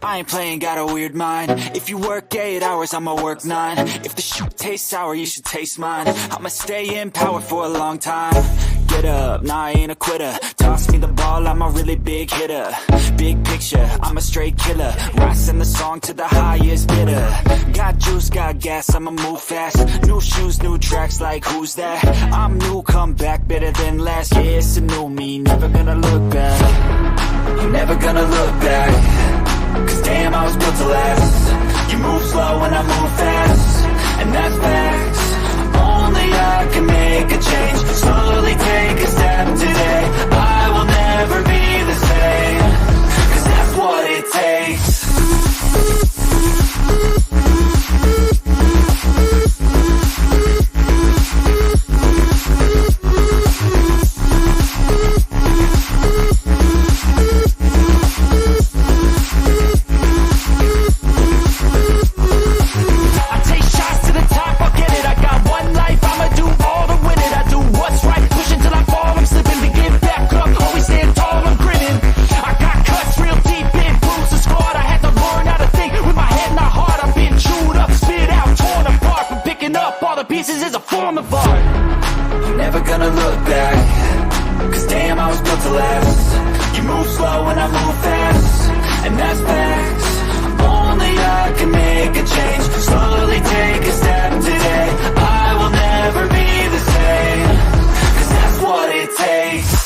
I ain't playing, got a weird mind. If you work 8 hours, I'ma work 9. If the shoot tastes sour, you should taste mine. I'ma stay in power for a long time. Get up, nah, I ain't a quitter. Toss me the ball, I'm a really big hitter. Big picture, I'm a straight killer. Rising the song to the highest bidder. Got juice, got gas, I'ma move fast. New shoes, new tracks, like who's that? I'm new, come back, better than last. Yeah, it's a new me, never gonna look back. Never gonna look back. Cause damn, I was built to last. You move slow and I move fast, and that's facts. Only I can make a change. Slowly take a step today. I will never be the same. Cause that's what it takes. Pieces is a form of art. I'm never gonna look back. Cause damn, I was built to last. You move slow and I move fast, and that's facts. Only I can make a change. Slowly take a step today. I will never be the same. Cause that's what it takes.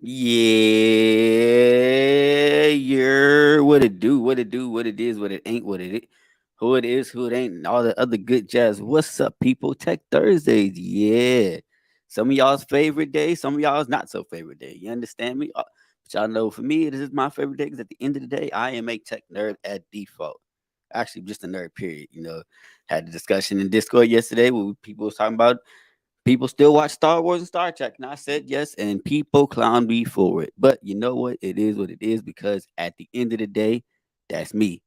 Yeah, you're what it do, what it do, what it is, what it ain't, what it is, who it is, who it ain't, and all the other good jazz. What's up, people? Tech Thursdays, yeah. Some of y'all's favorite day, some of y'all's not so favorite day. You understand me? But y'all know for me, it is my favorite day because at the end of the day, I am a tech nerd at default. Actually, just a nerd, period. Had a discussion in Discord yesterday where people was talking about people still watch Star Wars and Star Trek, and I said yes, and people clown me for it. But you know what? It is what it is because at the end of the day, that's me.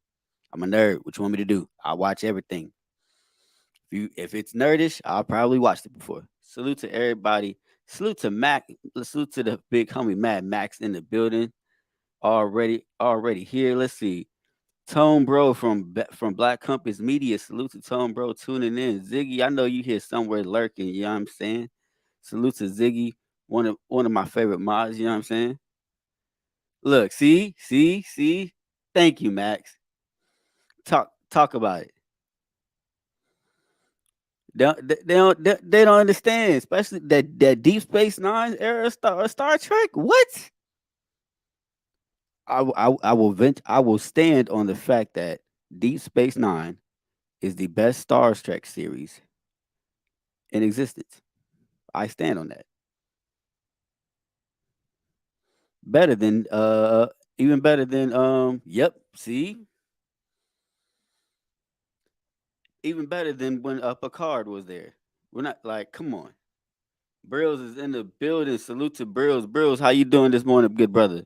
I'm a nerd. What you want me to do? I watch everything. If it's nerdish, I'll probably watched it before. Salute to everybody. Salute to Mac. Salute to the big homie Mad Max in the building. Already here. Let's see. Tone Bro from Black Compass Media. Salute to Tone Bro tuning in. Ziggy, I know you here somewhere lurking. You know what I'm saying? Salute to Ziggy, one of my favorite mods. You know what I'm saying? Look, see. Thank you, Max. Talk about it. They don't understand, especially that Deep Space Nine era Star Trek. What? I will stand on the fact that Deep Space Nine is the best Star Trek series in existence. I stand on that. Better than even better than yep, see? Even better than when Picard was there. We're not like, come on. Brills is in the building. Salute to Brills. Brills, how you doing this morning, good brother?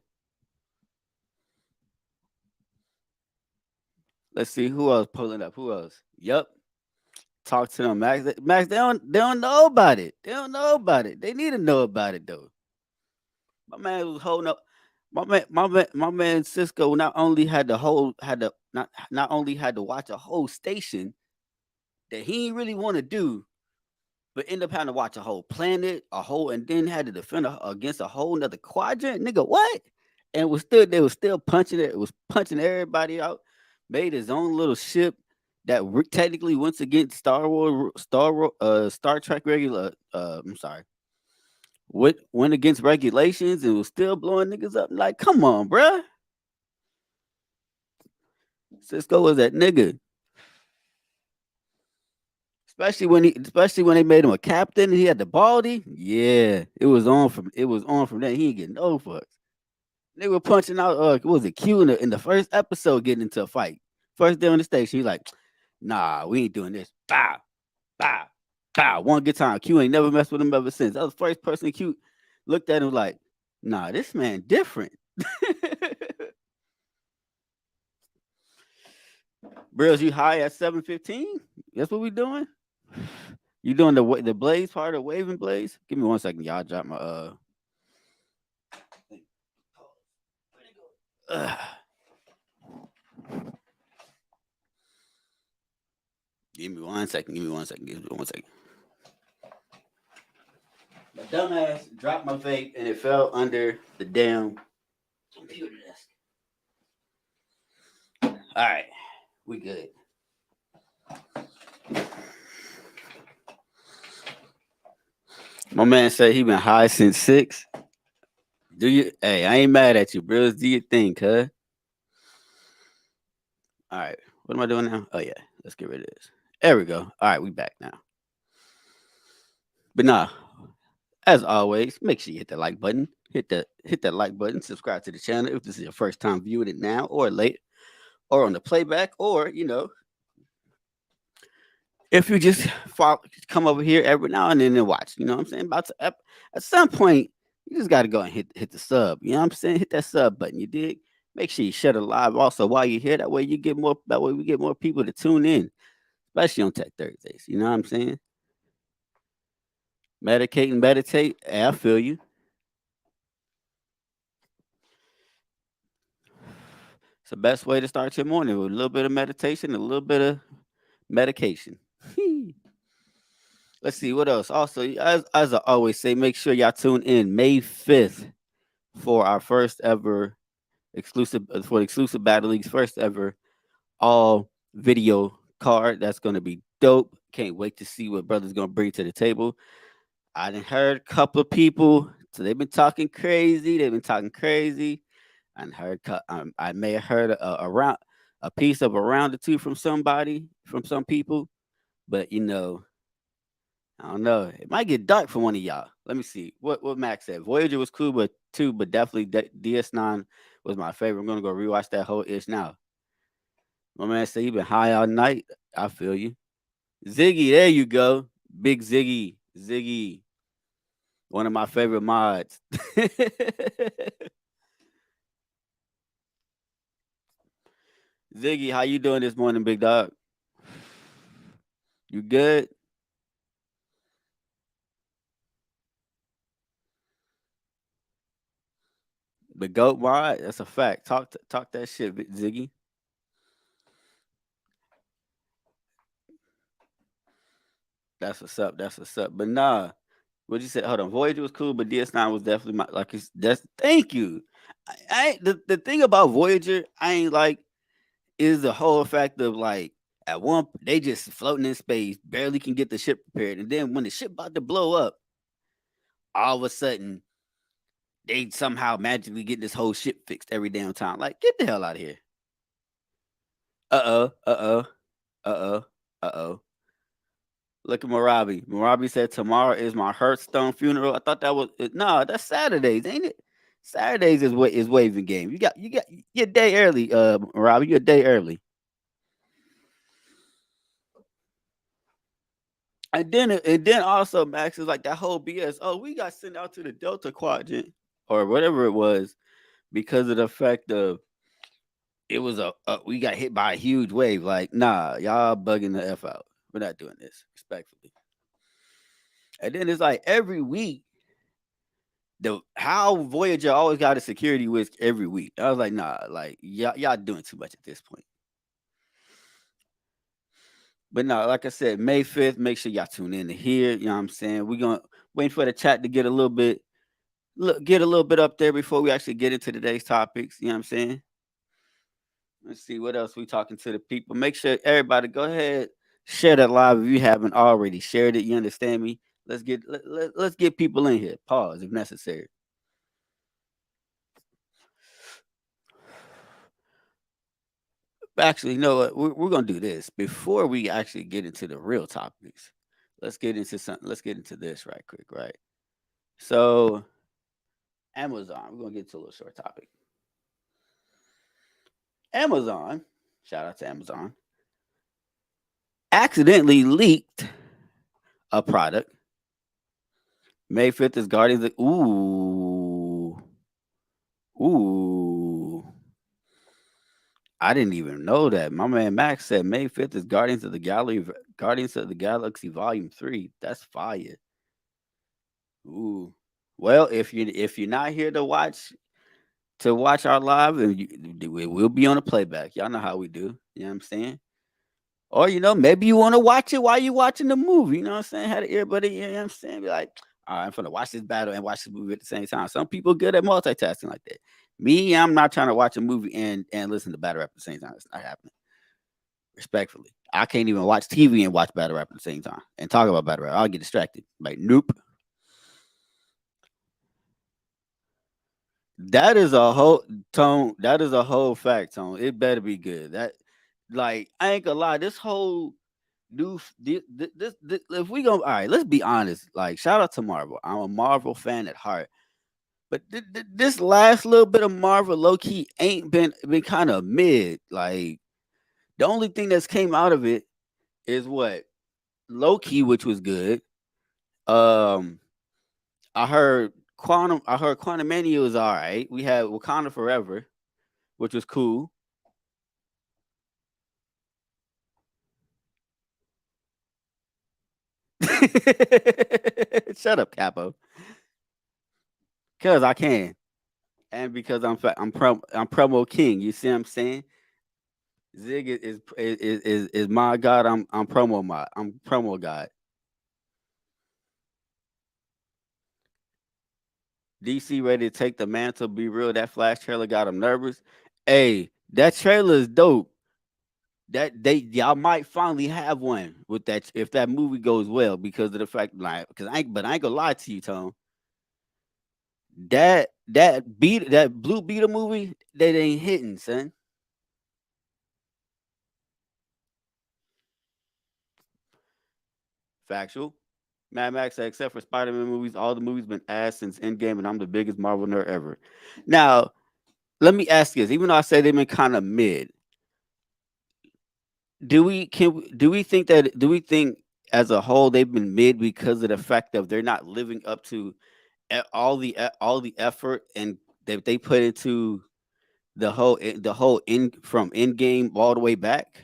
Let's see who else pulling up. Who else? Yep. Talk to them, Max. Max, they don't know about it. They don't know about it. They need to know about it though. My man was holding up. My man Cisco not only had the whole had the not only had to watch a whole station that he didn't really want to do, but end up having to watch a whole planet, a whole, and then had to defend against a whole nother quadrant. Nigga, what? And it was still they was still punching it. It was punching everybody out. Made his own little ship that technically went against Star Trek regular. I'm sorry, went against regulations and was still blowing niggas up. Like, come on, bruh. Cisco was that nigga. Especially when they made him a captain and he had the baldy. Yeah, it was on from that. He ain't getting no fucks. They were punching out what was it Q in the first episode getting into a fight. First day on the station, he's like, nah, we ain't doing this. Bow, bow, bow. One good time. Q ain't never messed with him ever since. That was the first person Q looked at him like, nah, this man different. Brills, you high at 7:15? That's what we doing? You doing the blaze part of waving blaze? Give me 1 second, y'all. Drop my Ugh. Give me 1 second. Give me 1 second. Give me 1 second. My dumbass dropped my vape and it fell under the damn computer desk. All right, we good. My man said he been high since 6. Do you? Hey, I ain't mad at you, bros. Do your thing, cuz. All right, what am I doing now? Oh yeah, let's get rid of this. There we go. All right, we back now. But nah, as always, make sure you hit that like button. Hit that like button. Subscribe to the channel if this is your first time viewing it now or late, or on the playback, or if you just come over here every now and then and watch. You know what I'm saying? At some point, you just got to go and hit the sub. You know what I'm saying? Hit that sub button. You dig? Make sure you share the live also while you're here. That way we get more people to tune in, especially on Tech Thursdays. You know what I'm saying? Medicate and meditate. Hey, I feel you. It's the best way to start your morning with a little bit of meditation, a little bit of medication. Let's see what else. Also, as I always say, make sure y'all tune in May 5th for our first ever exclusive Battle League's first ever all video card. That's gonna be dope. Can't wait to see what brother's gonna bring to the table. I done heard a couple of people, so they've been talking crazy. I heard I may have heard a piece of a round or two from some people, but I don't know. It might get dark for one of y'all. Let me see what Max said. Voyager was cool, but definitely DS9 was my favorite. I'm gonna go rewatch that whole ish now. My man said he been high all night. I feel you. Ziggy, there you go. Big Ziggy. One of my favorite mods. Ziggy, how you doing this morning, big dog? You good? The GOAT mod? That's a fact. Talk that shit, Ziggy. That's what's up. But nah, what you said? Hold on. Voyager was cool, but DS9 was definitely that's thank you. The thing about Voyager I ain't like is the whole fact of like at one they just floating in space, barely can get the ship prepared, and then when the ship about to blow up, all of a sudden they somehow magically get this whole ship fixed every damn time. Like, get the hell out of here. Look at Marabi. Marabi said tomorrow is my Hearthstone funeral. I thought that was that's Saturdays, ain't it? Saturdays is waving game. You got your day early, Marabi. You're a day early. And then also Max is like that whole BS. Oh, we got sent out to the Delta Quadrant or whatever it was because of the fact of it was we got hit by a huge wave. Like, nah, y'all bugging the F out. We're not doing this, respectfully. And then it's like every week the how Voyager always got a security risk every week. I was like, nah, like y'all doing too much at this point. But no, like I said, May 5th, make sure y'all tune in to hear. You know what I'm saying? We're gonna wait for the chat to get a little bit get a little bit up there before we actually get into today's topics. You know what I'm saying? Let's see what else we talking to the people. Make sure everybody go ahead, share that live if you haven't already shared it. You understand me? Let's get people in here. Pause if necessary. Actually, you know what? We're gonna do this before we actually get into the real topics. Let's get into something. Let's get into this right quick, right? So, Amazon. We're gonna get to a little short topic. Amazon. Shout out to Amazon. Accidentally leaked a product. May 5th is Guardians. Ooh. I didn't even know that. My man Max said May 5th is Guardians of the Galaxy Volume 3. That's fire. Ooh. Well, if you're not here to watch our live, we'll be on a playback. Y'all know how we do. You know what I'm saying? Or maybe you want to watch it while you watching the movie. You know what I'm saying? Had an earbud, you know what I'm saying? Be like, all right, I'm gonna watch this battle and watch the movie at the same time. Some people good at multitasking like that. Me, I'm not trying to watch a movie and listen to battle rap at the same time. It's not happening. Respectfully, I can't even watch TV and watch battle rap at the same time and talk about battle rap. I'll get distracted. Like, nope. That is a whole tone. That is a whole fact, Tone. It better be good. That, like, I ain't gonna lie. This whole this if we go, all right, let's be honest. Like, shout out to Marvel. I'm a Marvel fan at heart. But this last little bit of Marvel low key ain't been kind of mid. Like, the only thing that's came out of it is what Loki, which was good. Um, I heard Quantum. I heard Quantum Mania was all right. We had Wakanda Forever, which was cool. Shut up, Capo. Cause I can, and because I'm promo king. You see what I'm saying? Zig is my god. I'm promo mod. I'm promo god. DC ready to take the mantle. Be real. That Flash trailer got him nervous. Hey, that trailer is dope. That y'all might finally have one with that if that movie goes well because of the fact like because I ain't gonna lie to you, Tom. That Blue Beetle movie that ain't hitting, son. Factual. Mad Max, except for Spider-Man movies, all the movies been ass since Endgame, and I'm the biggest Marvel nerd ever. Now, let me ask you this: even though I say they've been kind of mid, do we think as a whole they've been mid because of the fact of they're not living up to all the effort and that they put into the whole in from Endgame all the way back?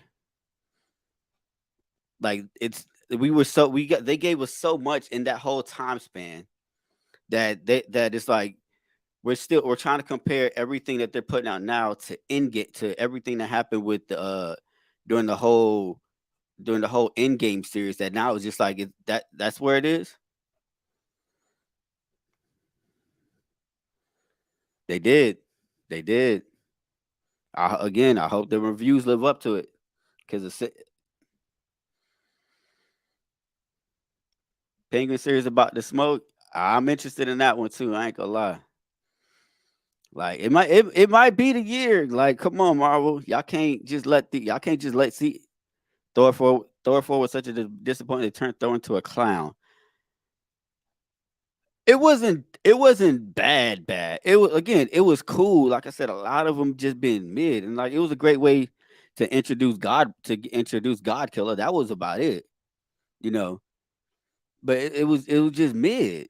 Like it's we got they gave us so much in that whole time span that it's like we're trying to compare everything that they're putting out now to Endgame to everything that happened with the during the whole during the whole Endgame series that now it's just like that's where it is. They did. They did. Again, I hope the reviews live up to it because the Penguin series about the smoke. I'm interested in that one too. I ain't gonna lie. Like it might be the year. Like, come on, Marvel. Y'all can't just let see Thor 4 was such a disappointment. It turned Thor into a clown. It wasn't bad. It was cool. Like I said, a lot of them just been mid, and like it was a great way to introduce God Killer. That was about it, you know. But it was just mid.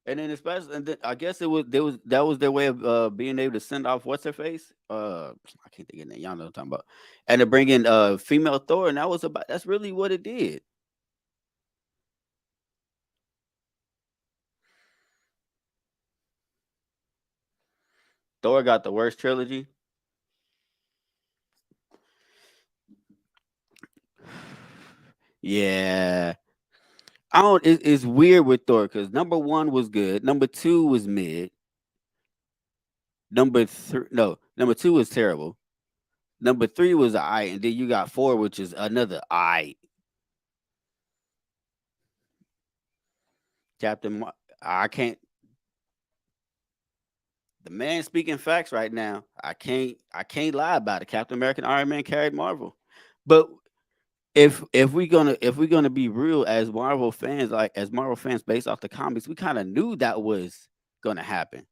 And then especially, and then I guess that was their way of being able to send off what's her face. I can't think of the name. Y'all know what I'm talking about. And to bring in female Thor, and that's really what it did. Thor got the worst trilogy. Yeah, I don't. It's weird with Thor because number one was good, number two was mid, number three no, number two was terrible, number three was I, and then you got four, which is another I. I can't. The man speaking facts right now. I can't lie about it. Captain America and Iron Man carried Marvel, but if we gonna be real as Marvel fans, like as Marvel fans based off the comics, we kind of knew that was gonna happen.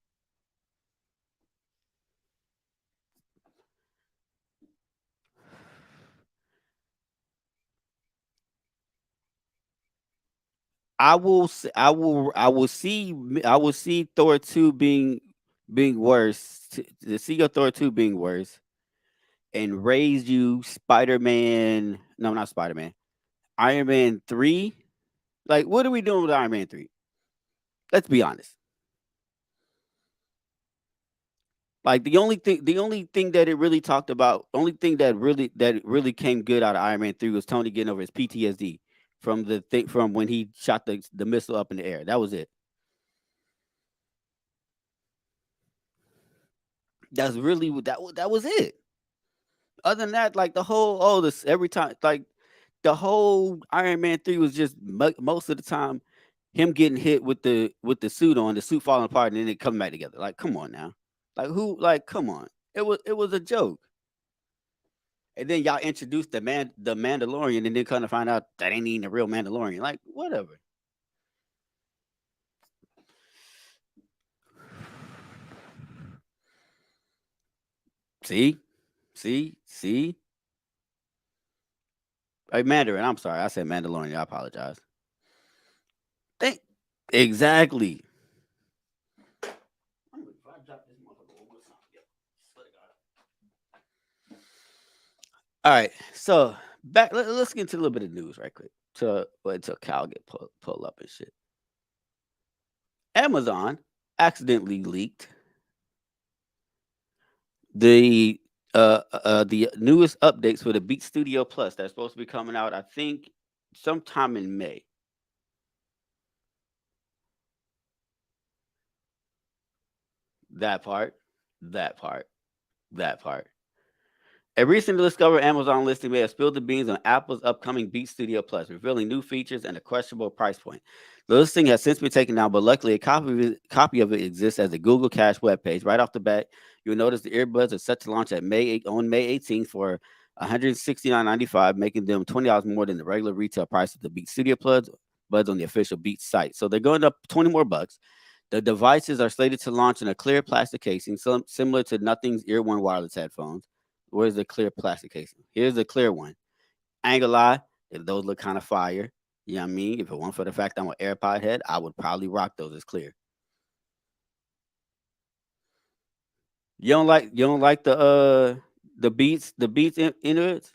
I will see Thor 2 being worse. To see your Thor 2 being worse and raise you Spider-Man, no, not Spider-Man. Iron Man 3. Like what are we doing with Iron Man 3? Let's be honest. Like the only thing that it really talked about, only thing that really came good out of Iron Man 3 was Tony getting over his PTSD from the thing from when he shot the missile up in the air. That was it. That's really that was it. Other than that, like the whole this every time like the whole Iron Man 3 was just most of the time him getting hit with the suit on, the suit falling apart and then it coming back together. Like come on now. Like come on. It was a joke. And then y'all introduced the Mandalorian and then kind of find out that ain't even a real Mandalorian. Like whatever. See? See? Hey, Mandarin, I'm sorry. I said Mandalorian. I apologize. Thank exactly. All right. So back let's get into a little bit of news right quick. Until Cal get pull up and shit. Amazon accidentally leaked the the newest updates for the Beat Studio Plus that's supposed to be coming out, I think, sometime in May. That part, that part, that part. A recently discovered Amazon listing may have spilled the beans on Apple's upcoming Beat Studio Plus, revealing new features and a questionable price point. The listing has since been taken down, but luckily a copy of it exists as a Google Cache webpage. Right off the bat, you'll notice the earbuds are set to launch on May 18th for $169.95, making them $20 more than the regular retail price of the Beat Studio Plus buds on the official Beats site. So they're going up 20 more bucks. The devices are slated to launch in a clear plastic casing, similar to Nothing's Ear One wireless headphones. Where's the clear plastic casing? Here's the clear one. I ain't gonna lie, those look kind of fire. You know what I mean? If it weren't for the fact I'm an AirPod head, I would probably rock those as clear. You don't like the beats innards?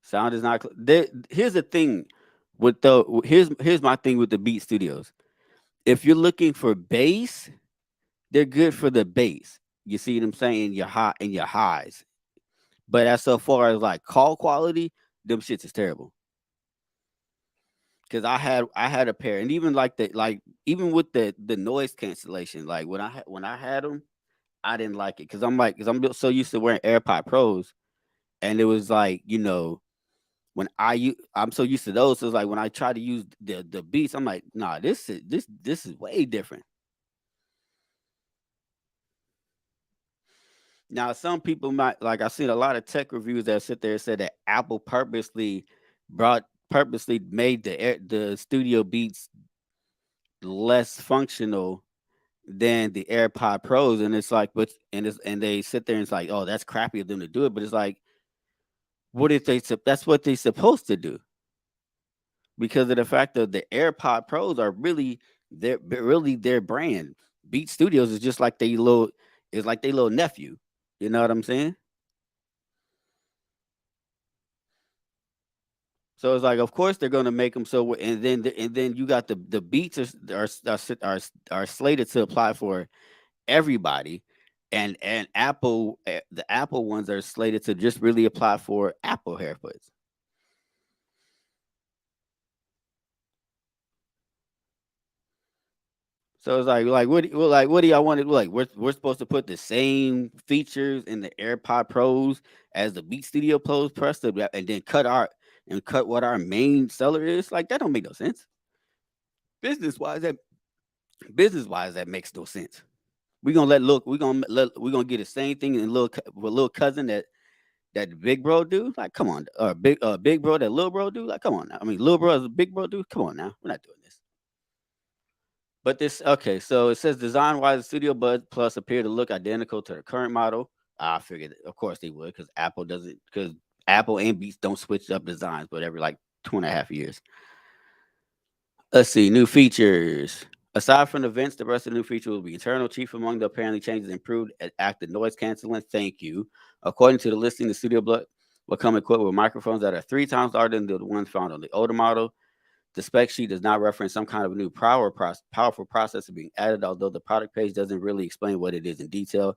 Sound is not here's the thing here's my thing with the Beat Studios. If you're looking for bass, they're good for the bass. You see what I'm saying? Your highs. But as so far as like call quality, them shits is terrible. Cause I had a pair, and even even with the noise cancellation, like when I had them, I didn't like it because I'm so used to wearing AirPod Pros, and it was like I'm so used to those. So it's like when I try to use the Beats, I'm like, nah, this is way different. Now, some people might like I've seen a lot of tech reviews that sit there and said that Apple purposely made the Studio Beats less functional than the AirPod Pros, and it's like, and they sit there and it's like, oh, that's crappy of them to do it, but it's like, what if that's what they're supposed to do because of the fact that the AirPod Pros are really their brand. Beat Studios is just like they little nephew. You know what I'm saying? So it's like, of course they're gonna make them so, and then you got the beats are slated to apply for everybody, and Apple, the Apple ones are slated to just really apply for Apple haircuts. So it's like what do y'all want to, like, we're supposed to put the same features in the AirPod Pros as the Beat Studio Pros, and then cut what our main seller is? Like, that don't make no sense. Business wise, that makes no sense. We gonna get the same thing in little cousin that the big bro do. Like, come on, or big bro that little bro do. Like, come on now. I mean, little bro as a big bro do. Come on now, we're not doing this. But this, okay, so it says design wise, the Studio Buds Plus appear to look identical to the current model. I figured, of course, they would, because Apple and Beats don't switch up designs, but every like 2.5 years. Let's see, new features. Aside from the vents, the rest of the new features will be internal. Chief among the apparently changes improved active noise canceling. Thank you. According to the listing, the Studio Buds will come equipped with microphones that are 3 times larger than the ones found on the older model. The spec sheet does not reference some kind of new powerful processor being added, although the product page doesn't really explain what it is in detail.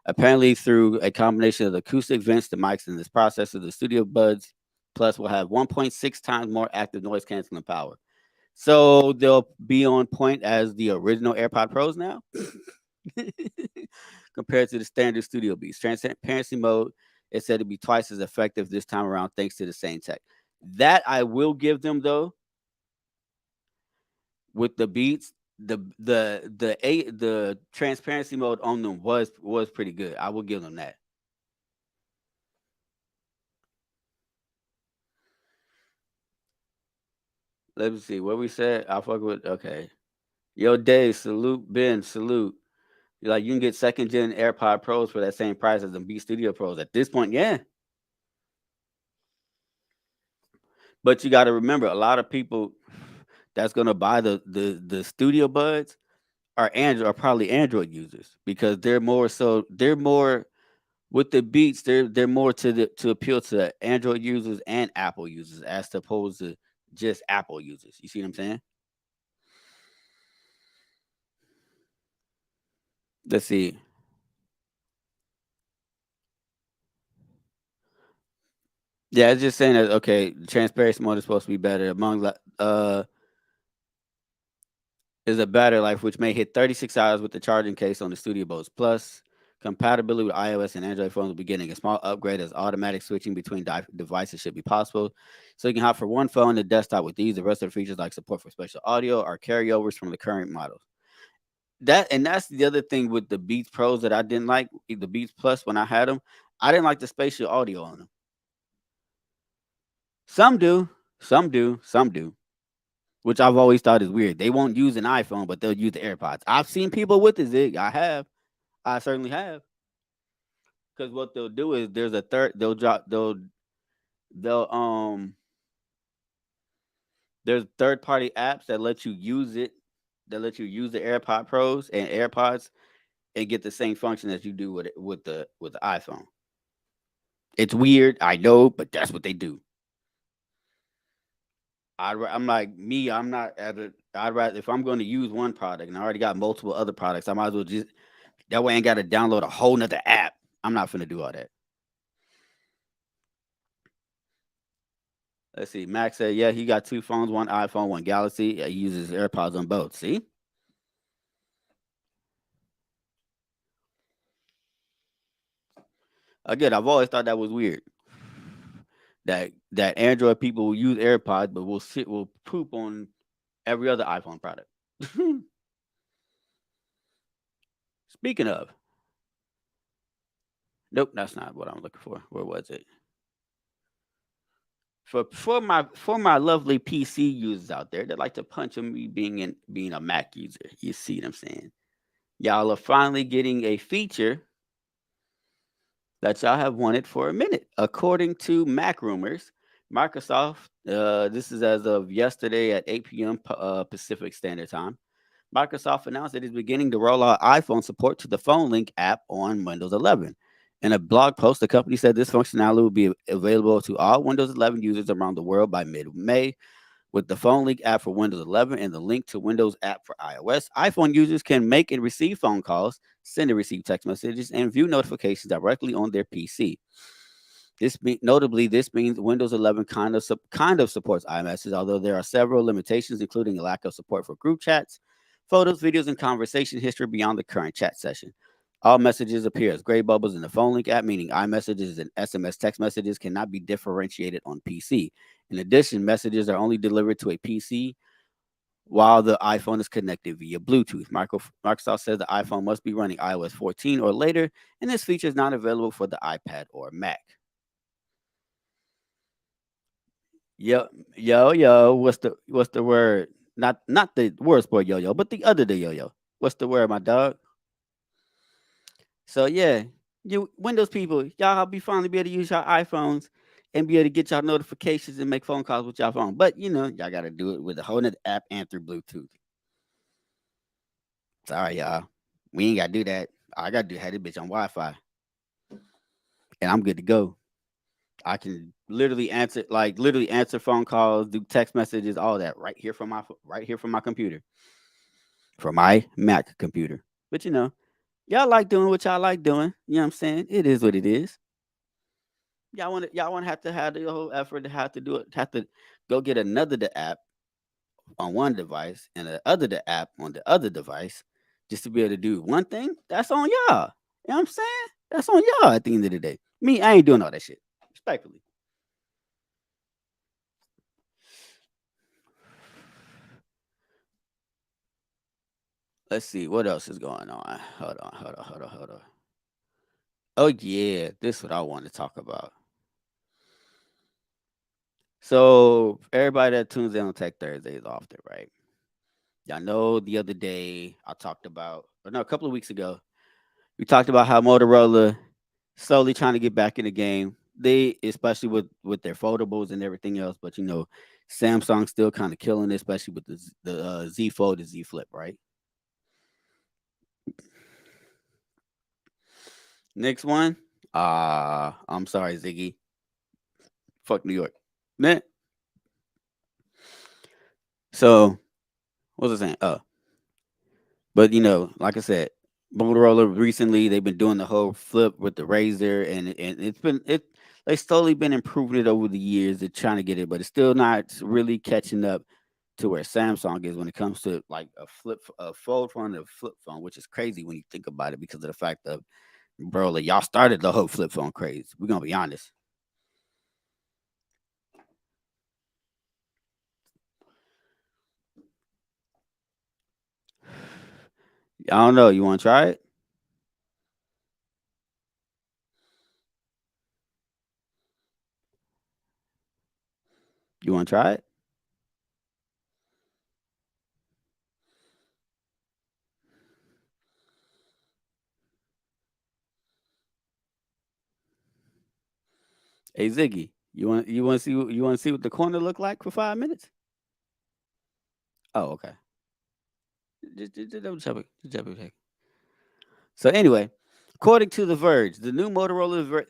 Apparently, through a combination of the acoustic vents, the mics, and this processor, the Studio Buds Plus will have 1.6 times more active noise canceling power. So they'll be on point as the original AirPod Pros now, compared to the standard Studio Beats. Transparency mode is said to be twice as effective this time around, thanks to the same tech. That I will give them, though. With the Beats, the transparency mode on them was pretty good. I will give them that. Let me see what we said. I fuck with, okay. Yo, Dave, salute. Ben, salute. You're like, you can get second gen AirPod Pros for that same price as the Beat Studio Pros at this point. Yeah. But you got to remember, a lot of people that's gonna buy the Studio Buds are probably Android users, because they're more with the Beats. They're more to appeal to Android users and Apple users, as opposed to just Apple users. You see what I'm saying? Let's see. Yeah, it's just saying that, okay, the transparency mode is supposed to be better among is a battery life, which may hit 36 hours with the charging case on the Studio Buds Plus. Compatibility with iOS and Android phones will be getting a small upgrade, as automatic switching between devices should be possible. So you can hop from one phone to desktop with these. The rest of the features, like support for special audio, are carryovers from the current models. That's the other thing with the Beats Pros that I didn't like. The Beats Plus, when I had them, I didn't like the spatial audio on them. Some do, some do, which I've always thought is weird. They won't use an iPhone, but they'll use the AirPods. I've seen people with the Zig. I certainly have. Because what they'll do is there's a third. They'll there's third party apps that let you use it. That let you use the AirPod Pros and AirPods and get the same function as you do with the iPhone. It's weird, I know, but that's what they do. I'm like me. I'm not at it. I'd rather, if I'm going to use one product and I already got multiple other products, I might as well just, that way I ain't got to download a whole nother app. I'm not finna do all that. Let's see. Max said, yeah, he got 2 phones, one iPhone, one Galaxy. He uses AirPods on both. See? Again, I've always thought that was weird. That Android people will use AirPods, but will poop on every other iPhone product. Speaking of, nope, that's not what I'm looking for. Where was it? For my lovely PC users out there that like to punch on me being a Mac user, you see what I'm saying? Y'all are finally getting a feature that y'all have wanted for a minute. According to Mac Rumors, Microsoft, this is as of yesterday at 8 p.m. Pacific Standard Time, Microsoft announced it is beginning to roll out iPhone support to the Phone Link app on Windows 11. In a blog post, the company said this functionality will be available to all Windows 11 users around the world by mid-May. With the Phone Link app for Windows 11 and the Link to Windows app for iOS, iPhone users can make and receive phone calls, send and receive text messages, and view notifications directly on their PC. Notably, this means Windows 11 kind of supports iMessage, although there are several limitations, including a lack of support for group chats, photos, videos, and conversation history beyond the current chat session. All messages appear as gray bubbles in the Phone Link app, meaning iMessages and SMS text messages cannot be differentiated on PC. In addition, messages are only delivered to a PC while the iPhone is connected via Bluetooth. Microsoft says the iPhone must be running iOS 14 or later, and this feature is not available for the iPad or Mac. Yo, what's the word? Not the word sport yo, but the other the yo. What's the word, my dog? So yeah, you Windows people, y'all finally be able to use your iPhones and be able to get y'all notifications and make phone calls with y'all phone. But y'all gotta do it with a whole nother app and through Bluetooth. Sorry, y'all. We ain't gotta do that. All I gotta do is have this bitch on Wi-Fi. And I'm good to go. I can literally answer phone calls, do text messages, all that right here from my computer. From my Mac computer. But y'all like doing what y'all like doing. You know what I'm saying? It is what it is. Y'all want to have to have the whole effort to have to do it, have to go get another the app on one device and the app on the other device just to be able to do one thing. That's on y'all. You know what I'm saying? That's on y'all at the end of the day. Me, I ain't doing all that shit. Respectfully. Let's see what else is going on. Hold on. Oh yeah, this is what I want to talk about. So everybody that tunes in on Tech Thursday is off there, right? Y'all know the other day I talked about, or no, a couple of weeks ago, we talked about how Motorola slowly trying to get back in the game. They, especially with their foldables and everything else, but Samsung still kind of killing it, especially with the Z Fold and Z Flip, right? Next one. I'm sorry, Ziggy. Fuck New York. Man. So, what was I saying? But like I said, Motorola recently they've been doing the whole flip with the Razr, and they slowly been improving it over the years. They're trying to get it, but it's still not really catching up to where Samsung is when it comes to like a fold phone and a flip phone, which is crazy when you think about it because of the fact that, bro, like y'all started the whole flip phone craze. We're gonna be honest. I don't know. You want to try it? You want to try it? Hey Ziggy, you want to see what the corner look like for 5 minutes? Oh, okay. Just double check. So anyway, according to The Verge, the new Motorola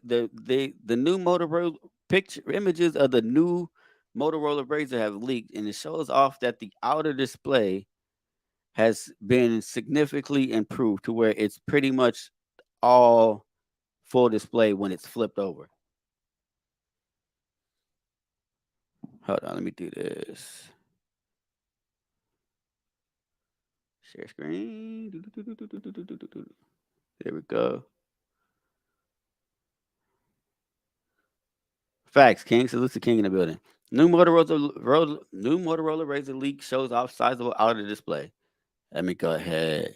picture images of the new Motorola Razr have leaked, and it shows off that the outer display has been significantly improved to where it's pretty much all full display when it's flipped over. Hold on, let me do this. Share screen. There we go. Facts, King. Salute to King in the building. New Motorola Razr leak shows off sizable outer display. Let me go ahead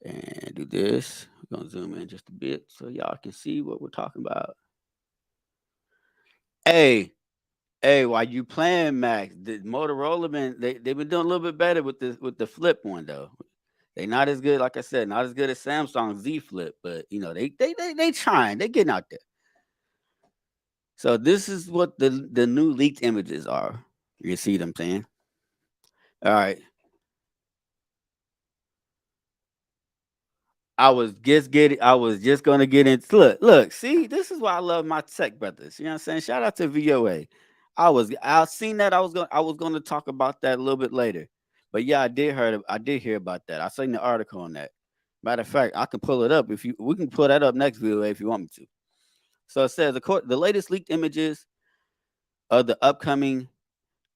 and do this. We're gonna zoom in just a bit so y'all can see what we're talking about. Hey, while you playing, Max, the Motorola they've been doing a little bit better with the flip one though. They not as good, like I said, not as good as Samsung Z Flip, but they trying, they getting out there. So this is what the new leaked images are. You see what I'm saying? All right. I was just gonna get into look, see, this is why I love my tech brothers. You know what I'm saying? Shout out to VOA. I seen that I was gonna talk about that a little bit later. But yeah, I did hear about that. I seen the article on that. Matter of fact, I can pull it up if you we can pull that up next VOA if you want me to. So it says the latest leaked images of the upcoming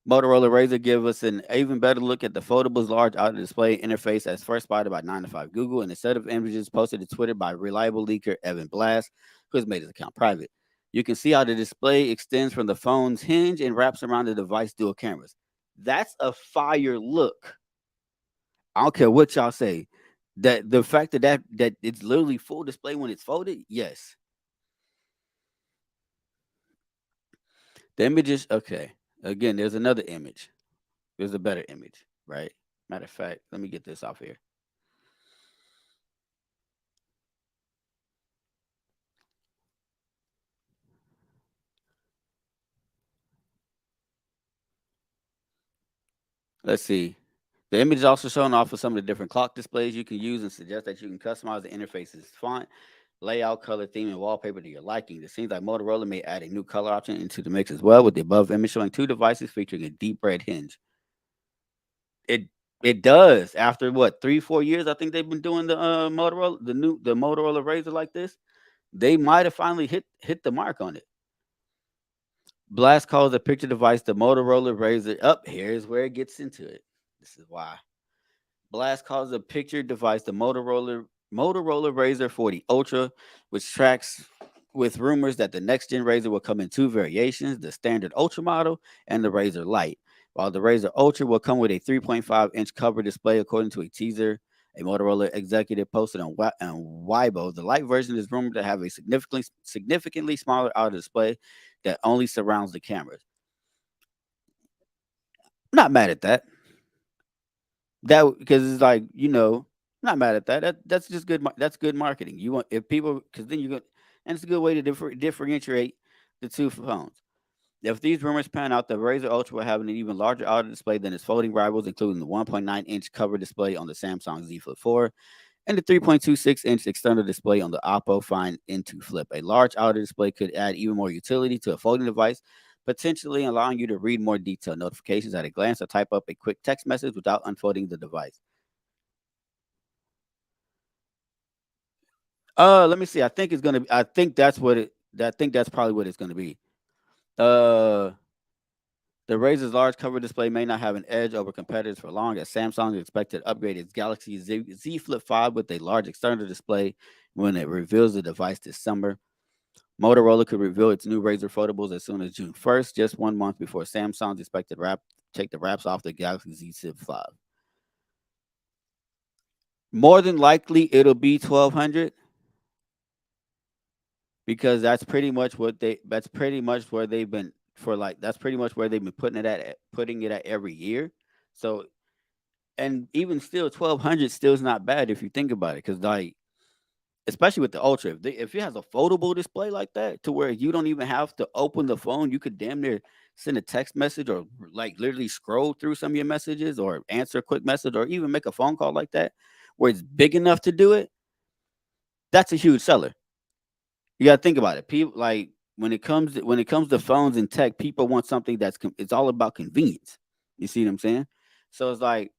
Motorola Razr give us an even better look at the foldables large outer display interface as first spotted by 9 to 5 Google in a set of images posted to Twitter by reliable leaker Evan Blass, who has made his account private. You can see how the display extends from the phone's hinge and wraps around the device dual cameras. That's a fire look. I don't care what y'all say. That the fact that it's literally full display when it's folded, yes. The images, okay. Again, there's another image. There's a better image, right? Matter of fact, let me get this off here. Let's see. The image is also shown off of some of the different clock displays you can use and suggest that you can customize the interface's font, layout, color, theme, and wallpaper to your liking. It seems like Motorola may add a new color option into the mix as well, with the above image showing two devices featuring a deep red hinge. It it does. After what 3 4 years, I think they've been doing the the Motorola Razr like this. They might have finally hit the mark on it. Blast calls the picture device the Motorola Razr. Up here's where it gets into it. This is why Blast calls the picture device the Motorola Razr 40 Ultra, which tracks with rumors that the next gen Razr will come in two variations: the standard Ultra model and the Razr Lite. While the Razr Ultra will come with a 3.5-inch cover display, according to a teaser a Motorola executive posted on Weibo. The Lite version is rumored to have a significantly smaller outer display that only surrounds the cameras. I'm not mad at that. That because it's like not mad at that. That's just good. That's good marketing. You want if people because then you go and it's a good way to differentiate the two phones. If these rumors pan out, the Razr Ultra will have an even larger outer display than its folding rivals, including the 1.9-inch cover display on the Samsung Z Flip 4 and the 3.26-inch external display on the Oppo Find N2 Flip. A large outer display could add even more utility to a folding device, potentially allowing you to read more detailed notifications at a glance or type up a quick text message without unfolding the device. Let me see. I think it's gonna. I think that's what it. I think that's probably what it's gonna be. Uh, the Razr's large cover display may not have an edge over competitors for long, as Samsung is expected to upgrade its Galaxy Z Flip 5 with a large external display when it reveals the device this summer. Motorola could reveal its new Razr foldables as soon as June 1st, just 1 month before Samsung's expected take the wraps off the Galaxy Z Flip 5. More than likely, it'll be 1200 because that's pretty much where they've been for like that's pretty much where they've been putting it at every year. So and even still 1200 still is not bad if you think about it because like especially with the Ultra if it has a foldable display like that to where you don't even have to open the phone, you could damn near send a text message or like literally scroll through some of your messages or answer a quick message or even make a phone call like that where it's big enough to do it. That's a huge seller. You got to think about it. People like when it comes to phones and tech, people want something it's all about convenience. You see what I'm saying? So it's like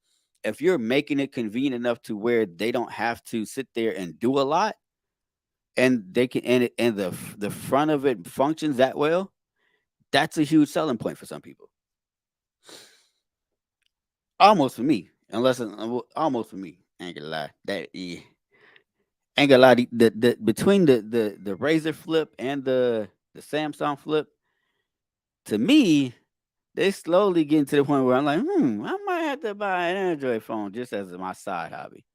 if you're making it convenient enough to where they don't have to sit there and do a lot, and they can and the front of it functions that well, that's a huge selling point for some people. Almost for me, almost for me. Ain't gonna lie, that yeah. Ain't gonna lie, the between the Razr Flip and the Samsung Flip, to me, they slowly getting to the point where I'm like, I might have to buy an Android phone just as my side hobby.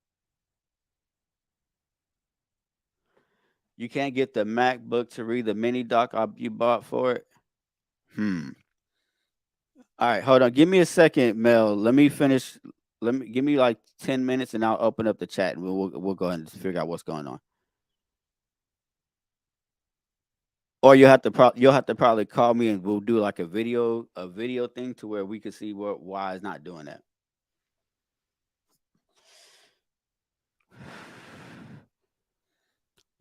You can't get the MacBook to read the mini dock you bought for it. All right, hold on. Give me a second, Mel. Let me finish. Let me give me like 10 minutes, and I'll open up the chat, and we'll go ahead and figure out what's going on. Or you'll have to probably call me, and we'll do like a video thing to where we can see why it's not doing that.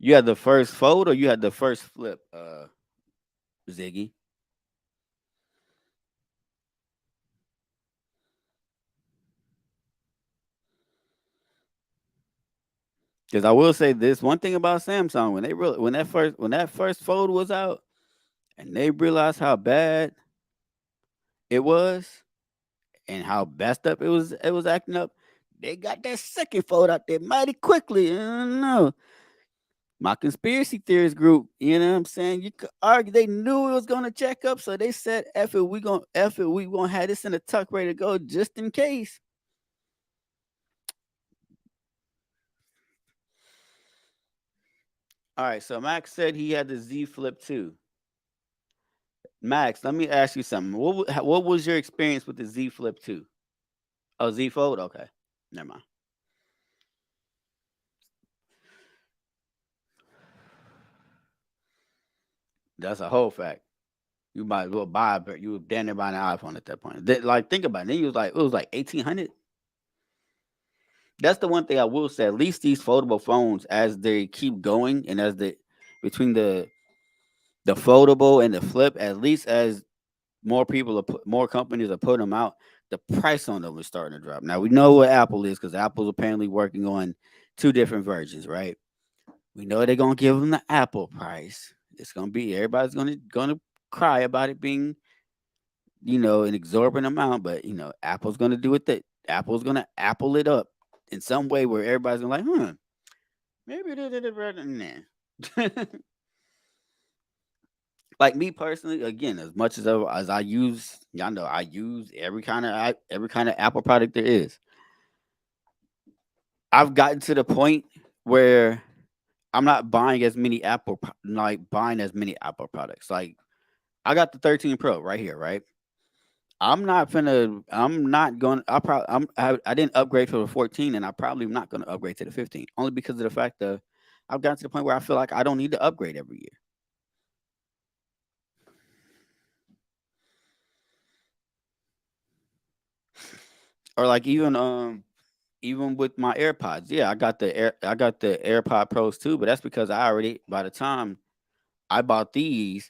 You had the first fold or you had the first flip, Ziggy? Because I will say this one thing about Samsung when that first fold was out and they realized how bad it was and how messed up it was acting up, they got that second fold out there mighty quickly. I don't know. My conspiracy theorist group, you know what I'm saying? You could argue they knew it was gonna check up, so they said, we gonna have this in a tuck ready to go just in case. All right, so Max said he had the Z Flip too. Max, let me ask you something. What was your experience with the Z Flip 2? Oh, Z Fold? Okay. Never mind. That's a whole fact. You might as well buy but you were damn near buying an iPhone at that point. Like think about it. Then you was like it was like 1800. That's the one thing I will say. At least these foldable phones, as they keep going and as the between the foldable and the flip, at least as more companies are putting them out, the price on them is starting to drop. Now we know what Apple is because Apple's apparently working on two different versions, right? We know they're gonna give them the Apple price. It's gonna be everybody's gonna cry about it being, an exorbitant amount, but Apple's gonna do it that Apple's gonna Apple it up in some way where everybody's gonna like, maybe they did it better than that. Like me personally, again, as much as I use, y'all know I use every kind of Apple product there is. I've gotten to the point where I'm not buying as many buying as many Apple products. Like I got the 13 Pro right here, right? I'm not going. I didn't upgrade to the 14, and I probably not going to upgrade to the 15, only because of the fact that I've gotten to the point where I feel like I don't need to upgrade every year. Or like even with my AirPods, yeah, I got the AirPod Pros too, but that's because I already by the time I bought these,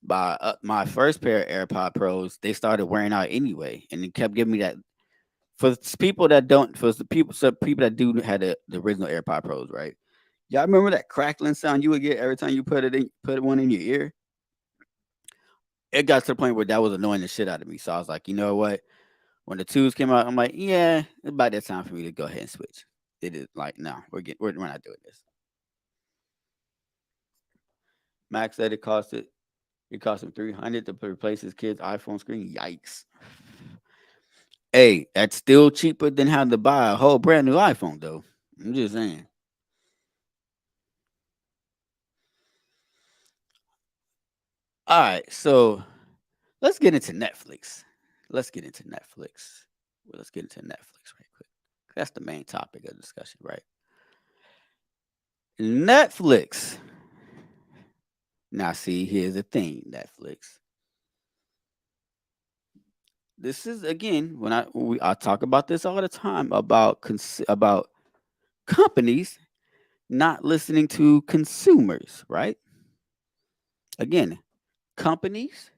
by my first pair of AirPod Pros, they started wearing out anyway, and it kept giving me that. People that don't, for the people, some people that do had the original AirPod Pros, right? Y'all remember that crackling sound you would get every time you put one in your ear? It got to the point where that was annoying the shit out of me. So I was like, you know what? When the twos came out, I'm like, yeah, it's about that time for me to go ahead and switch. They did like, no, we're not doing this. Max said it cost him 300 to replace his kid's iPhone screen. Yikes. Hey, that's still cheaper than having to buy a whole brand new iPhone, though. I'm just saying. All right, so let's get into Netflix. Let's get into Netflix. Well, let's get into Netflix right quick. That's the main topic of discussion, right? Netflix. Now, see, here's the thing, Netflix. This is again I talk about this all the time about about companies not listening to consumers, right? Again, companies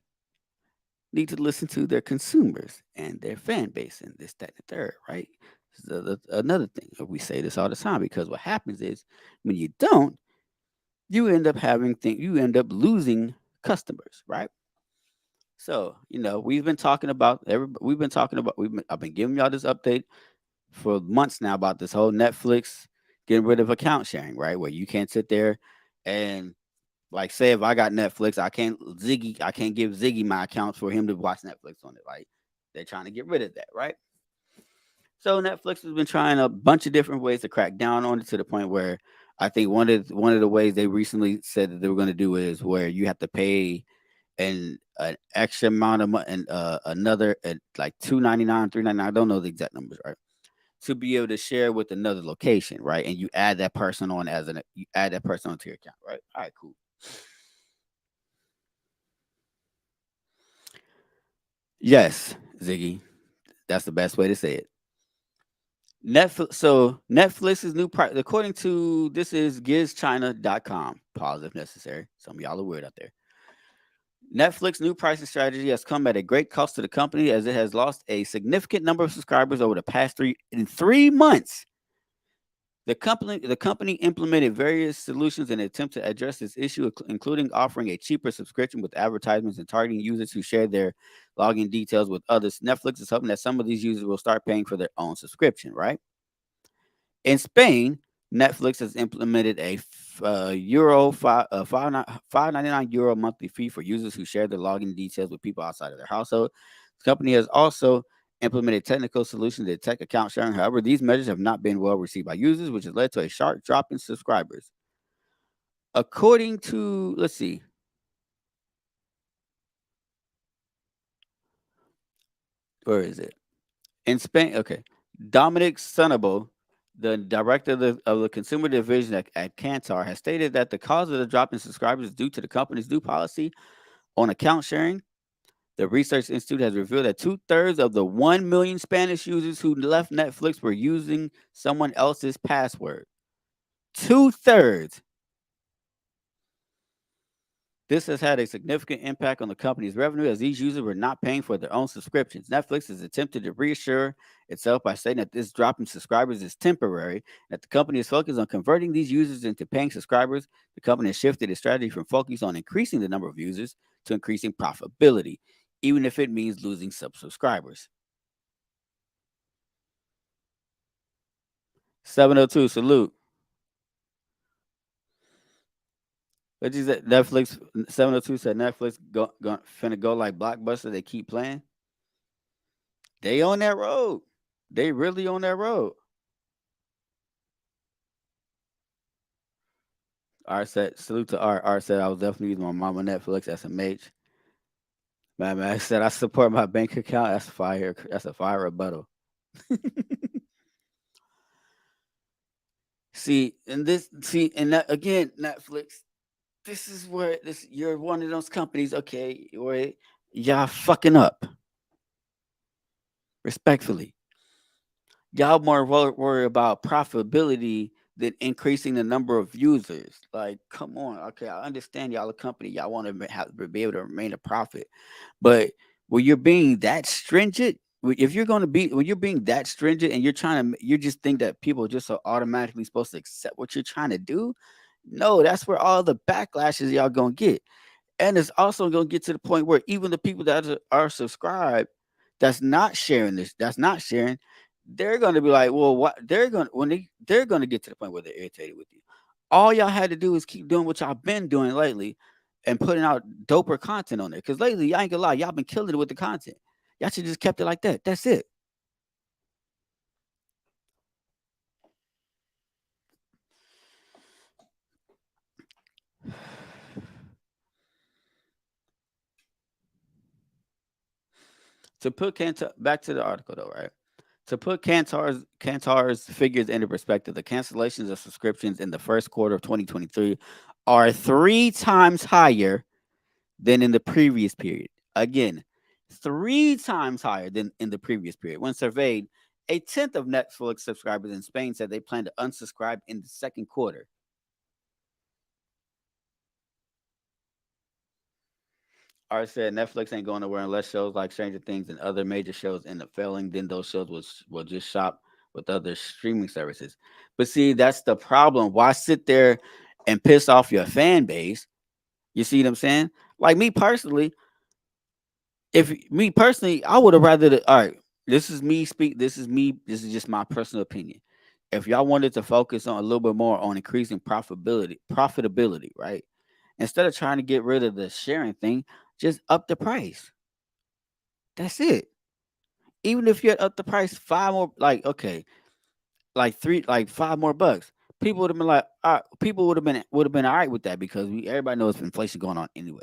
need to listen to their consumers and their fan base and this, that, and the third, right? So another thing, we say this all the time because what happens is when you don't, you end up losing customers, right? So I've been giving y'all this update for months now about this whole Netflix getting rid of account sharing, right? Where you can't sit there and like say if I got Netflix, I can't give Ziggy my account for him to watch Netflix on it. Like they're trying to get rid of that, right? So Netflix has been trying a bunch of different ways to crack down on it to the point where I think one of the ways they recently said that they were going to do is where you have to pay an extra amount of money and another like 2.99, 3.99. I don't know the exact numbers, right? To be able to share with another location, right? And you add that person onto your account, right? All right, cool. Yes, Ziggy, that's the best way to say it. Netflix. So Netflix's new price, according to this is gizchina.com. Pause if necessary. Some of y'all are weird out there. Netflix new pricing strategy has come at a great cost to the company as it has lost a significant number of subscribers over the past 3 months. The company implemented various solutions in an attempt to address this issue, including offering a cheaper subscription with advertisements and targeting users who share their login details with others. Netflix is hoping that some of these users will start paying for their own subscription, right? In Spain, Netflix has implemented a euro 5.99 euro monthly fee for users who share their login details with people outside of their household. The company has also implemented technical solutions to detect account sharing. However, these measures have not been well received by users, which has led to a sharp drop in subscribers. According to, let's see, where is it? In Spain, okay. Dominic Sunabo, the director of the consumer division at Kantar, has stated that the cause of the drop in subscribers is due to the company's new policy on account sharing. The Research Institute has revealed that 2/3 of the 1 million Spanish users who left Netflix were using someone else's password. 2/3. This has had a significant impact on the company's revenue as these users were not paying for their own subscriptions. Netflix has attempted to reassure itself by saying that this drop in subscribers is temporary, that the company is focused on converting these users into paying subscribers. The company has shifted its strategy from focus on increasing the number of users to increasing profitability, even if it means losing some subscribers. 702, salute. What you said? Netflix 702 said Netflix finna go like Blockbuster. They keep playing. They on that road. They really on that road. Art said, salute to Art. Art said I was definitely using my mama Netflix SMH. Man, I said I support my bank account. That's fire. That's a fire rebuttal. And that again, Netflix. This is where you're one of those companies, okay, where y'all fucking up. Respectfully. Y'all more worry about profitability than increasing the number of users. Like, come on. Okay, I understand y'all a company. Y'all want to be able to remain a profit. But when you're being that stringent, if you're going to be, when you're being that stringent and you just think that people just are automatically supposed to accept what you're trying to do. No, that's where all the backlashes y'all going to get. And it's also going to get to the point where even the people that are subscribed, that's not sharing, they're going to be like, well, what they're going to get to the point where they're irritated with you. All y'all had to do is keep doing what y'all been doing lately and putting out doper content on there. Because lately, I ain't gonna lie, y'all been killing it with the content. Y'all should just kept it like that. That's it. To put Kantar back to the article though, right? To put Kantar's figures into perspective, the cancellations of subscriptions in the first quarter of 2023 are 3 times higher than in the previous period. Again, 3 times higher than in the previous period. When surveyed, a tenth of Netflix subscribers in Spain said they plan to unsubscribe in the second quarter. Art said Netflix ain't going nowhere unless shows like Stranger Things and other major shows end up failing. Then those shows will just shop with other streaming services. But see, that's the problem. Why sit there and piss off your fan base? You see what I'm saying? Like me personally, I would have rather. All right, this is me speak. This is me. This is just my personal opinion. If y'all wanted to focus on a little bit more on increasing profitability, right? Instead of trying to get rid of the sharing thing, just up the price. That's it. Even if you had up the price five more, like okay, like 5 more bucks, people would have been like, people would have been all right with that because everybody knows inflation going on anyway.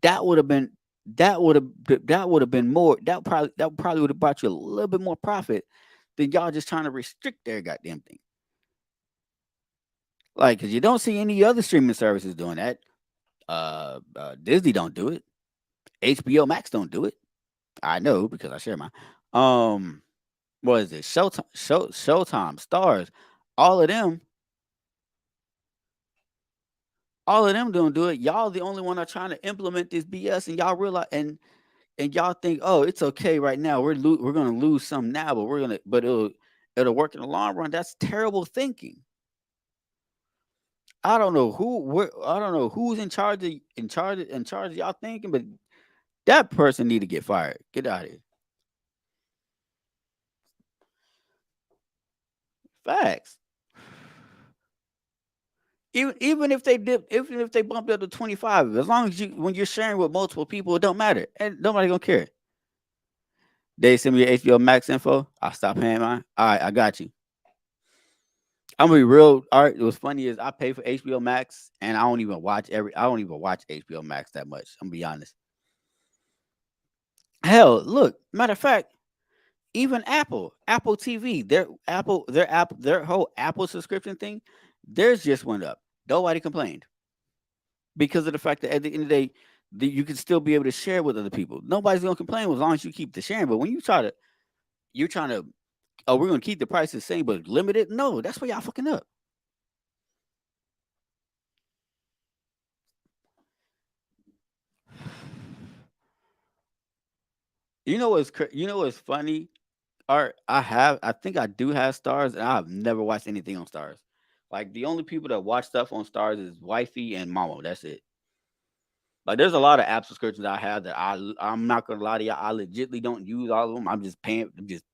That would have been that would have been more. That probably would have brought you a little bit more profit than y'all just trying to restrict their goddamn thing. Like, cause you don't see any other streaming services doing that. Disney don't do it. HBO Max don't do it. I know because I share mine. Um, what is it? Showtime, Stars, all of them, all of them don't do it. Y'all the only one are trying to implement this BS, and y'all realize and y'all think, oh, it's okay right now. We're gonna lose some now, but it'll work in the long run. That's terrible thinking. I don't know who's in charge of y'all thinking, but that person need to get fired. Get out of here. Facts. Even if they dip, even if they bumped up to 25, as long as when you're sharing with multiple people, it don't matter, and nobody gonna care. They send me your HBO Max info. I stop paying mine. All right, I got you. I'm gonna be real. All right, what's funny is I pay for HBO Max, and I don't even watch HBO Max that much. I'm gonna be honest. Hell, look. Matter of fact, even Apple TV, their whole Apple subscription thing, theirs just went up. Nobody complained because of the fact that at the end of the day, you can still be able to share with other people. Nobody's gonna complain as long as you keep the sharing. But when you're trying to, oh, we're gonna keep the price the same but limit it. No, that's where y'all fucking up. You know what's funny? Art, I think I do have Stars, and I've never watched anything on Stars. Like the only people that watch stuff on Stars is wifey and mama. That's it. Like there's a lot of app subscriptions I have that I'm not gonna lie to you, I legitly don't use all of them. I'm just paying, just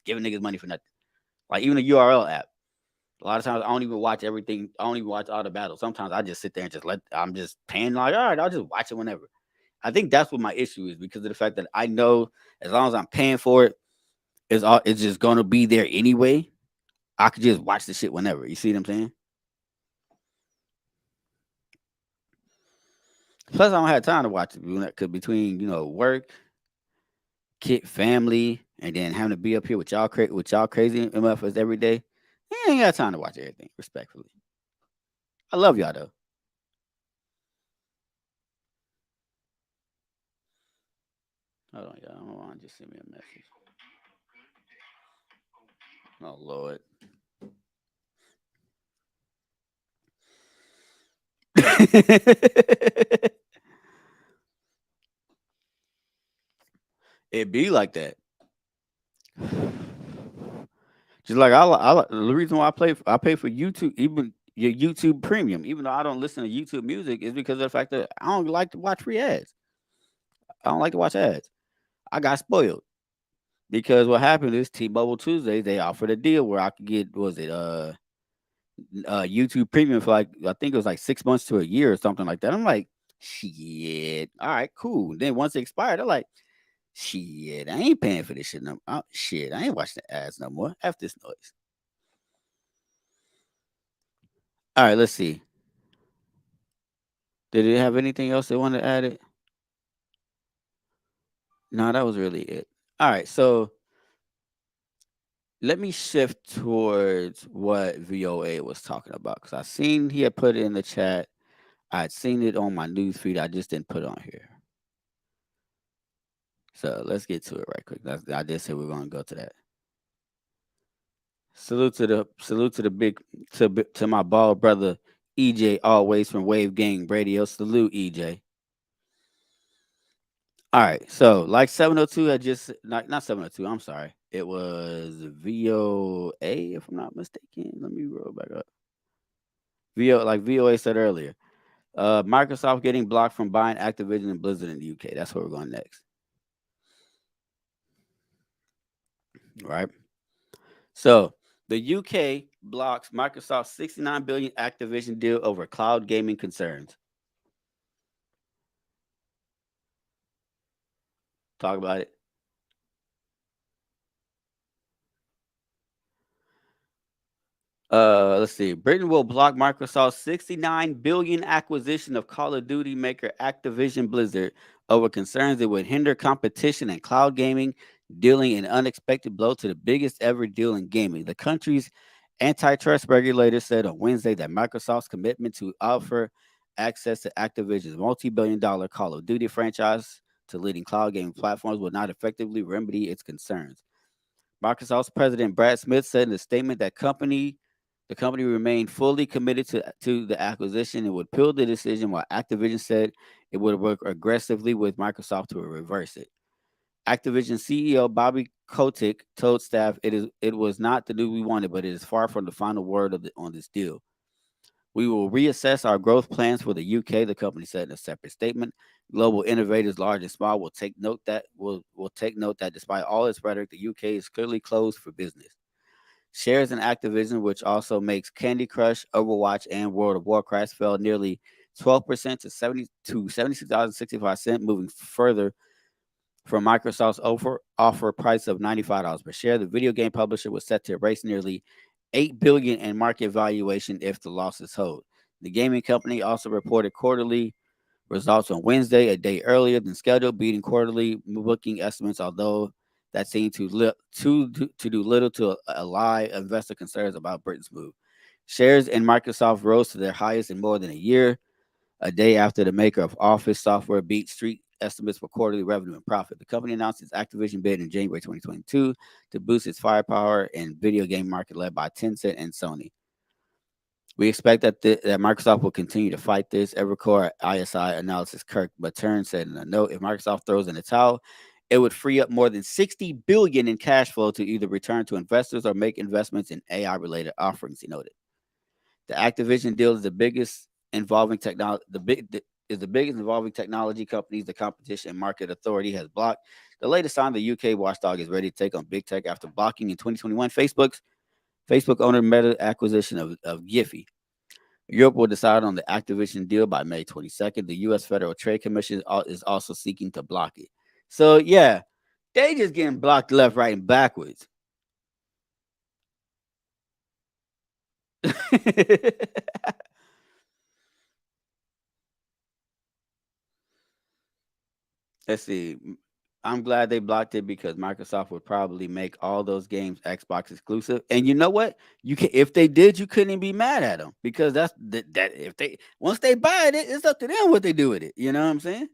giving niggas money for nothing. Like even the URL app. A lot of times I don't even watch everything. I don't even watch all the battles. Sometimes I just sit there and I'm just paying like, all right, I'll just watch it whenever. I think that's what my issue is because of the fact that I know as long as I'm paying for it, it's just gonna be there anyway. I could just watch the shit whenever. You see what I'm saying? Plus, I don't have time to watch it because between work, kid, family, and then having to be up here with y'all crazy MFers every day, I ain't got time to watch everything. Respectfully, I love y'all though. Hold on, y'all. Hold on, just send me a message. Oh Lord. It be like that. Just like the reason why I pay for YouTube, even your YouTube Premium, even though I don't listen to YouTube music, is because of the fact that I don't like to watch free ads. I don't like to watch ads. I got spoiled because what happened is T-Mobile Tuesday they offered a deal where I could get was it YouTube Premium for like I think it was like 6 months to a year or something like that. I'm like, shit, all right, cool. Then once it expired, I'm like, shit, I ain't paying for this shit no. Shit, I ain't watching the ads no more. F this noise. All right, let's see. Did it have anything else they wanted to add it? No, that was really it. All right, so let me shift towards what VOA was talking about because I seen he had put it in the chat. I had seen it on my news feed. I just didn't put it on here. So let's get to it right quick. I did say we are gonna go to that. Salute to the big to my bald brother EJ always from Wave Gang Radio. Salute EJ. All right, so like 702 had just not 702. I'm sorry, it was VOA if I'm not mistaken. Let me roll back up. VOA said earlier. Microsoft getting blocked from buying Activision and Blizzard in the UK. That's where we're going next. Right. So the UK blocks Microsoft's 69 billion Activision deal over cloud gaming concerns. Talk about it. Let's see. Britain will block Microsoft's 69 billion acquisition of Call of Duty maker Activision Blizzard over concerns it would hinder competition in cloud gaming, dealing an unexpected blow to the biggest ever deal in gaming. The country's antitrust regulator said on Wednesday that Microsoft's commitment to offer access to Activision's multi-billion-dollar Call of Duty franchise to leading cloud gaming platforms would not effectively remedy its concerns. Microsoft's president Brad Smith said in a statement that the company remained fully committed to the acquisition and would appeal the decision, while Activision said it would work aggressively with Microsoft to reverse it. Activision CEO Bobby Kotick told staff it was not the deal we wanted, but it is far from the final word on this deal. We will reassess our growth plans for the UK, the company said in a separate statement. Global innovators, large and small, will take note that despite all its rhetoric, the UK is clearly closed for business. Shares in Activision, which also makes Candy Crush, Overwatch, and World of Warcraft, fell nearly 12% to $76.65, moving further from Microsoft's offer price of $95 per share. The video game publisher was set to erase nearly $8 billion in market valuation if the losses hold. The gaming company also reported quarterly results on Wednesday, a day earlier than scheduled, beating quarterly booking estimates, although that seemed to do little to allay investor concerns about Britain's move. Shares in Microsoft rose to their highest in more than a year, a day after the maker of Office software beat street estimates for quarterly revenue and profit. The company announced its Activision bid in January 2022 to boost its firepower in video game market led by Tencent and Sony. We expect that Microsoft will continue to fight this. Evercore ISI analysis Kirk Matern said in a note, if Microsoft throws in the towel, it would free up more than $60 billion in cash flow to either return to investors or make investments in AI-related offerings, he noted. The Activision deal is the biggest involving technology. Is the biggest involving technology companies the Competition and Market Authority has blocked. The latest sign the UK watchdog is ready to take on big tech after blocking in 2021 Facebook owner Meta acquisition of Giphy. Europe will decide on the Activision deal by May 22nd. The U.S. Federal Trade Commission is also seeking to block it. So, yeah, they just getting blocked left, right, and backwards. Let's see. I'm glad they blocked it because Microsoft would probably make all those games Xbox exclusive. And you know what? You can, if they did, you couldn't be mad at them because that if they once they buy it, it's up to them what they do with it. You know what I'm saying?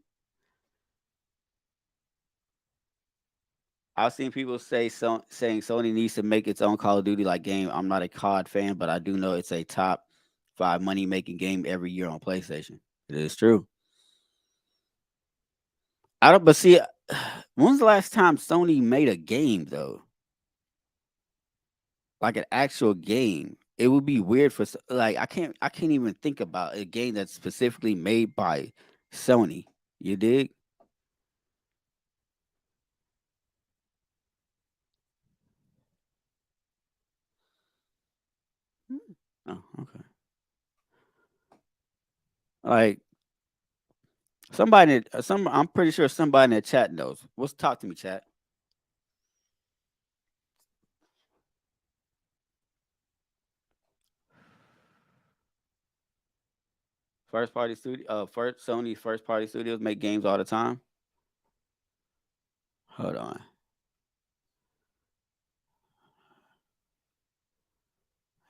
I've seen people saying Sony needs to make its own Call of Duty like game. I'm not a COD fan, but I do know it's a top 5 money making game every year on PlayStation. It is true. I don't, but see, when's the last time Sony made a game though? Like an actual game. It would be weird for like I can't even think about a game that's specifically made by Sony. You dig? Oh, okay. Like I'm pretty sure somebody in the chat knows. What's talk to me, chat? First party studio, Sony first party studios make games all the time. Hold on.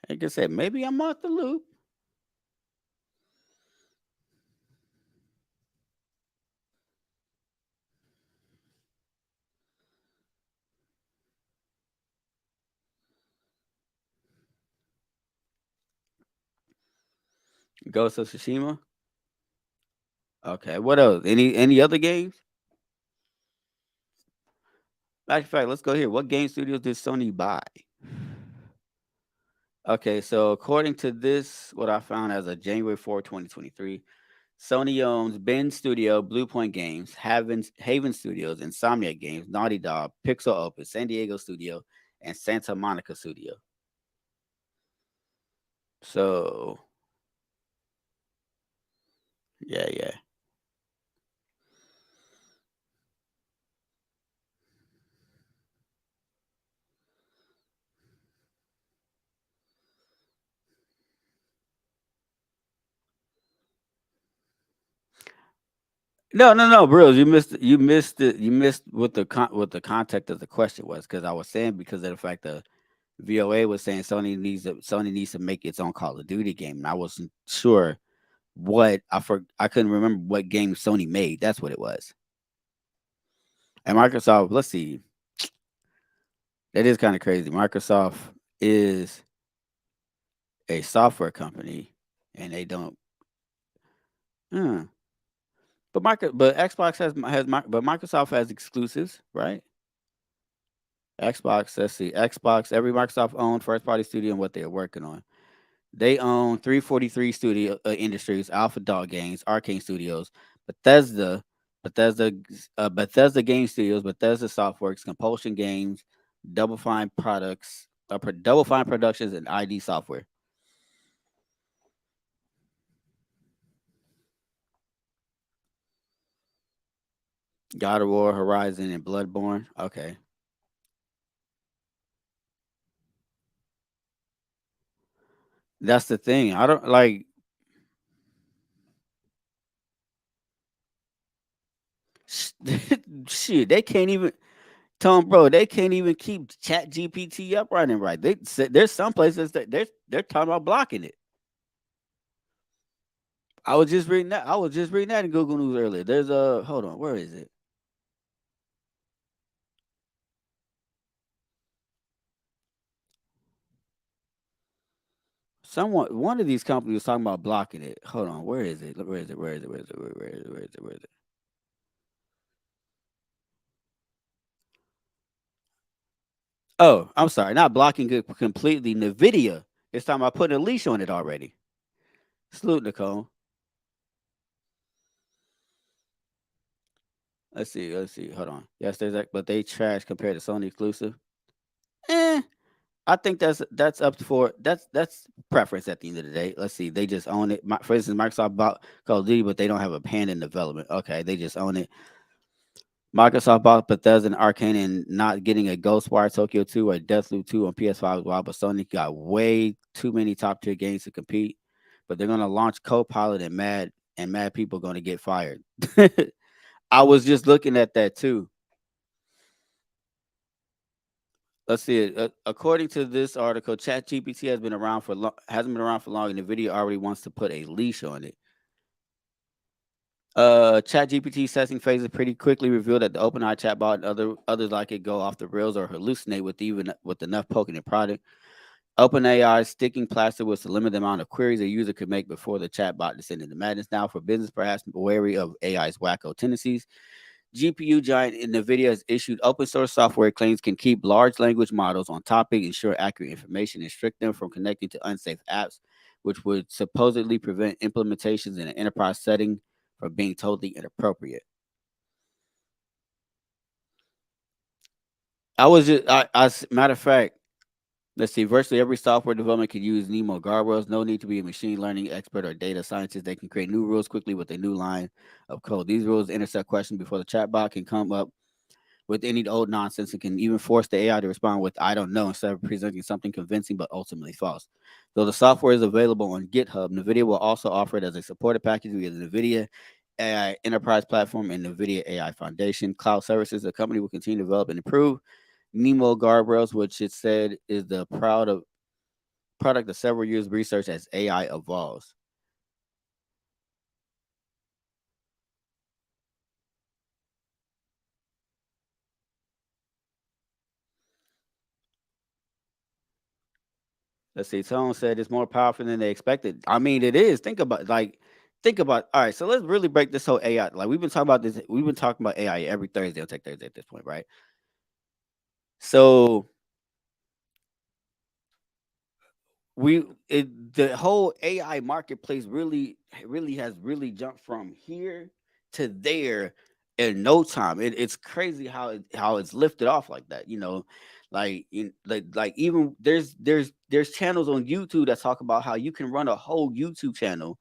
Like I said, maybe I'm off the loop. Ghost of Tsushima. Okay, what else? Any other games? Matter of fact, let's go here. What game studios did Sony buy? Okay, so according to this, what I found as of January 4, 2023, Sony owns Ben Studio, Bluepoint Games, Haven Studios, Insomnia Games, Naughty Dog, Pixel Opus, San Diego Studio, and Santa Monica Studio. So, yeah. No, bros. You missed what the context of the question was because I was saying because of the fact that VOA was saying Sony needs to make its own Call of Duty game, and I wasn't sure what I couldn't remember what game Sony made. That's what it was. And Microsoft, let's see, That is kind of crazy. Microsoft is a software company, and they don't. Hmm. But Xbox but Microsoft has exclusives, right? Xbox. Let's see. Xbox. Every Microsoft owned first party studio and what they're working on. They own 343 Studio Industries, Alpha Dog Games, Arcane Studios, Bethesda, Bethesda, Bethesda Game Studios, Bethesda Softworks, Compulsion Games, Double Fine Products, Double Fine Productions, and ID Software. God of War, Horizon, and Bloodborne. Okay, that's the thing. I don't like. Shit, they can't even. Tom, bro, they can't even keep Chat GPT up running right. There's some places that they're talking about blocking it. I was just reading that. I was just reading that in Google News earlier. There's a hold on, where is it? One of these companies was talking about blocking it. Hold on, where is it? Where is it? Where is it? Where is it? Where is it? Where is it? Where is it? Oh, I'm sorry, not blocking it completely. Nvidia is talking about putting a leash on it already. Salute, Nicole. Let's see. Let's see. Hold on. Yes, there's that, but they trash compared to Sony exclusive. Eh, I think that's up for that's preference at the end of the day. Let's see, they just own it. For instance, Microsoft bought Call of Duty, but they don't have a hand in development. Okay, they just own it. Microsoft bought Bethesda and Arcane and not getting a Ghostwire Tokyo 2 or Deathloop 2 on PS5 as well, but Sony got way too many top tier games to compete. But they're gonna launch Copilot and mad people gonna get fired. I was just looking at that too. Let's see it. According to this article, ChatGPT hasn't been around for long, and Nvidia already wants to put a leash on it. ChatGPT testing phases pretty quickly revealed that the OpenAI chatbot and others like it go off the rails or hallucinate with enough poking in product. OpenAI's sticking plaster was to limit the amount of queries a user could make before the chatbot descended into madness. Now, for business, perhaps wary of AI's wacko tendencies, GPU giant NVIDIA has issued open source software claims can keep large language models on topic, ensure accurate information, and restrict them from connecting to unsafe apps, which would supposedly prevent implementations in an enterprise setting from being totally inappropriate. Matter of fact, let's see. Virtually every software development can use Nemo guardrails. No need to be a machine learning expert or data scientist. They can create new rules quickly with a new line of code. These rules intercept questions before the chatbot can come up with any old nonsense and can even force the AI to respond with "I don't know" instead of presenting something convincing but ultimately false. Though the software is available on GitHub, NVIDIA will also offer it as a supported package via the NVIDIA AI Enterprise Platform and NVIDIA AI Foundation Cloud Services. The company will continue to develop and improve Nemo guardrails, which it said is the product of several years of research as AI evolves. Let's see. Tone said it's more powerful than they expected. I mean, it is. Think about. All right, so let's really break this whole AI. Like we've been talking about this. We've been talking about AI every Thursday on Tech Thursday at this point, right? So the whole AI marketplace really has really jumped from here to there in no time. It's crazy how it's lifted off like that. Like even there's channels on YouTube that talk about how you can run a whole YouTube channel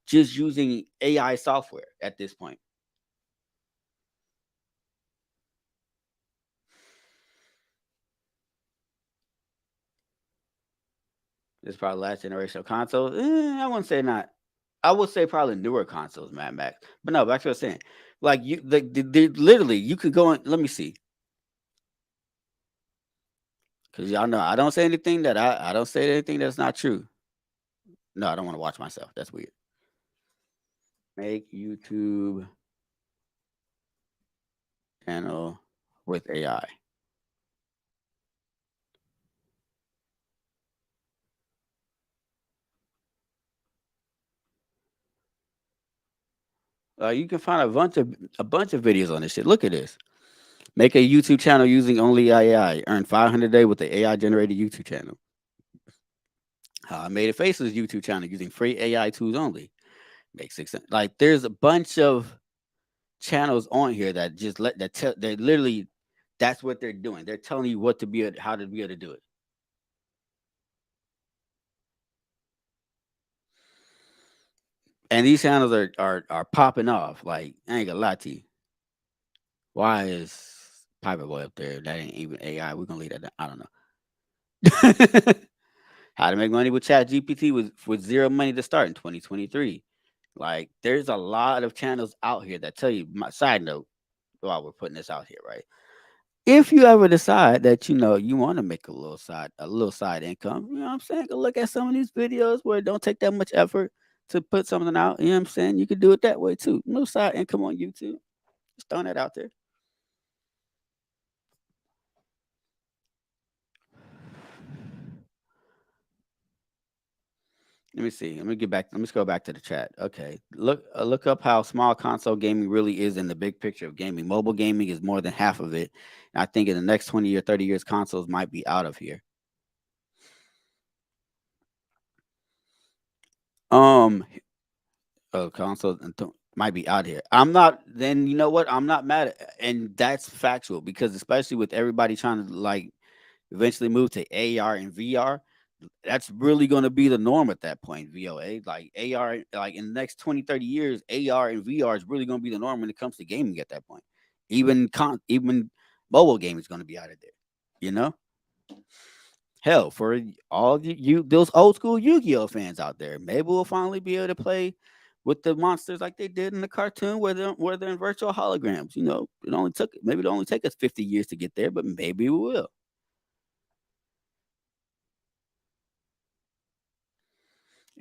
just using AI software at this point. It's probably last generation of consoles. I wouldn't say not. I would say probably newer consoles, Mad Max. But no, back to what I was saying. Like literally, you could go and let me see, because y'all know I don't say anything that I don't say anything that's not true. No, I don't want to watch myself. That's weird. Make YouTube channel with AI. You can find a bunch of videos on this shit. Look at this. Make a YouTube channel using only AI. Earn 500 a day with the AI generated YouTube channel. How I Made a Faceless YouTube channel using free AI tools only. Make 6. Like there's a bunch of channels on here that just they literally that's what they're doing. They're telling you what to be how to be able to do it. And these channels are popping off. Like I ain't gonna lie to you. Why is Piper Boy up there? That ain't even AI. We're gonna leave that down. I don't know. How to make money with Chat GPT with zero money to start in 2023. Like there's a lot of channels out here that tell you. My side note, while we're putting this out here, right? If you ever decide that you want to make a little side income, you know what I'm saying? Go look at some of these videos where it don't take that much effort to put something out. You know what I'm saying? You could do it that way too. No side income on YouTube. Just throwing that out there. Let me see. Let me get back. Let me scroll back to the chat. Okay. Look up how small console gaming really is in the big picture of gaming. Mobile gaming is more than half of it. And I think in the next 20 or 30 years, consoles might be out of here. Consoles might be out here. I'm not. Then you know what? I'm not mad at, and that's factual because especially with everybody trying to like eventually move to AR and VR. That's really going to be the norm at that point. VOA, like AR, like in the next 20, 30 years, AR and VR is really going to be the norm when it comes to gaming at that point. Even mobile gaming is going to be out of there. Hell, for all you those old school Yu-Gi-Oh fans out there, maybe we'll finally be able to play with the monsters like they did in the cartoon where they're in virtual holograms. It only take us 50 years to get there, but maybe we will.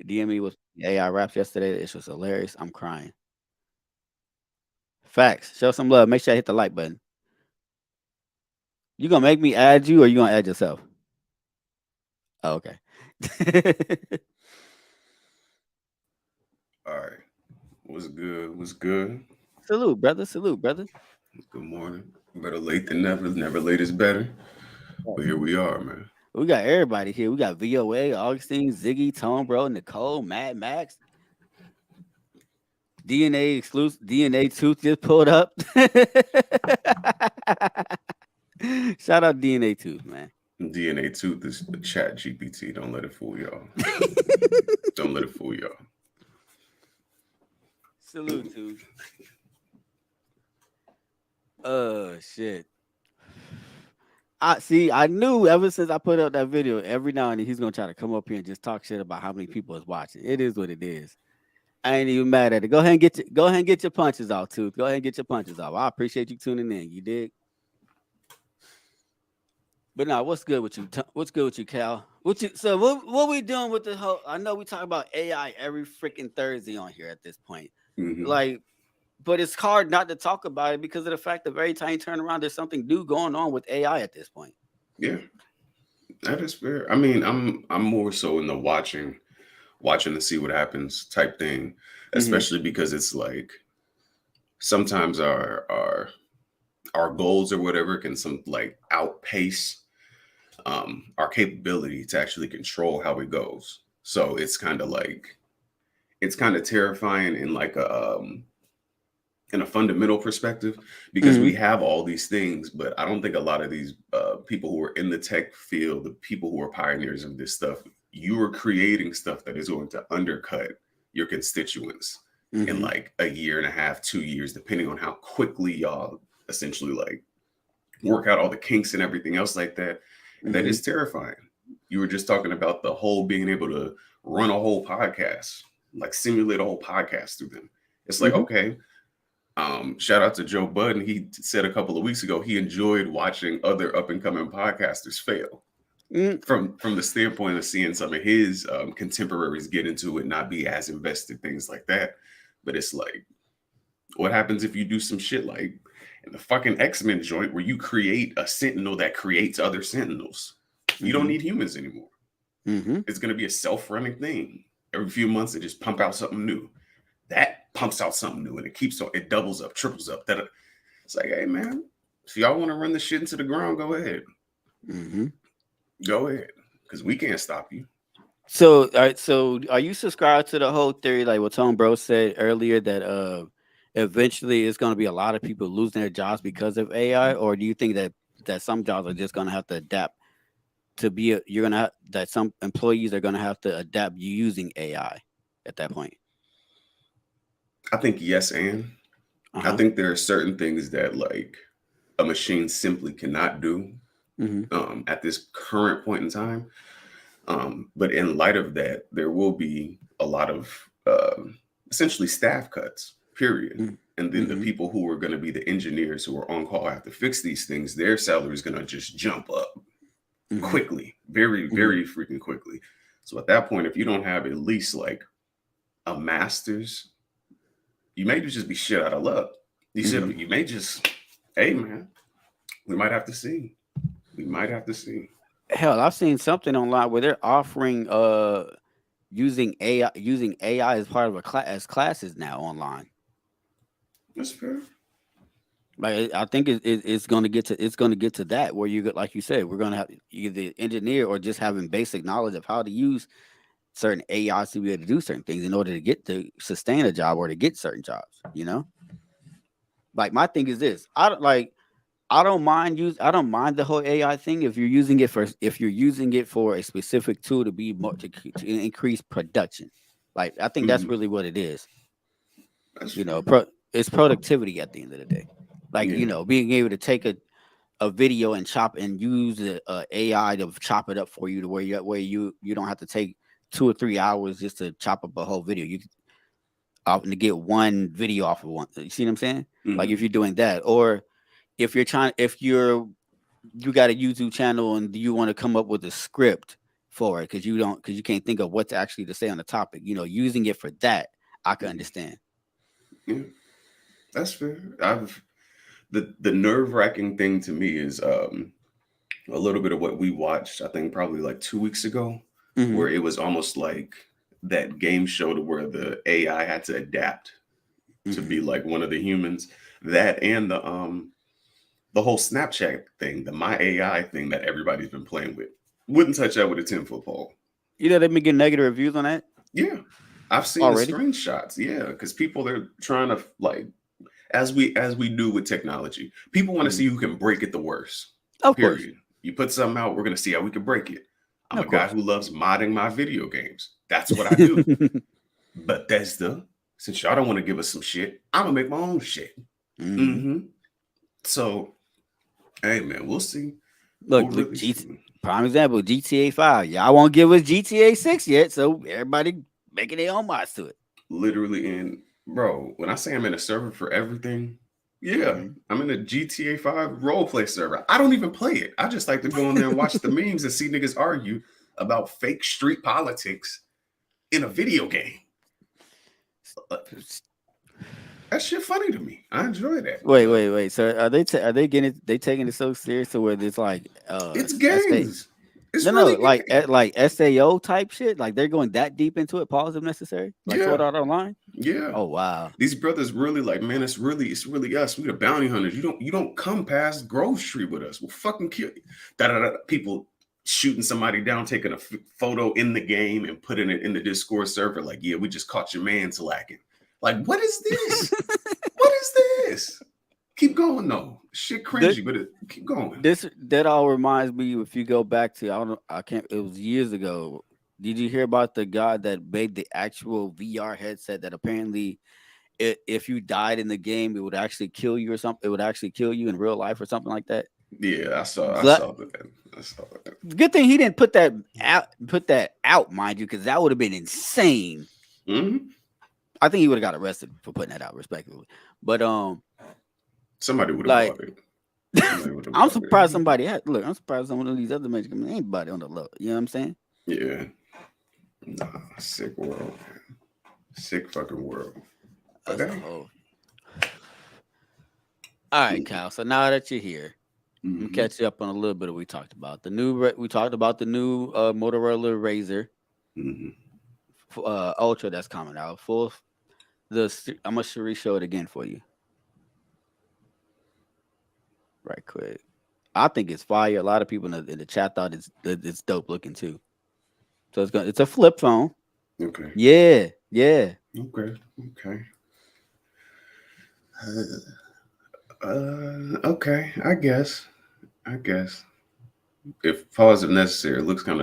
DME was AI raps yesterday. It was hilarious. I'm crying. Facts. Show some love. Make sure I hit the like button. You gonna make me add you, or you gonna add yourself? Oh, okay. All right. What's good? What's good? Salute, brother. Salute, brother. Good morning. Better late than never. Never late is better. But here we are, man. We got everybody here. We got VOA, Augustine, Ziggy, Tone, bro, Nicole, Mad Max. DNA exclusive. DNA Tooth just pulled up. Shout out DNA Tooth, man. DNA Tooth is the Chat GPT. Don't let it fool y'all. Don't let it fool y'all. Salute, Tooth. Shit. I knew ever since I put up that video, every now and then he's gonna try to come up here and just talk shit about how many people is watching. It is what it is. I ain't even mad at it. Go ahead and get your punches off, Tooth. Go ahead and get your punches off. I appreciate you tuning in. You dig? But now, what's good with you? What's good with you, Cal? So what we doing with the whole? I know we talk about AI every freaking Thursday on here at this point. Mm-hmm. But it's hard not to talk about it because of the fact that every time you turn around, there's something new going on with AI at this point. Yeah, that is fair. I mean, I'm more so in the watching to see what happens type thing, especially because it's like sometimes our goals or whatever can outpace our capability to actually control how it goes. So it's kind of terrifying in in a fundamental perspective, because we have all these things, but I don't think a lot of these people who are in the tech field, the people who are pioneers of this stuff, you are creating stuff that is going to undercut your constituents in like a year and a half, 2 years, depending on how quickly y'all essentially work out all the kinks and everything else like that. That is terrifying. You were just talking about the whole being able to run a whole podcast, like simulate a whole podcast through them. It's like, okay. Shout out to Joe Budden. He said a couple of weeks ago he enjoyed watching other up and coming podcasters fail from the standpoint of seeing some of his contemporaries get into it, not be as invested, things like that. But it's like, what happens if you do some shit like in the fucking X-Men joint where you create a sentinel that creates other sentinels? You don't need humans anymore. It's going to be a self-running thing. Every few months they just pump out something new. That pumps out something new and it doubles up, triples up. That it's like, hey man, if y'all want to run the shit into the ground, go ahead. Mm-hmm. Go ahead, because we can't stop you. So, all right. So, are you subscribed to the whole theory, like what Tom Bro said earlier, that eventually it's going to be a lot of people losing their jobs because of AI, or do you think that some jobs are just going to have to adapt to be that some employees are going to have to adapt using AI at that point? I think yes, and I think there are certain things that like a machine simply cannot do at this current point in time. But in light of that, there will be a lot of essentially staff cuts, period. And then the people who are going to be the engineers who are on call have to fix these things, their salary is going to just jump up quickly, very, very freaking quickly. So at that point, if you don't have at least like a master's, you may just be shit out of luck. You may just, hey man, we might have to see. We might have to see. Hell, I've seen something online where they're offering using AI as part of as classes now online. That's fair. Like I think it's going to get to that where you like you said, we're going to have either engineer or just having basic knowledge of how to use certain AIs to be able to do certain things in order to sustain a job or to get certain jobs. You know, like my thing is this: I don't mind the whole AI thing if you're using it for a specific tool to be more to increase production. Like I think that's really what it is. That's you know, it's productivity at the end of the day. Like you know, being able to take a video and chop and use the AI to chop it up for you to where you don't have to take 2 or 3 hours just to chop up a whole video. You to get one video off of one. You see what I'm saying? Like if you're doing that, or if you got a YouTube channel and you want to come up with a script for it because you can't think of what to actually to say on the topic, you know, using it for that, I can understand. Yeah, that's fair. The nerve-wracking thing to me is a little bit of what we watched, I think probably like 2 weeks ago, where it was almost like that game show to where the AI had to adapt to be like one of the humans. That and the whole Snapchat thing, the My AI thing that everybody's been playing with. Wouldn't touch that with a 10-foot pole. You know, they've been getting negative reviews on that? Yeah. I've seen the screenshots. Yeah, because people are trying to like, as we do with technology, people want to see who can break it the worst. Of course. You put something out, we're gonna see how we can break it. I'm a guy who loves modding my video games. That's what I do. Bethesda, since y'all don't want to give us some shit, I'm gonna make my own shit. So, hey man, we'll see. Look, prime example, GTA 5. Y'all won't give us GTA 6 yet, so everybody making their own mods to it. Literally, and bro, when I say I'm in a server for everything, I'm in a GTA 5 roleplay server. I don't even play it. I just like to go in there and watch the memes and see niggas argue about fake street politics in a video game. That shit funny to me. I enjoy that. Wait. So are they taking it so serious to where it's like it's games? It's like SAO type shit. Like they're going that deep into it. Pause if necessary. Like Sword Art Online. Yeah. Oh wow. These brothers really like, man. It's really us. We the bounty hunters. You don't come past Grove Street with us. We'll fucking kill you. People shooting somebody down, taking a photo in the game and putting it in the Discord server. Like, yeah, we just caught your man slacking. Like, what is this? What is this? Keep going though. Shit cringy, but keep going. That all reminds me. If you go back to it was years ago. Did you hear about the guy that made the actual VR headset that apparently, if you died in the game, it would actually kill you or something? It would actually kill you in real life or something like that. Yeah, I saw that. Good thing he didn't put that out, mind you, because that would have been insane. I think he would have got arrested for putting that out, respectively. But somebody would have bought it. I'm surprised somebody had. Look, I'm surprised some of these other major companies ain't bought it on the low. You know what I'm saying? Yeah. Nah, sick world, man. Sick fucking world. All right, Kyle. So now that you're here, let me catch you up on a little bit of what we talked about. We talked about the new Motorola Razr Ultra that's coming out. I'm gonna show it again for you, right quick. I think it's fire. A lot of people in the chat thought it's dope looking too. So it's a flip phone. Okay. Yeah. Okay. Okay. I guess. If pause if necessary, it looks kind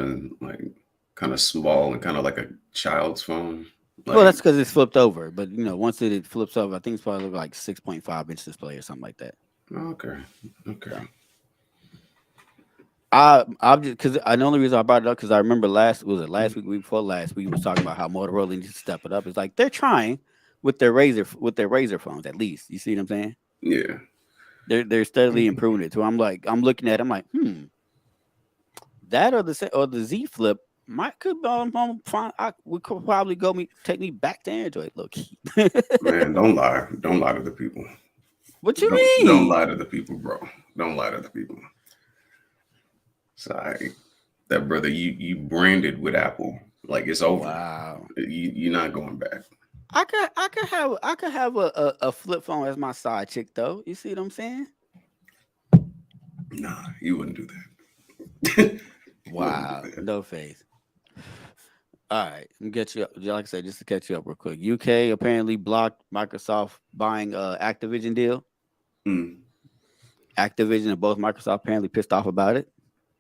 of small and kind of like a child's phone. Well, that's because it's flipped over. But once it flips over, I think it's probably like 6.5 inch display or something like that. Okay. So, I'm just because the only reason I brought it up because I remember last week, week before last, we was talking about how Motorola needs to step it up. It's like they're trying with their Razr phones, at least. You see what I'm saying? Yeah. They're steadily improving it too. I'm looking at it, I'm like, that or the Z Flip could probably take me back to Android, low key. Man, don't lie to the people. What you mean? Don't lie to the people, bro. Don't lie to the people. Sorry, that brother, you branded with Apple, like it's over. Wow, you're not going back. I could have a flip phone as my side chick though. You see what I'm saying? Nah, you wouldn't do that. Wow, no face. All right, let me get you up. Like I said, just to catch you up real quick. UK apparently blocked Microsoft buying Activision deal. Activision and both Microsoft apparently pissed off about it.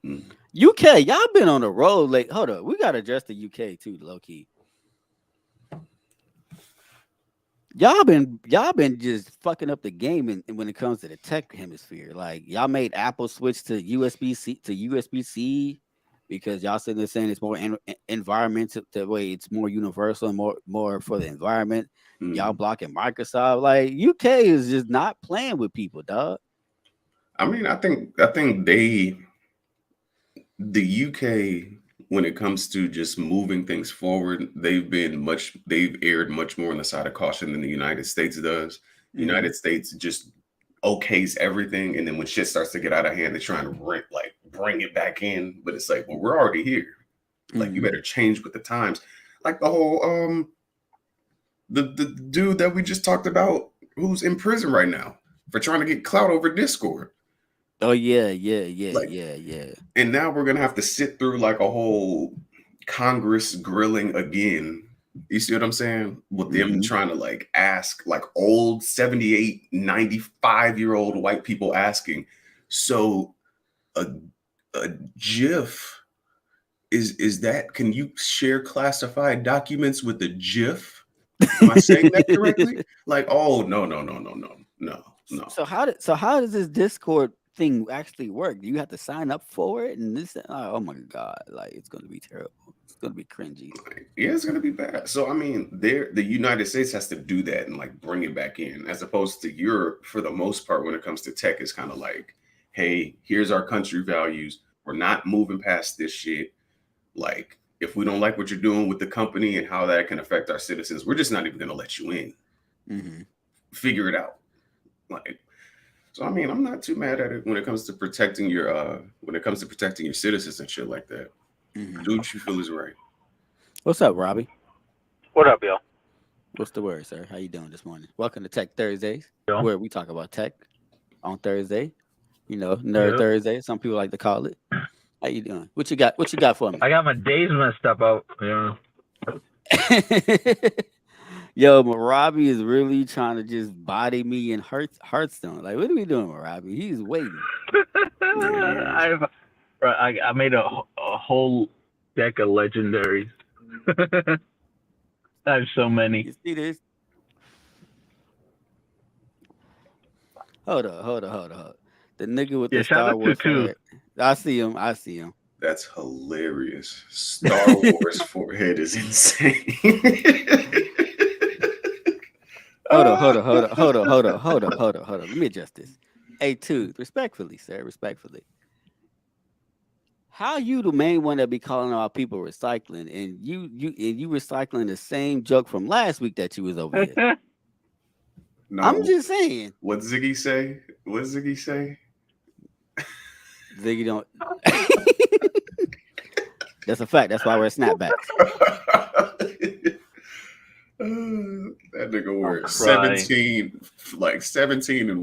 UK, y'all been on the road late. Hold up, we gotta address the UK too, low key. Y'all been just fucking up the game when it comes to the tech hemisphere. Like y'all made Apple switch to USB-C because y'all sitting there saying it's more environmental, the way it's more universal and more for the environment. Y'all blocking Microsoft. Like UK is just not playing with people, dog. I mean, I think the UK, when it comes to just moving things forward, they've erred much more on the side of caution than the United States does. The United States just okays everything, and then when shit starts to get out of hand, they're trying to bring it back in. But it's like, well, we're already here. Like, you better change with the times. Like the whole the dude that we just talked about who's in prison right now for trying to get clout over Discord. Oh yeah. And now we're gonna have to sit through like a whole Congress grilling again. You see what I'm saying? With them trying to like ask like old 78, 95-year-old white people asking. So a GIF is that? Can you share classified documents with a GIF? Am I saying that correctly? Like, oh no. So how does this Discord thing actually work? Do you have to sign up for it? And this, oh my god, like it's gonna be terrible. It's gonna be cringy. Yeah, it's gonna be bad. So I mean, the United States has to do that and like bring it back in, as opposed to Europe. For the most part, when it comes to tech, it's kind of like, hey, here's our country values. We're not moving past this shit. Like, if we don't like what you're doing with the company and how that can affect our citizens, we're just not even gonna let you in. Figure it out. Like, so I mean, I'm not too mad at it when it comes to protecting your citizens and shit like that. Do what you feel is right. What's up, Robbie? What up, y'all? What's the word, sir? How you doing this morning? Welcome to Tech Thursdays, where we talk about tech on Thursday. You know, Nerd Thursday. Some people like to call it. How you doing? What you got? What you got for me? I got my days messed up out. Yeah. Yo, Robbie is really trying to just body me in Hearthstone. Like, what are we doing, Robbie? He's waiting. I made a whole deck of legendaries. I have so many. You see this? Hold up. The nigga with the Star Wars forehead. I see him. That's hilarious. Star Wars forehead is insane. Hold up. Let me adjust this. Hey, Tooth, respectfully, sir, respectfully. How you the main one that be calling out people recycling, and you recycling the same joke from last week that you was over here? No, I'm just saying. What Ziggy say? Ziggy don't. That's a fact. That's why we're snapbacks. That nigga wore crying. 17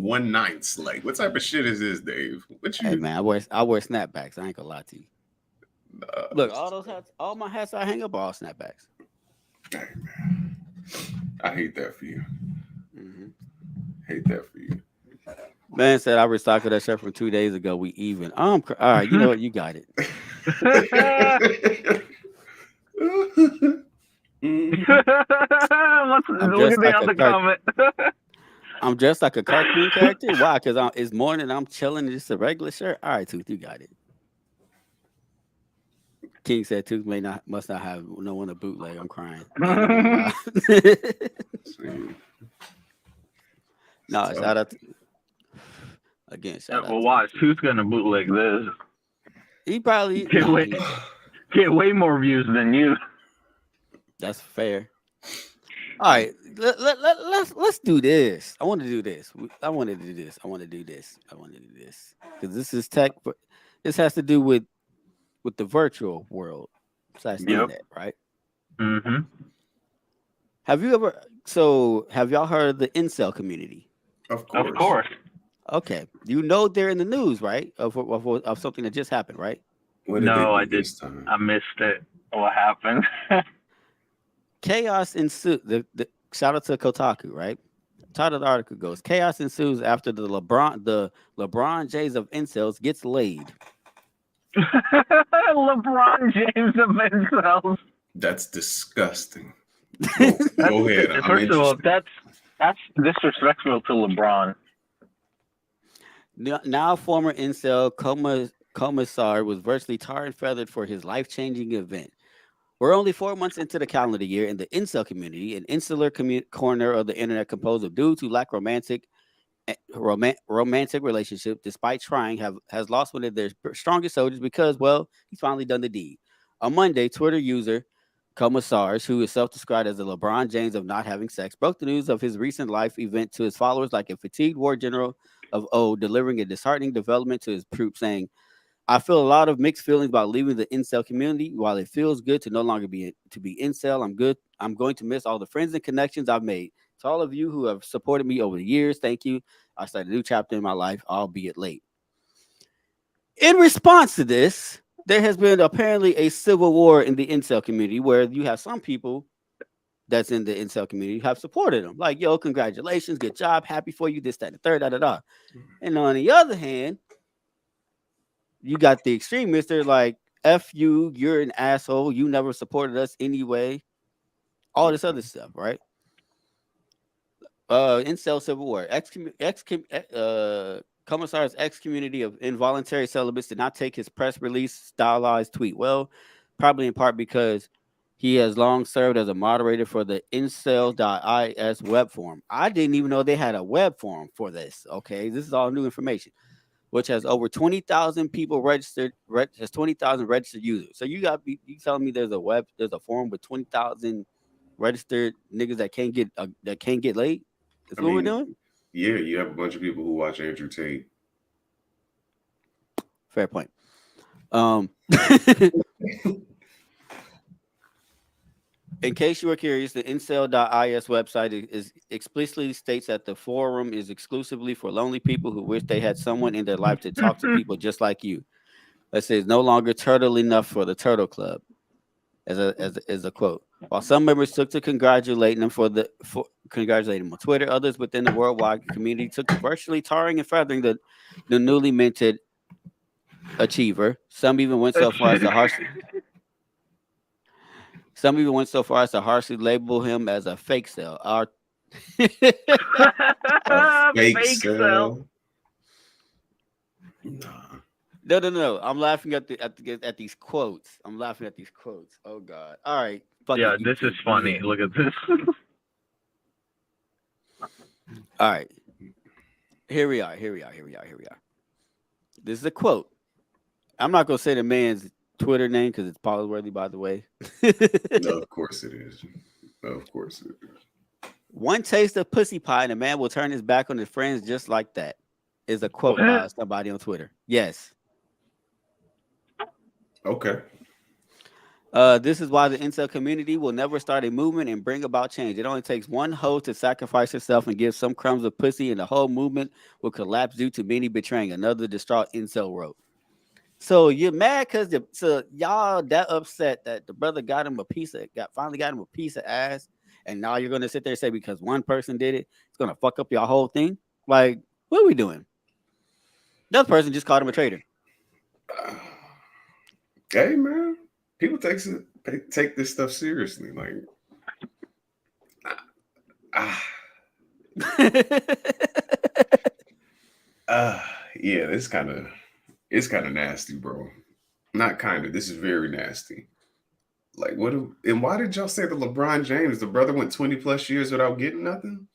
1/9. Like, what type of shit is this, Dave? What you? Hey man, I wear snapbacks. I ain't gonna lie to you. Look, all those hats, all my hats I hang up are all snapbacks. Hey, man. I hate that for you. Mm-hmm. Hate that for you. Man said I recycled that shirt from 2 days ago. We even. All right. You know what? You got it. Look at the other comment. I'm dressed like a cartoon character. Why? Because it's morning. I'm chilling. Just a regular shirt. All right, Tooth, you got it. King said Tooth must not have no one to bootleg. I'm crying. No, shout out to, again. Shout out. Well, watch. Who's gonna bootleg this? He probably get way more views than you. That's fair. All right, let's do this. I want to do this. I want to do this because this is tech. This has to do with the virtual world. Besides internet, right? Mm-hmm. Have y'all heard of the incel community? Of course. Of course. Okay. You know they're in the news, right? Of something that just happened, right? No, I did. I missed it. What happened? Chaos ensued. The shout out to Kotaku, right? Title of the article goes: Chaos ensues after the LeBron James of incels gets laid. LeBron James of incels. That's disgusting. Go ahead. First of all, that's disrespectful to LeBron. Now, former incel Commissar was virtually tarred and feathered for his life-changing event. We're only 4 months into the calendar year in the incel community, an insular corner of the internet composed of dudes who lack romantic relationship, despite trying, has lost one of their strongest soldiers because, well, he's finally done the deed. On Monday, Twitter user Commissars, who is self-described as the LeBron James of not having sex, broke the news of his recent life event to his followers like a fatigued war general of old, delivering a disheartening development to his troops, saying, I feel a lot of mixed feelings about leaving the incel community. While it feels good to no longer be incel, I'm going to miss all the friends and connections I've made. To all of you who have supported me over the years, thank you. I started a new chapter in my life, albeit late. In response to this, there has been apparently a civil war in the incel community where you have some people that's in the incel community have supported them. Like, yo, congratulations, good job, happy for you, this, that, and the third, da. And on the other hand, you got the extremists. They're like, F you, you're an asshole. You never supported us anyway. All this other stuff, right? Incel civil war. Commissar's ex-community of involuntary celibates did not take his press release stylized tweet well, probably in part because he has long served as a moderator for the incel.is web forum. I didn't even know they had a web forum for this. Okay, this is all new information, which has over 20,000 people registered, has 20,000 registered users. So you telling me there's a forum with 20,000 registered niggas that can't get laid? That's what we're doing? Yeah, you have a bunch of people who watch Andrew Tate. Fair point. In case you were curious, the incel.is website is explicitly states that the forum is exclusively for lonely people who wish they had someone in their life to talk to people just like you. That says no longer turtle enough for the Turtle Club, as a quote. While some members took to congratulating them congratulating them on Twitter, others within the worldwide community took to virtually tarring and feathering the newly minted achiever. Some even went so far as to harshly label him as a fake cell. A fake cell. Nah. No. I'm laughing at these quotes. Oh God. All right. Yeah, this is funny. Look at this. All right. Here we are. This is a quote. I'm not gonna say the man's Twitter name because it's Pollworthy, by the way. No, of course it is. One taste of pussy pie and a man will turn his back on his friends just like that. Is a quote by somebody on Twitter. Yes. Okay. This is why the incel community will never start a movement and bring about change. It only takes one hoe to sacrifice herself and give some crumbs of pussy, and the whole movement will collapse due to many betraying. Another distraught incel wrote. So you're mad because y'all that upset that the brother got him finally got him a piece of ass, and now you're gonna sit there and say because one person did it, it's gonna fuck up your whole thing. Like, what are we doing? The other person just called him a traitor. Hey man, people take this stuff seriously. Like, yeah, it's kind of nasty, bro. Not kind of. This is very nasty. Like, and why did y'all say the LeBron James? The brother went 20 plus years without getting nothing.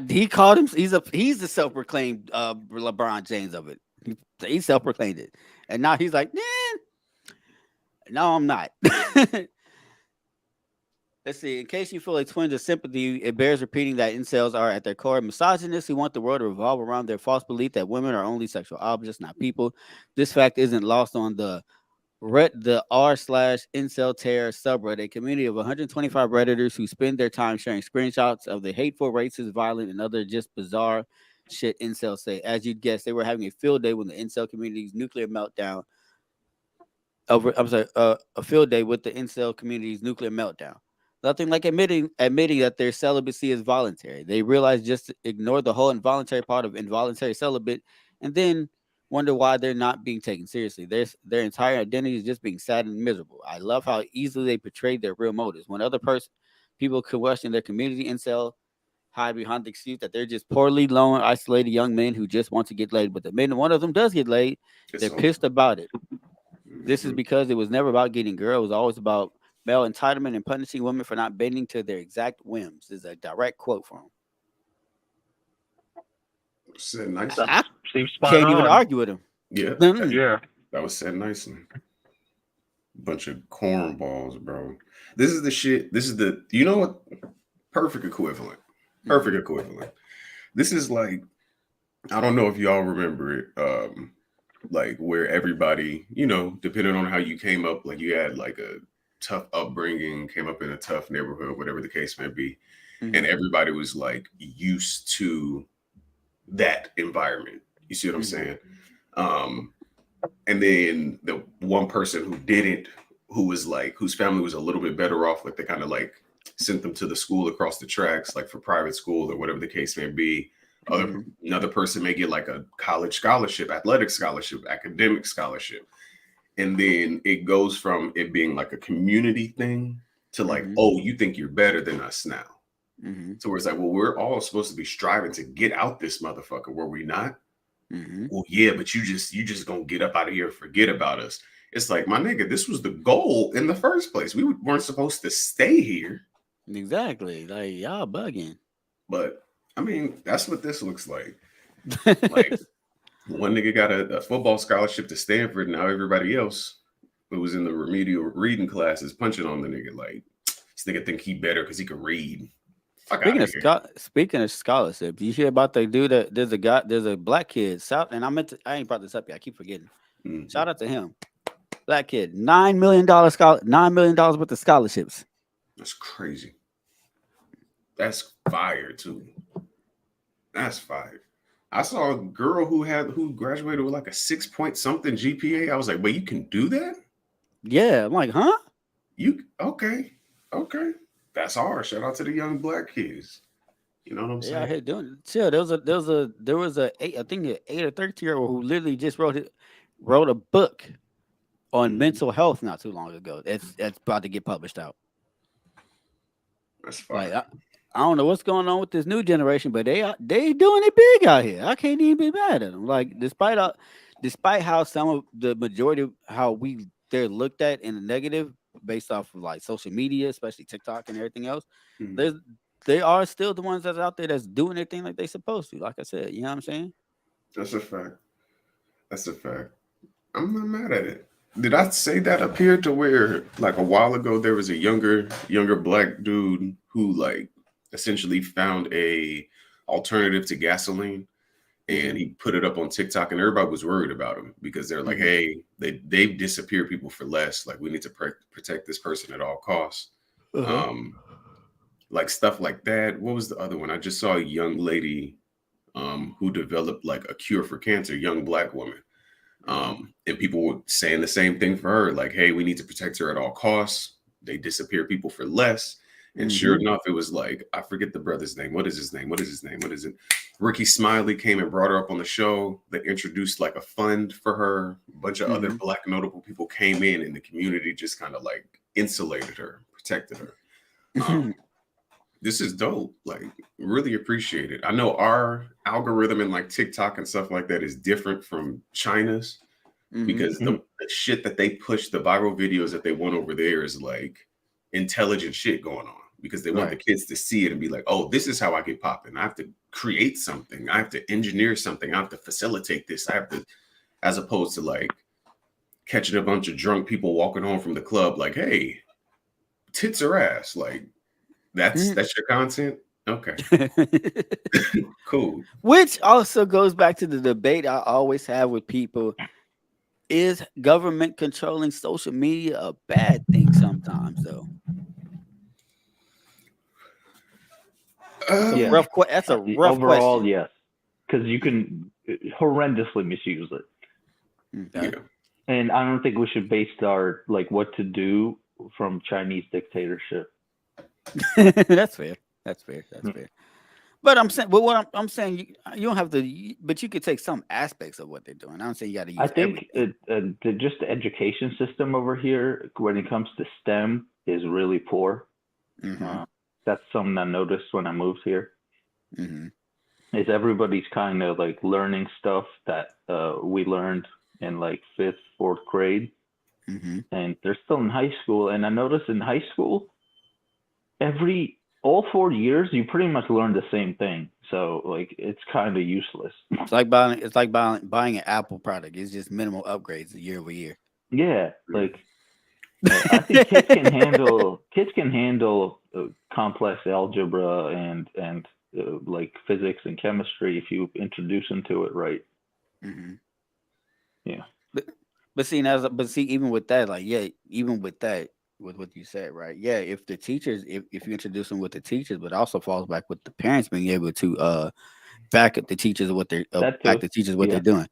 He called him. He's the self-proclaimed LeBron James of it. He self-proclaimed it, and now he's like, no, I'm not. Let's see. In case you feel a twinge of sympathy, it bears repeating that incels are at their core misogynists who want the world to revolve around their false belief that women are only sexual objects, not people. This fact isn't lost on the r/incel terror subreddit, a community of 125 redditors who spend their time sharing screenshots of the hateful, racist, violent, and other just bizarre shit incels say. As you'd guess, they were having a field day when the incel community's nuclear meltdown. A field day with the incel community's nuclear meltdown. Nothing like admitting that their celibacy is voluntary. They realize just to ignore the whole involuntary part of involuntary celibate, and then wonder why they're not being taken seriously. Their entire identity is just being sad and miserable. I love how easily they portray their real motives. When people question their community, incel hide behind the excuse that they're just poorly, lone, isolated young men who just want to get laid. But the minute one of them does get laid, they're pissed about it. This is because it was never about getting girls. It was always about male entitlement and punishing women for not bending to their exact whims. This is a direct quote from him. Said nice. I can't even argue with him. Yeah. Yeah. That was said nicely. Bunch of cornballs, bro. This is the shit. This is the, you know what? Perfect equivalent. Perfect equivalent. This is like, I don't know if y'all remember it. Like where everybody, you know, depending on how you came up, like you had like a tough upbringing, came up in a tough neighborhood, whatever the case may be. Mm-hmm. And everybody was like used to that environment. You see what I'm saying? And then the one person who didn't, who was like, whose family was a little bit better off, like they kind of like sent them to the school across the tracks, like for private school or whatever the case may be. Another person may get like a college scholarship, athletic scholarship, academic scholarship. And then it goes from it being like a community thing to like, oh, you think you're better than us now. So where it's like, well, we're all supposed to be striving to get out this motherfucker, were we not? Well, yeah, but you just gonna get up out of here and forget about us. It's like, my nigga, this was the goal in the first place. We weren't supposed to stay here. Exactly. Like, y'all bugging. But I mean, that's what this looks like. Like, one nigga got a football scholarship to Stanford. Now everybody else who was in the remedial reading class is punching on the nigga. Like, this nigga think he better because he can read. Speaking of scholarships, you hear about the dude that there's a black kid, and I ain't brought this up yet. I keep forgetting. Shout out to him. Black kid, $9 million worth of scholarships. That's crazy. That's fire too. That's fire. I saw a girl who graduated with like a 6-point-something GPA. I was like, wait, you can do that? Yeah. I'm like, huh? Okay. That's hard. Shout out to the young black kids. You know what I'm saying? Yeah, I hate doing it. Chill. There was a 8 or 13-year-old who literally just wrote a book on mental health not too long ago. That's about to get published out. That's fine. Like, I don't know what's going on with this new generation, but they doing it big out here. I can't even be mad at them. Like, despite how some of the majority of how they're looked at in the negative based off of like social media, especially TikTok and everything else, they are still the ones that's out there that's doing their thing like they supposed to. Like I said, you know what I'm saying? That's a fact. I'm not mad at it. Did I say that up here to where like a while ago there was a younger black dude who like essentially found a alternative to gasoline, and he put it up on TikTok, and everybody was worried about him because they're like, hey, they've disappeared people for less. Like, we need to protect this person at all costs. Like stuff like that. What was the other one? I just saw a young lady who developed like a cure for cancer, young Black woman. And people were saying the same thing for her, like, hey, we need to protect her at all costs. They disappear people for less. And sure enough, it was like, I forget the brother's name. What is his name? What is it? Ricky Smiley came and brought her up on the show. They introduced like a fund for her. A bunch of other Black notable people came in, and the community just kind of like insulated her, protected her. This is dope. Like, really appreciate it. I know our algorithm and like TikTok and stuff like that is different from China's because the shit that they push, the viral videos that they want over there is like intelligent shit going on because they want the kids to see it and be like, oh, this is how I get popping. I have to create something. I have to engineer something. I have to facilitate this. I have to, as opposed to like catching a bunch of drunk people walking home from the club like, hey, tits or ass. Like, that's your content? Okay. Cool. Which also goes back to the debate I always have with people. Is government controlling social media a bad thing sometimes, though? That's a rough question. Overall, yes. Because you can horrendously misuse it. Okay. Yeah. And I don't think we should base our, like, what to do from Chinese dictatorship. That's fair. But I'm saying, I'm saying, you don't have to. But you could take some aspects of what they're doing. I'm saying you got to use. I think just the education system over here, when it comes to STEM, is really poor. That's something I noticed when I moved here. Is everybody's kind of like learning stuff that we learned in like 5th, 4th grade, and they're still in high school. And I noticed in high school, all 4 years, you pretty much learn the same thing. So like, it's kind of useless. It's like buying an Apple product. It's just minimal upgrades year over year. Yeah, like I think kids can handle complex algebra and like physics and chemistry if you introduce them to it right. Yeah. But see, even with that, like, even with that. With what you said, right? Yeah, if the teachers, if you introduce them with the teachers, but also falls back with the parents being able to back up the teachers what they're they're doing.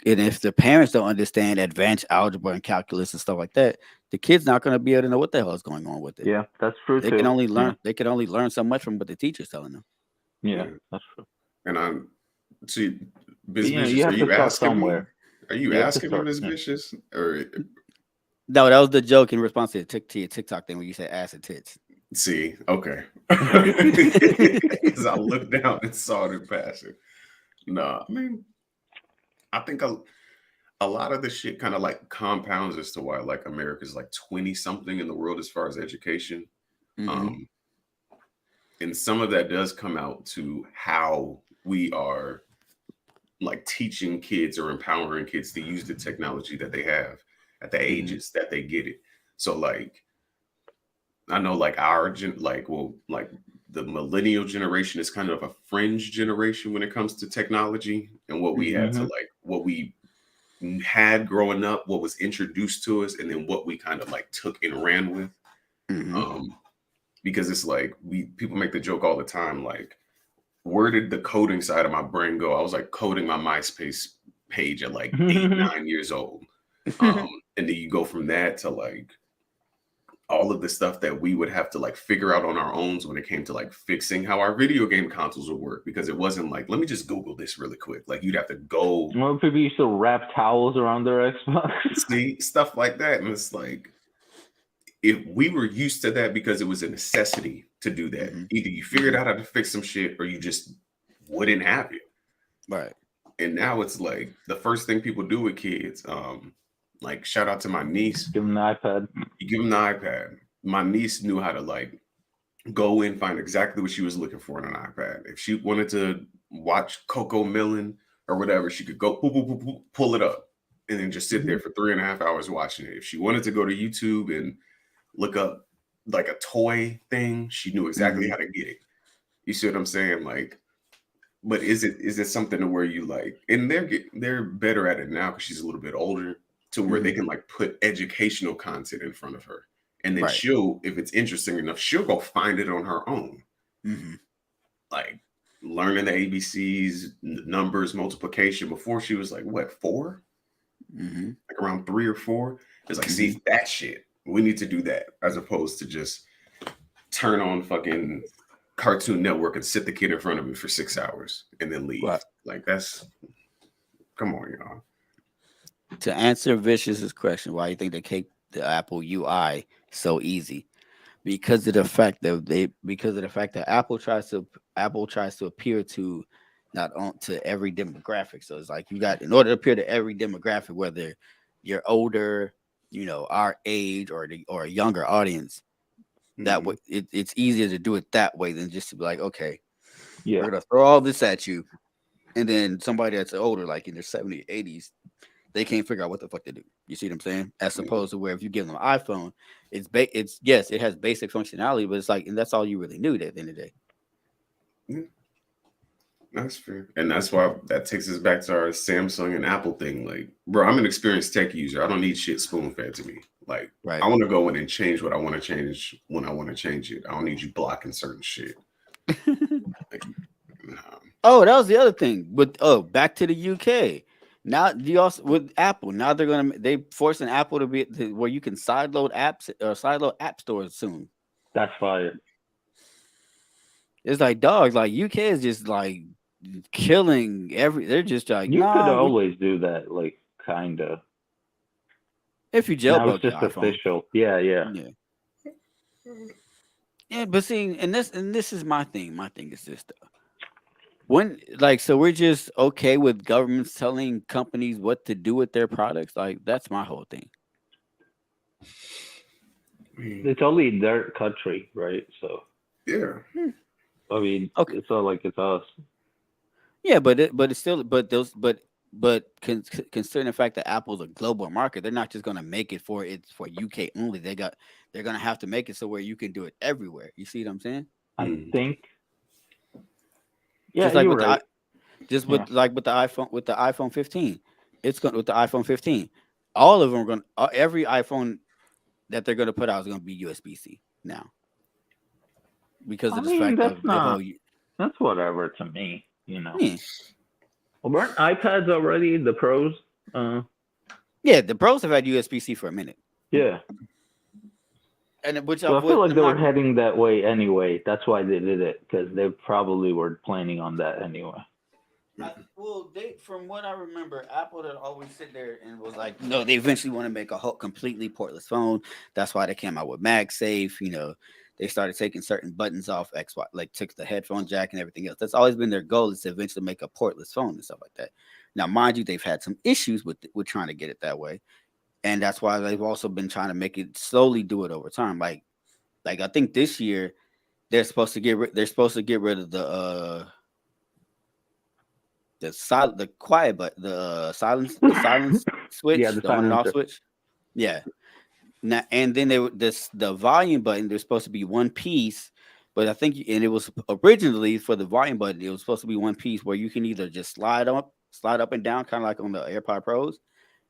And if the parents don't understand advanced algebra and calculus and stuff like that, the kid's not going to be able to know what the hell is going on with it. Yeah, that's true. They can only learn. They can only learn so much from what the teacher's telling them. Yeah, that's true. And I'm see, you have to start somewhere. Are you asking me, Ms. Vicious, or? No, that was the joke in response to your TikTok thing when you said ass and tits. See, okay. Because I looked down and saw it in passing. No, I mean, I think a lot of the shit kind of like compounds as to why like America's like 20 something in the world as far as education. And some of that does come out to how we are like teaching kids or empowering kids to use the technology that they have at the ages that they get it. So like, I know like the millennial generation is kind of a fringe generation when it comes to technology and what we had to like, what we had growing up, what was introduced to us, and then what we kind of like took and ran with. Because it's like, people make the joke all the time, like, where did the coding side of my brain go? I was like coding my MySpace page at like 8, 9 years old. And then you go from that to like all of the stuff that we would have to like figure out on our own when it came to like fixing how our video game consoles would work, because it wasn't like, let me just Google this really quick. Like, you'd have to go. More people used to wrap towels around their Xbox. See, stuff like that. And it's like, if we were used to that because it was a necessity to do that, either you figured out how to fix some shit or you just wouldn't have it. Right. And now it's like the first thing people do with kids, like, shout out to my niece. Give them the iPad. You give them the iPad. My niece knew how to like go in, find exactly what she was looking for in an iPad. If she wanted to watch Coco Melon or whatever, she could go pull it up and then just sit there for 3.5 hours watching it. If she wanted to go to YouTube and look up like a toy thing, she knew exactly how to get it. You see what I'm saying? Like, But is it something to where you like, and they're better at it now because she's a little bit older, to where they can like put educational content in front of her, and then Right. she'll, if it's interesting enough, she'll go find it on her own, like learning the ABCs, numbers, multiplication. Before she was like what 4, like around 3 or 4. It's like, see that shit. We need to do that as opposed to just turn on fucking Cartoon Network and sit the kid in front of me for 6 hours and then leave. Right. Like that's, come on, y'all. To answer Vicious's question, why you think they keep the Apple UI so easy? Because of the fact that Apple tries to appear to not on to every demographic. So it's like you got, in order to appear to every demographic, whether you're older, our age, or a younger audience, that way it's easier to do it that way than just to be like, okay, we're gonna throw all this at you, and then somebody that's older, like in their 70s, 80s, they can't figure out what the fuck to do. You see what I'm saying? As opposed to where if you give them an iPhone, it's yes, it has basic functionality, but it's like, and that's all you really need at the end of the day. Yeah. That's fair. And that's why that takes us back to our Samsung and Apple thing. Like, bro, I'm an experienced tech user. I don't need shit spoon fed to me. Like, I want to go in and change what I want to change when I want to change it. I don't need you blocking certain shit. Like, Oh, that was the other thing. But back to the UK. Now you also with Apple. Now they forcing Apple to be where you can sideload apps or sideload app stores soon. That's fire. It's like, dog, like UK is just like killing they're just like, you could always do that, like kind of. If you jailbreak it's just official. Yeah. Yeah, but see, and this is my thing. My thing is this though. When so we're just okay with governments telling companies what to do with their products. Like that's my whole thing. It's only their country, right? So yeah. I mean, it's not like it's us. Yeah, but it's still considering the fact that Apple's a global market, they're not just gonna make it for UK only. They're gonna have to make it so where you can do it everywhere. You see what I'm saying? I think. Yeah, just like you're with right. with the iPhone 15, it's going with the iPhone 15. All of them are going. Every iPhone that they're going to put out is going to be USB-C now, because of the fact that that's whatever to me. Yeah. Well, weren't iPads already the Pros? Yeah, the Pros have had USB-C for a minute. Yeah. And I feel like they were heading that way anyway. That's why they did it, because they probably were planning on that anyway. From what I remember, Apple had always sit there and was like, no, they eventually want to make a whole completely portless phone. That's why they came out with MagSafe. They started taking certain buttons off XY, like took the headphone jack and everything else. That's always been their goal, is to eventually make a portless phone and stuff like that. Now, mind you, they've had some issues with trying to get it that way. And that's why they've also been trying to make it slowly do it over time. Like I think this year they're supposed to get rid of the quiet, but the silence switch, the on and off switch. Yeah. Now, and then the volume button, they're supposed to be one piece, but I think, and it was originally for the volume button, it was supposed to be one piece where you can either just slide up and down, kind of like on the AirPod Pros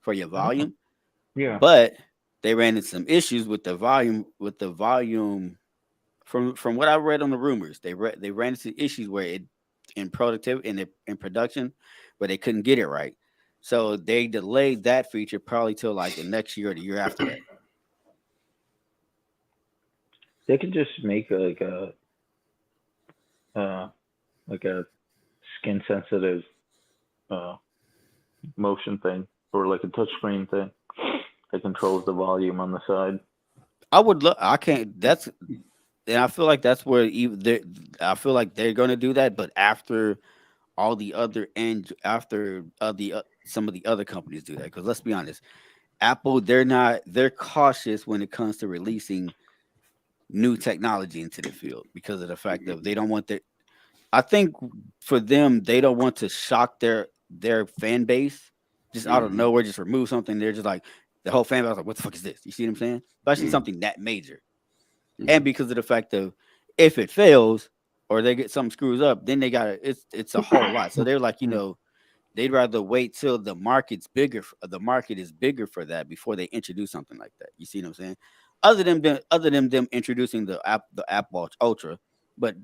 for your volume. Yeah. But they ran into some issues with the volume. From what I read on the rumors, they ran into issues where in production, where they couldn't get it right. So they delayed that feature probably till like the next year or the year after that. They could just make like a skin sensitive motion thing, or like a touchscreen thing that controls the volume on the side. I can't. And I feel like that's where I feel like they're going to do that, but after all the other some of the other companies do that. Because let's be honest, Apple, they're cautious when it comes to releasing new technology into the field, because of the fact that they don't want I think for them, they don't want to shock their fan base just out of nowhere, just remove something. They're just like, the whole fan base is like, what the fuck is this? You see what I'm saying? Especially something that major. And because of the fact of, if it fails or they get something screws up, then they got it's a whole lot. So they're like, they'd rather wait till the market's bigger. The market is bigger for that before they introduce something like that. You see what I'm saying? Other than them introducing the Apple Watch Ultra, but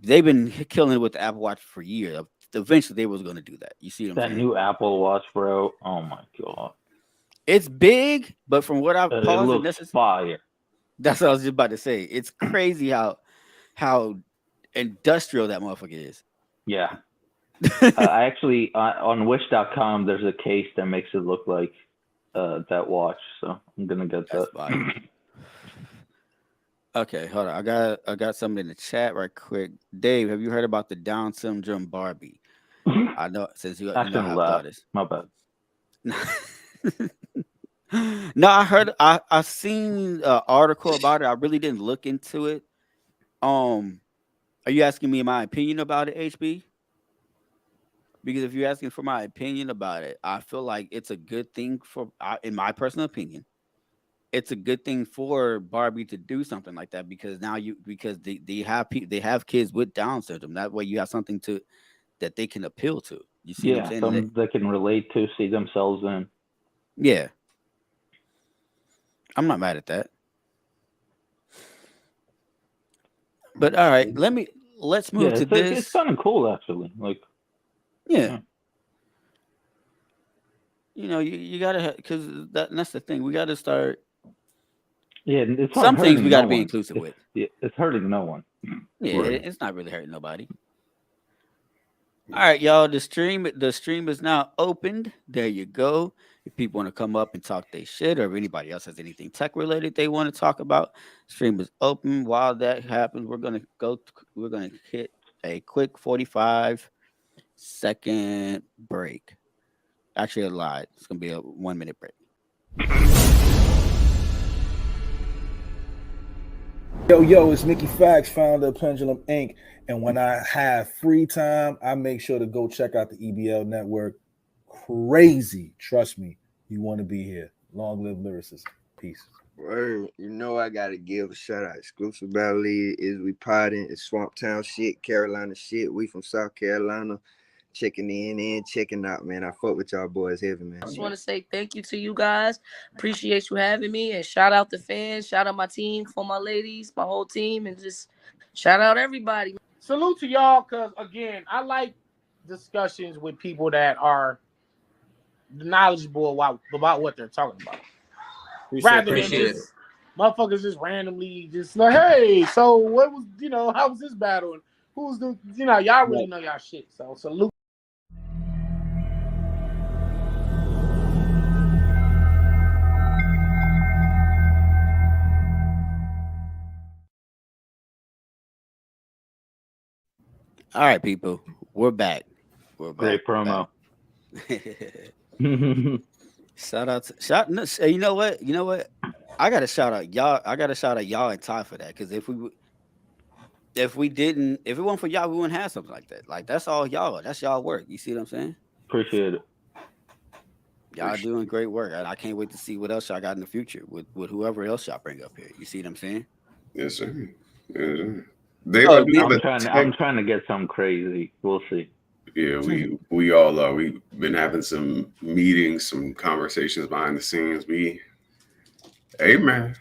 they've been killing it with the Apple Watch for years. Eventually, they was going to do that. You see what I'm saying? That new Apple Watch, bro. Oh my god. It's big, but from what I've It looks fire. That's what I was just about to say. It's crazy how industrial that motherfucker is. Yeah. I actually on Wish.com there's a case that makes it look like that watch, so I'm gonna get that. Okay, hold on. I got something in the chat right quick. Dave, have you heard about the Down syndrome Barbie? I know since you know how about this. My bad. No, I seen an article about it. I really didn't look into it. Are you asking me my opinion about it, HB? Because if you're asking for my opinion about it, I feel like it's a good thing in my personal opinion, it's a good thing for Barbie to do something like that because now they have kids with Down syndrome. That way you have something that they can appeal to. You see what I'm saying? Something they can relate to, see themselves in. Yeah. I'm not mad at that. But all right, let's move to this. It's kind of cool actually. Like yeah. You gotta, because that's the thing. We gotta start. Yeah, it's some things we gotta be inclusive with. It's hurting no one. Yeah, right. It's not really hurting nobody. All right, y'all. The stream is now opened. There you go. If people want to come up and talk their shit, or if anybody else has anything tech related they want to talk about, stream is open. While that happens, we're gonna hit a quick 45-second break. Actually, a lot. It's gonna be a 1 minute break. Yo, it's Mickey Fax, founder of Pendulum Inc. And when I have free time, I make sure to go check out the EBL network. Crazy. Trust me. You want to be here. Long live lyricism. Peace. Word. I got to give a shout out. Exclusive Battle League is we potting. It's Swamp Town shit, Carolina shit. We from South Carolina. Checking in and checking out, man. I fuck with y'all boys heavy, man. I just want to say thank you to you guys. Appreciate you having me, and shout out the fans, shout out my team, for my ladies, my whole team, and just shout out everybody. Salute to y'all, because again, I like discussions with people that are knowledgeable about what they're talking about. Rather than just motherfuckers just randomly just like, hey, so what was how was this battle? And who's the y'all really know y'all shit. So salute. All right, people, we're back. Great promo. Shout out! You know what? I got to shout out y'all. I got to shout out y'all and Ty for that, because if it weren't for y'all, we wouldn't have something like that. Like that's all y'all. That's y'all work. You see what I'm saying? Appreciate it. Y'all doing great work. I can't wait to see what else y'all got in the future with whoever else y'all bring up here. You see what I'm saying? Yes, sir. Yes, sir. I'm trying to get something crazy. We'll see. Yeah, we all are. We've been having some meetings, some conversations behind the scenes. Hey man.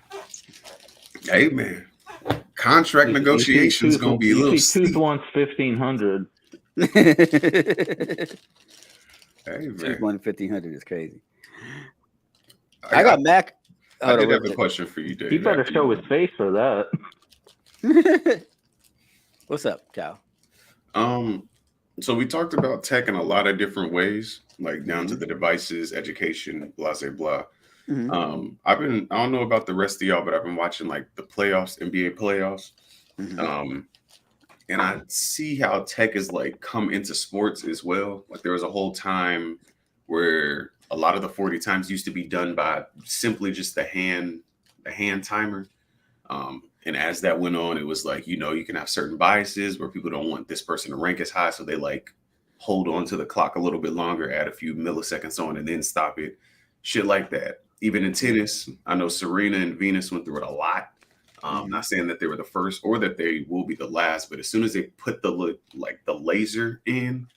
Contract negotiations gonna be a little steep. Tooth wants 1,500. Hey man, Tooth wants 1,500 is crazy. I got Mac. I did have a question for you, Dave. He better show his face for that. What's up, Cal? So we talked about tech in a lot of different ways, like down to the devices, education, blah, blah, blah. Mm-hmm. I don't know about the rest of y'all, but I've been watching like the playoffs, NBA playoffs. Mm-hmm. And I see how tech has like come into sports as well. Like there was a whole time where a lot of the 40 times used to be done by simply just the hand timer. And as that went on, it was like, you can have certain biases where people don't want this person to rank as high. So they like hold on to the clock a little bit longer, add a few milliseconds on and then stop it. Shit like that. Even in tennis, I know Serena and Venus went through it a lot. Not saying that they were the first or that they will be the last, but as soon as they put the laser in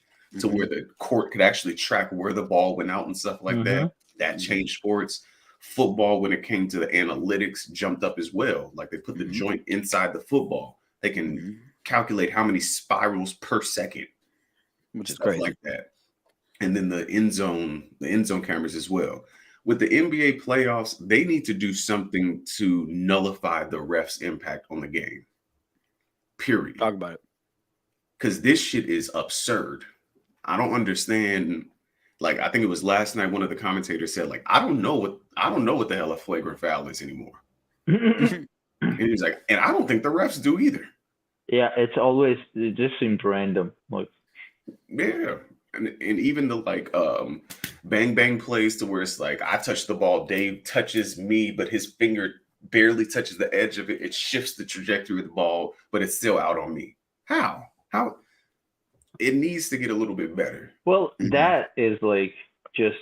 to where the court could actually track where the ball went out and stuff like that changed sports. Football, when it came to the analytics, jumped up as well. Like they put the joint inside the football. They can calculate how many spirals per second, which is stuff crazy. like that. And then the end zone cameras as well. With the NBA playoffs, they need to do something to nullify the refs' impact on the game. Period. Talk about it. Because this shit is absurd. I don't understand. Like, I think it was last night, one of the commentators said, like, I don't know what the hell a flagrant foul is anymore. And he was like, and I don't think the refs do either. Yeah, it just seems random. Like, yeah. And even the bang bang plays to where it's like, I touch the ball, Dave touches me, but his finger barely touches the edge of it. It shifts the trajectory of the ball, but it's still out on me. How? It needs to get a little bit better. Well, that is like just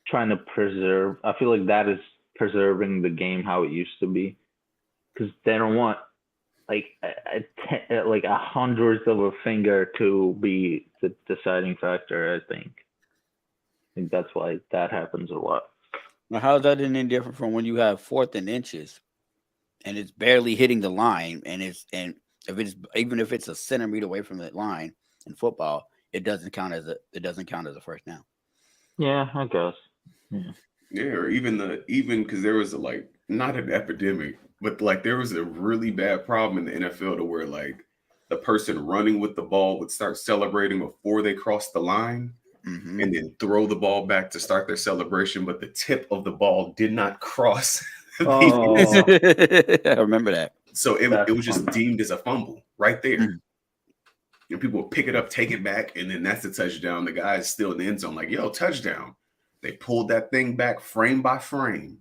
trying to preserve. I feel like that is preserving the game how it used to be, because they don't want like a hundredth of a finger to be the deciding factor. I think that's why that happens a lot. Now, how is that any different from when you have 4th and inches and it's barely hitting the line, and even if it's a centimeter away from the line in football, it doesn't count as a first down. Yeah, I guess. Yeah, or even because there was not an epidemic, but like there was a really bad problem in the NFL to where like the person running with the ball would start celebrating before they crossed the line and then throw the ball back to start their celebration, but the tip of the ball did not cross. I remember that. So it was just deemed as a fumble right there. And people would pick it up, take it back, and then that's the touchdown. The guy is still in the end zone, like, yo, touchdown. They pulled that thing back frame by frame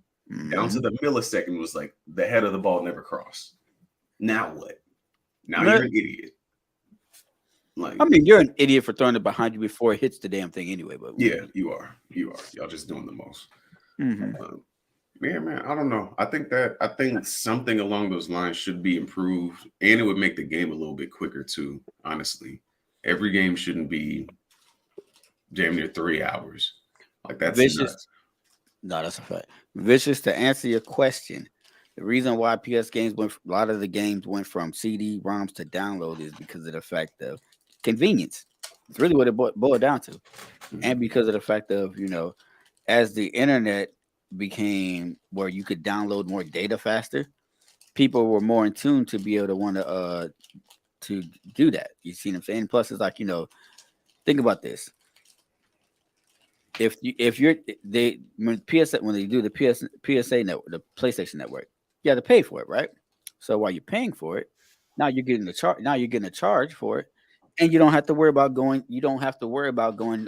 down to the millisecond. Was like the head of the ball never crossed. Now what? Now you're an idiot. Like, I mean, you're an idiot for throwing it behind you before it hits the damn thing anyway. But yeah, you are. Y'all just doing the most. Yeah, man. I don't know. I think something along those lines should be improved, and it would make the game a little bit quicker too. Honestly, every game shouldn't be damn near 3 hours. Like that's vicious. Nuts. No, that's a fact. Vicious. To answer your question, the reason why PS games a lot of the games went from CD-ROMs to download is because of the fact of convenience. It's really what it boiled down to, and because of the fact of as the internet became where you could download more data faster, people were more in tune to be able to want to do that. You see what I'm saying? Plus, it's like think about this. When they do the PSA network, the PlayStation Network, you have to pay for it, right? So while you're paying for it, now you're getting a charge for it, and you don't have to worry about going. You don't have to worry about going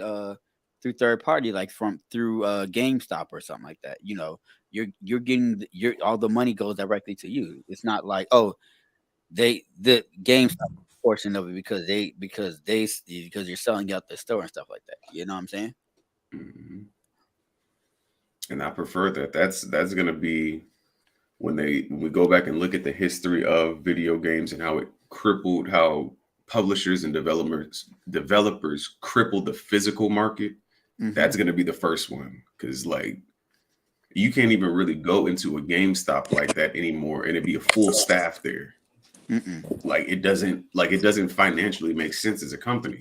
through third party, like through GameStop or something like that. You're getting all the money goes directly to you. It's not like the GameStop portion of it because you're selling out the store and stuff like that. You know what I'm saying? And I prefer that. That's gonna be when we go back and look at the history of video games and how it crippled, how publishers and developers crippled the physical market. That's going to be the first one, because like you can't even really go into a GameStop like that anymore and it'd be a full staff there. Like it doesn't financially make sense as a company.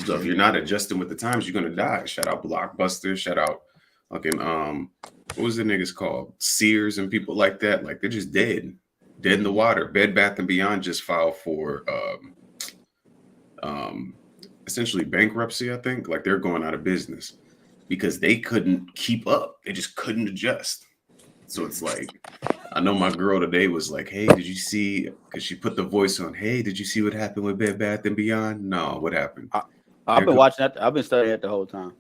So if you're not adjusting with the times, you're going to die. Shout out Blockbuster, shout out fucking what was the niggas called? Sears and people like that. Like they're just dead in the water. Bed Bath & Beyond just filed for essentially bankruptcy, I think. Like they're going out of business because they couldn't keep up. They just couldn't adjust. So it's like, I know my girl today was like, hey, did you see, because she put the voice on, hey, did you see what happened with Bed Bath & Beyond? No, what happened? I've been watching that. I've been studying it the whole time.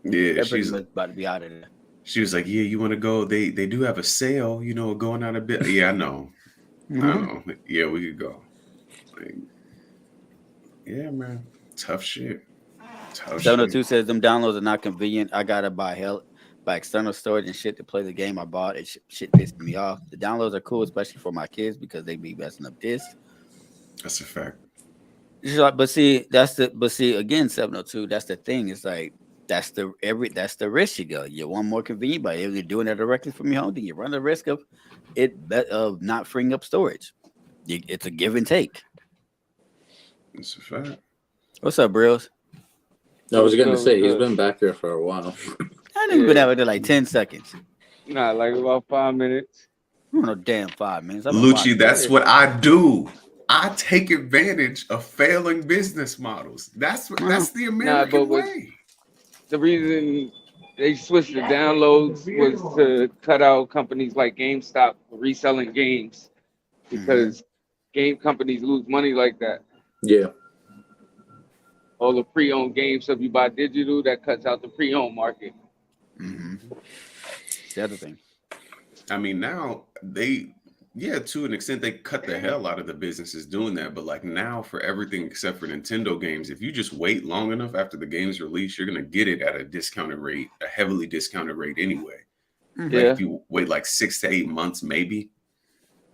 Yeah, she's about to be out of there. She was like, yeah, you want to go? They do have a sale, going out a bit. Yeah, I know. I know. Yeah, we could go. Like, yeah, man. Tough shit. 702 says them downloads are not convenient. I gotta buy by external storage and shit to play the game I bought. It shit pissing me off. The downloads are cool, especially for my kids because they be messing up discs. That's a fact. But see, again, 702. That's the thing. It's like that's the risk you go. You want more convenient, but if you're doing it directly from your home, then you run the risk of not freeing up storage. It's a give and take. That's a fact. What's up, Brills? I was gonna say he's been back there for a while. I didn't been out there like 10 seconds. Nah, like about 5 minutes. No damn 5 minutes. Lucci, that's what I do. I take advantage of failing business models. That's the American way. The reason they switched the downloads was to cut out companies like GameStop reselling games because game companies lose money like that. Yeah. All the pre-owned games, so if you buy digital, that cuts out the pre-owned market. The other thing. I mean, now to an extent, they cut the hell out of the businesses doing that. But like now, for everything except for Nintendo games, if you just wait long enough after the game's release, you're gonna get it at a discounted rate, a heavily discounted rate anyway. Like if you wait like 6 to 8 months, maybe,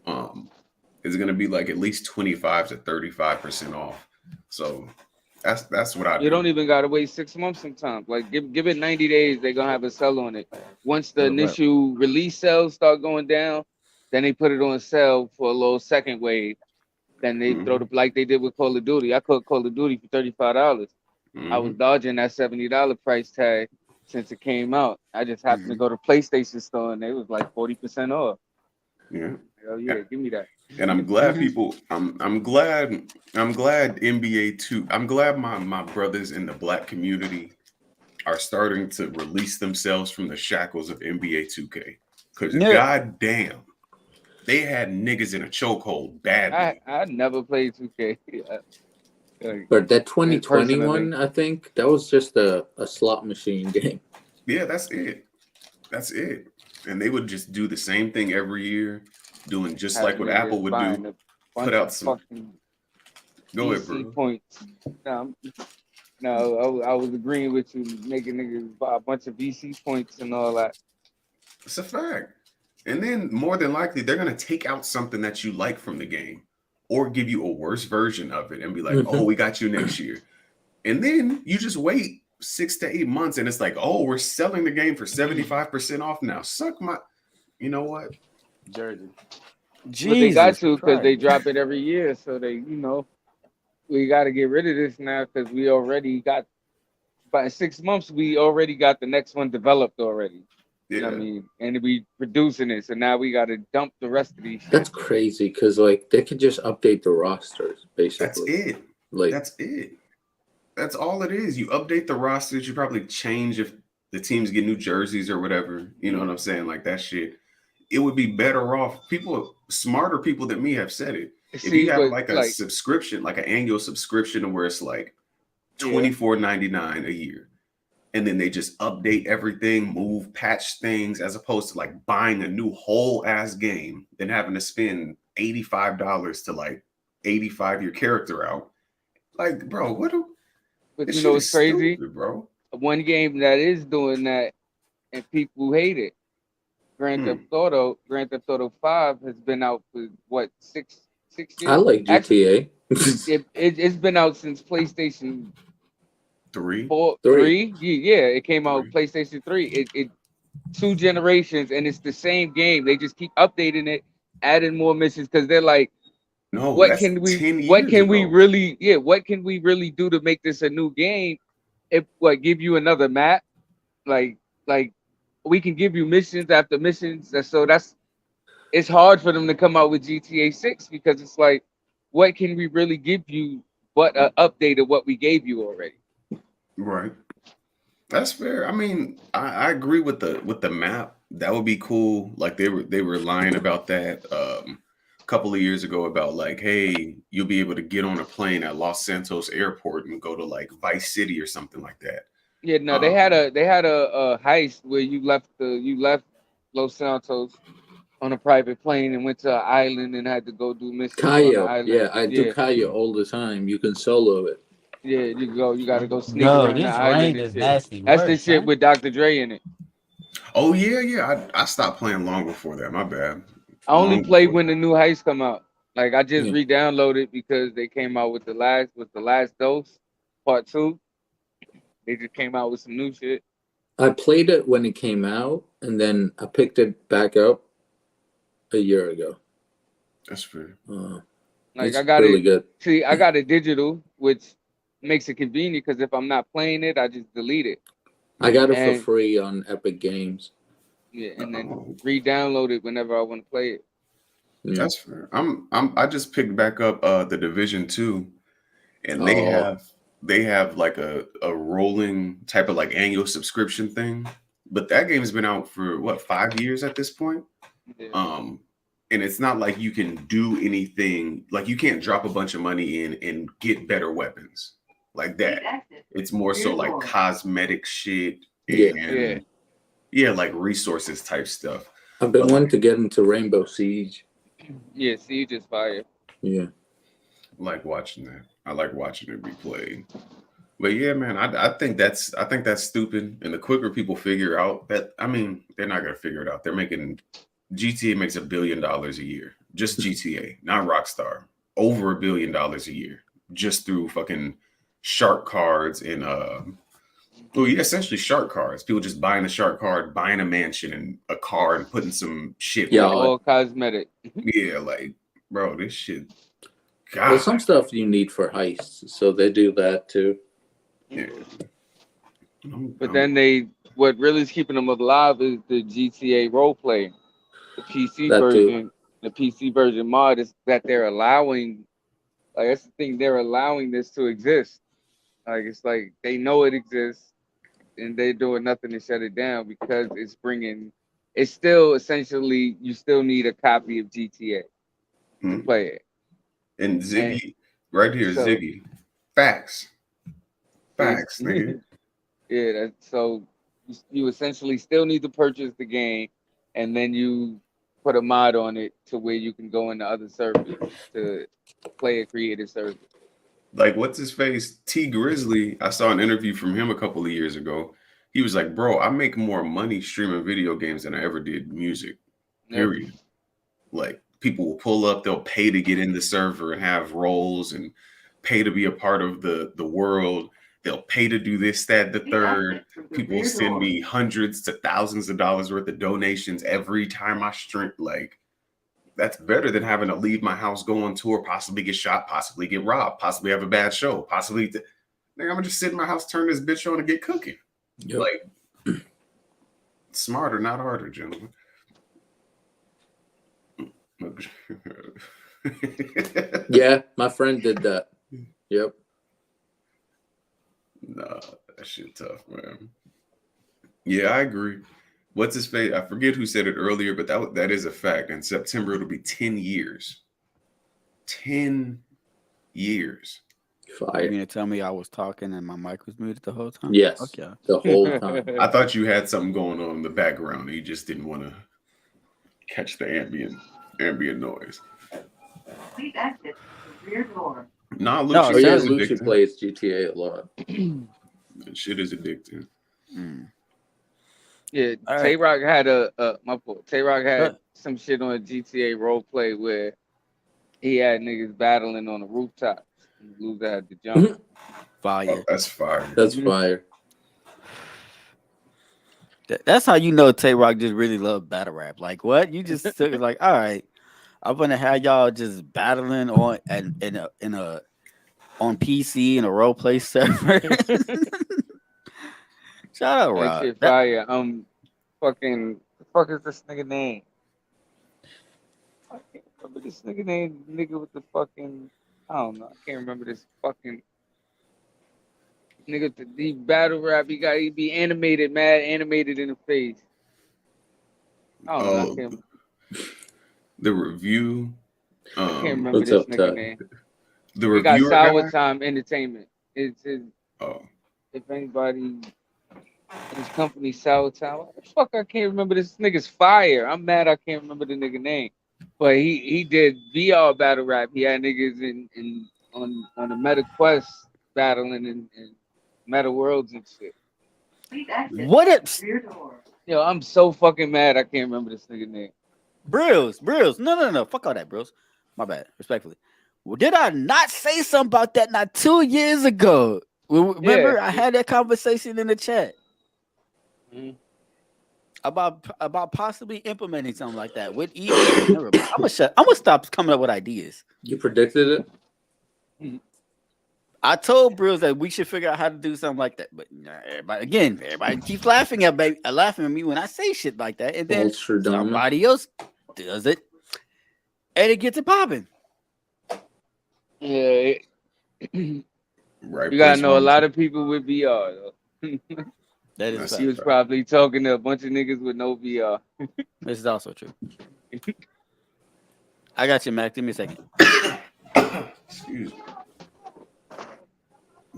it's gonna be like at least 25 to 35% off. So that's what I do. You don't even gotta wait 6 months sometimes. Like give it 90 days, they're gonna have a sell on it. Once the initial release sales start going down, then they put it on sale for a little second wave. Then they throw like they did with Call of Duty. I caught Call of Duty for $35. I was dodging that $70 price tag since it came out. I just happened to go to PlayStation Store and they was like 40% off. Yeah. Hell yeah, give me that. And I'm glad I'm glad NBA 2. I'm glad my brothers in the Black community are starting to release themselves from the shackles of NBA 2K. Because goddamn, they had niggas in a chokehold badly. I never played 2K. But that 2021, I think that was just a slot machine game. Yeah, that's it. And they would just do the same thing every year, doing just like what Apple would do. Put out some. Go ahead, bro. Points. No, I was agreeing with you, making niggas buy a bunch of VC points and all that. It's a fact. And then more than likely, they're going to take out something that you like from the game or give you a worse version of it and be like, oh, we got you next year. And then you just wait 6 to 8 months and it's like, oh, we're selling the game for 75% off now. Suck my, you know what? Jersey. But they got to because they drop it every year. So they, we got to get rid of this now because we already got, by 6 months, we already got the next one developed already. You know what I mean? And we producing it, so now we got to dump the rest of these. That's crazy because like they could just update the rosters, basically. That's it. That's it. That's all it is. You update the rosters. You probably change if the teams get new jerseys or whatever. You know what I'm saying? Like that shit. It would be better off. Smarter people than me have said it. If you have like a subscription, like an annual subscription, where it's like $24.99 a year. And then they just update everything, move, patch things, as opposed to like buying a new whole ass game, then having to spend $85 to like 85 your character out. Like, bro, what? But you know what's crazy, stupid, bro? One game that is doing that, and people hate it. Grand Theft Auto 5 has been out for what 6 years. I like GTA. It's been out since PlayStation 3. Yeah, it came out PlayStation 3. It 2 generations, and it's the same game. They just keep updating it, adding more missions because they're like, what can we really do to make this a new game? Give you another map? Like we can give you missions after missions. So it's hard for them to come out with GTA 6 because it's like, what can we really give you but an update of what we gave you already? Right. That's fair. I mean, I agree with the map. That would be cool. Like they were lying about that a couple of years ago about like, hey, you'll be able to get on a plane at Los Santos Airport and go to like Vice City or something like that. Yeah, no, they had a heist where you left Los Santos on a private plane and went to an island and had to go do missions. Cayo, yeah, I do Cayo all the time. You can solo it. Yeah, you got to go sneak around the island. Is and shit. nasty That's work, the shit man. with Dr. Dre in it. Oh yeah. I stopped playing long before that. My bad. I only played when the new Heist come out. Like I just re-downloaded because they came out with the last dose, part 2. They just came out with some new shit. I played it when it came out, and then I picked it back up a year ago. That's fair. Like I got really good. See, I got it digital, which makes it convenient because if I'm not playing it, I just delete it. I got it for free on Epic Games. Yeah, and then re-download it whenever I want to play it. Yeah. That's fair. I just picked back up the Division 2, and they have like a rolling type of like annual subscription thing. But that game's been out for what, 5 years at this point? Yeah. And it's not like you can do anything, like you can't drop a bunch of money in and get better weapons like that. It's more so like cosmetic shit and like resources type stuff. I've been wanting to get into Rainbow Siege. Yeah, Siege is fire. Yeah. I like watching that. I like watching it be played. But yeah, man, I think that's stupid. And the quicker people figure out that, I mean, they're not gonna figure it out. GTA makes $1 billion a year. Just GTA, not Rockstar. Over $1 billion a year. Just through fucking shark cards and essentially shark cards. People just buying a shark card, buying a mansion and a car and putting some shit. Yeah, all cosmetic. Yeah, like, bro, this shit. God. Well, some stuff you need for heists, so they do that too. Yeah. But then what really is keeping them alive is the GTA roleplay. The PC version, the PC version mod is that they're allowing, like that's the thing, they're allowing this to exist. Like it's like they know it exists and they're doing nothing to shut it down because it's still essentially, you still need a copy of GTA to play it. And Ziggy, right here, Ziggy. Facts, nigga. Yeah, so you essentially still need to purchase the game and then you put a mod on it to where you can go into other servers to play a creative service. Like, what's his face? T Grizzly. I saw an interview from him a couple of years ago. He was like, bro, I make more money streaming video games than I ever did music. Period. Like, people will pull up, they'll pay to get in the server and have roles and pay to be a part of the world. They'll pay to do this, that, the third. People will send me hundreds to thousands of dollars worth of donations every time I stream. Like, that's better than having to leave my house, go on tour, possibly get shot, possibly get robbed, possibly have a bad show, possibly. Nigga, I'm gonna just sit in my house, turn this bitch on, and get cooking. Yep. Like, smarter, not harder, gentlemen. Yeah, my friend did that. Yep. Nah, that shit tough, man. Yeah, I agree. What's his face? I forget who said it earlier, but that is a fact. In September, it'll be 10 years. 10 years. Fire. You gonna tell me I was talking and my mic was muted the whole time? Yes. Okay. The whole time. I thought you had something going on in the background. You just didn't want to catch the ambient noise. Please exit the rear door. Nah, Lucci plays GTA a lot. That shit is addictive. Yeah, Tay Rock had Tay Rock had some shit on GTA roleplay where he had niggas battling on the rooftop. Loser had to jump. Fire. Oh, that's fire. That's fire. That's how you know Tay Rock just really loved battle rap. Like, what? You just took it like, all right, I'm gonna have y'all just battling on on PC in a role play server. Shout out, Rob. Shit fire. Fucking, the fuck is this nigga name? I can't remember this nigga name. Nigga with the fucking, I don't know. I can't remember this fucking nigga. The battle rap. He be animated, mad animated in the face. I don't know. I can't. The review. I can't remember this nigga name. The review. Got Sour guy? Time Entertainment. It's his. If anybody. His company Sour Time. Fuck, I can't remember this nigga's fire. I'm mad I can't remember the nigga name. But he did VR battle rap. He had niggas on the Meta Quest battling in Meta Worlds and shit. What if Yo, I'm so fucking mad. I can't remember this nigga name. Brills. No. Fuck all that, bros. My bad. Respectfully. Well, did I not say something about that not 2 years ago? Remember, I had that conversation in the chat about possibly implementing something like that with I'm gonna stop coming up with ideas. You predicted it. I told Brills that we should figure out how to do something like that, but everybody keeps laughing at me when I say shit like that, and then somebody else does it, and it gets it popping. Yeah, right. You gotta know a lot of people with VR. That is. He was probably talking to a bunch of niggas with no VR. This is also true. I got you, Mac. Give me a second. Excuse me.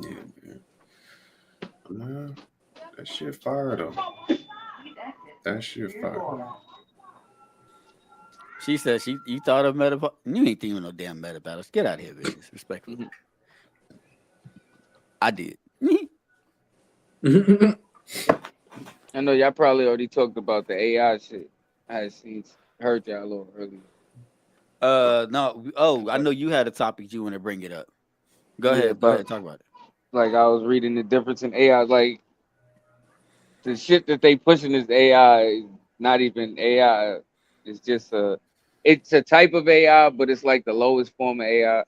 Yeah, man. That shit fire though. That shit fire. She said you thought of meta. You ain't thinking no damn meta battles. Get out of here, bitches. Respectfully. I did. I know y'all probably already talked about the AI shit. I heard y'all a little earlier. No. Oh, I know you had a topic you want to bring it up. Go ahead. Talk about it. Like I was reading the difference in AI. Like the shit that they pushing is AI, is not even AI. It's just it's a type of AI, but it's like the lowest form of AI.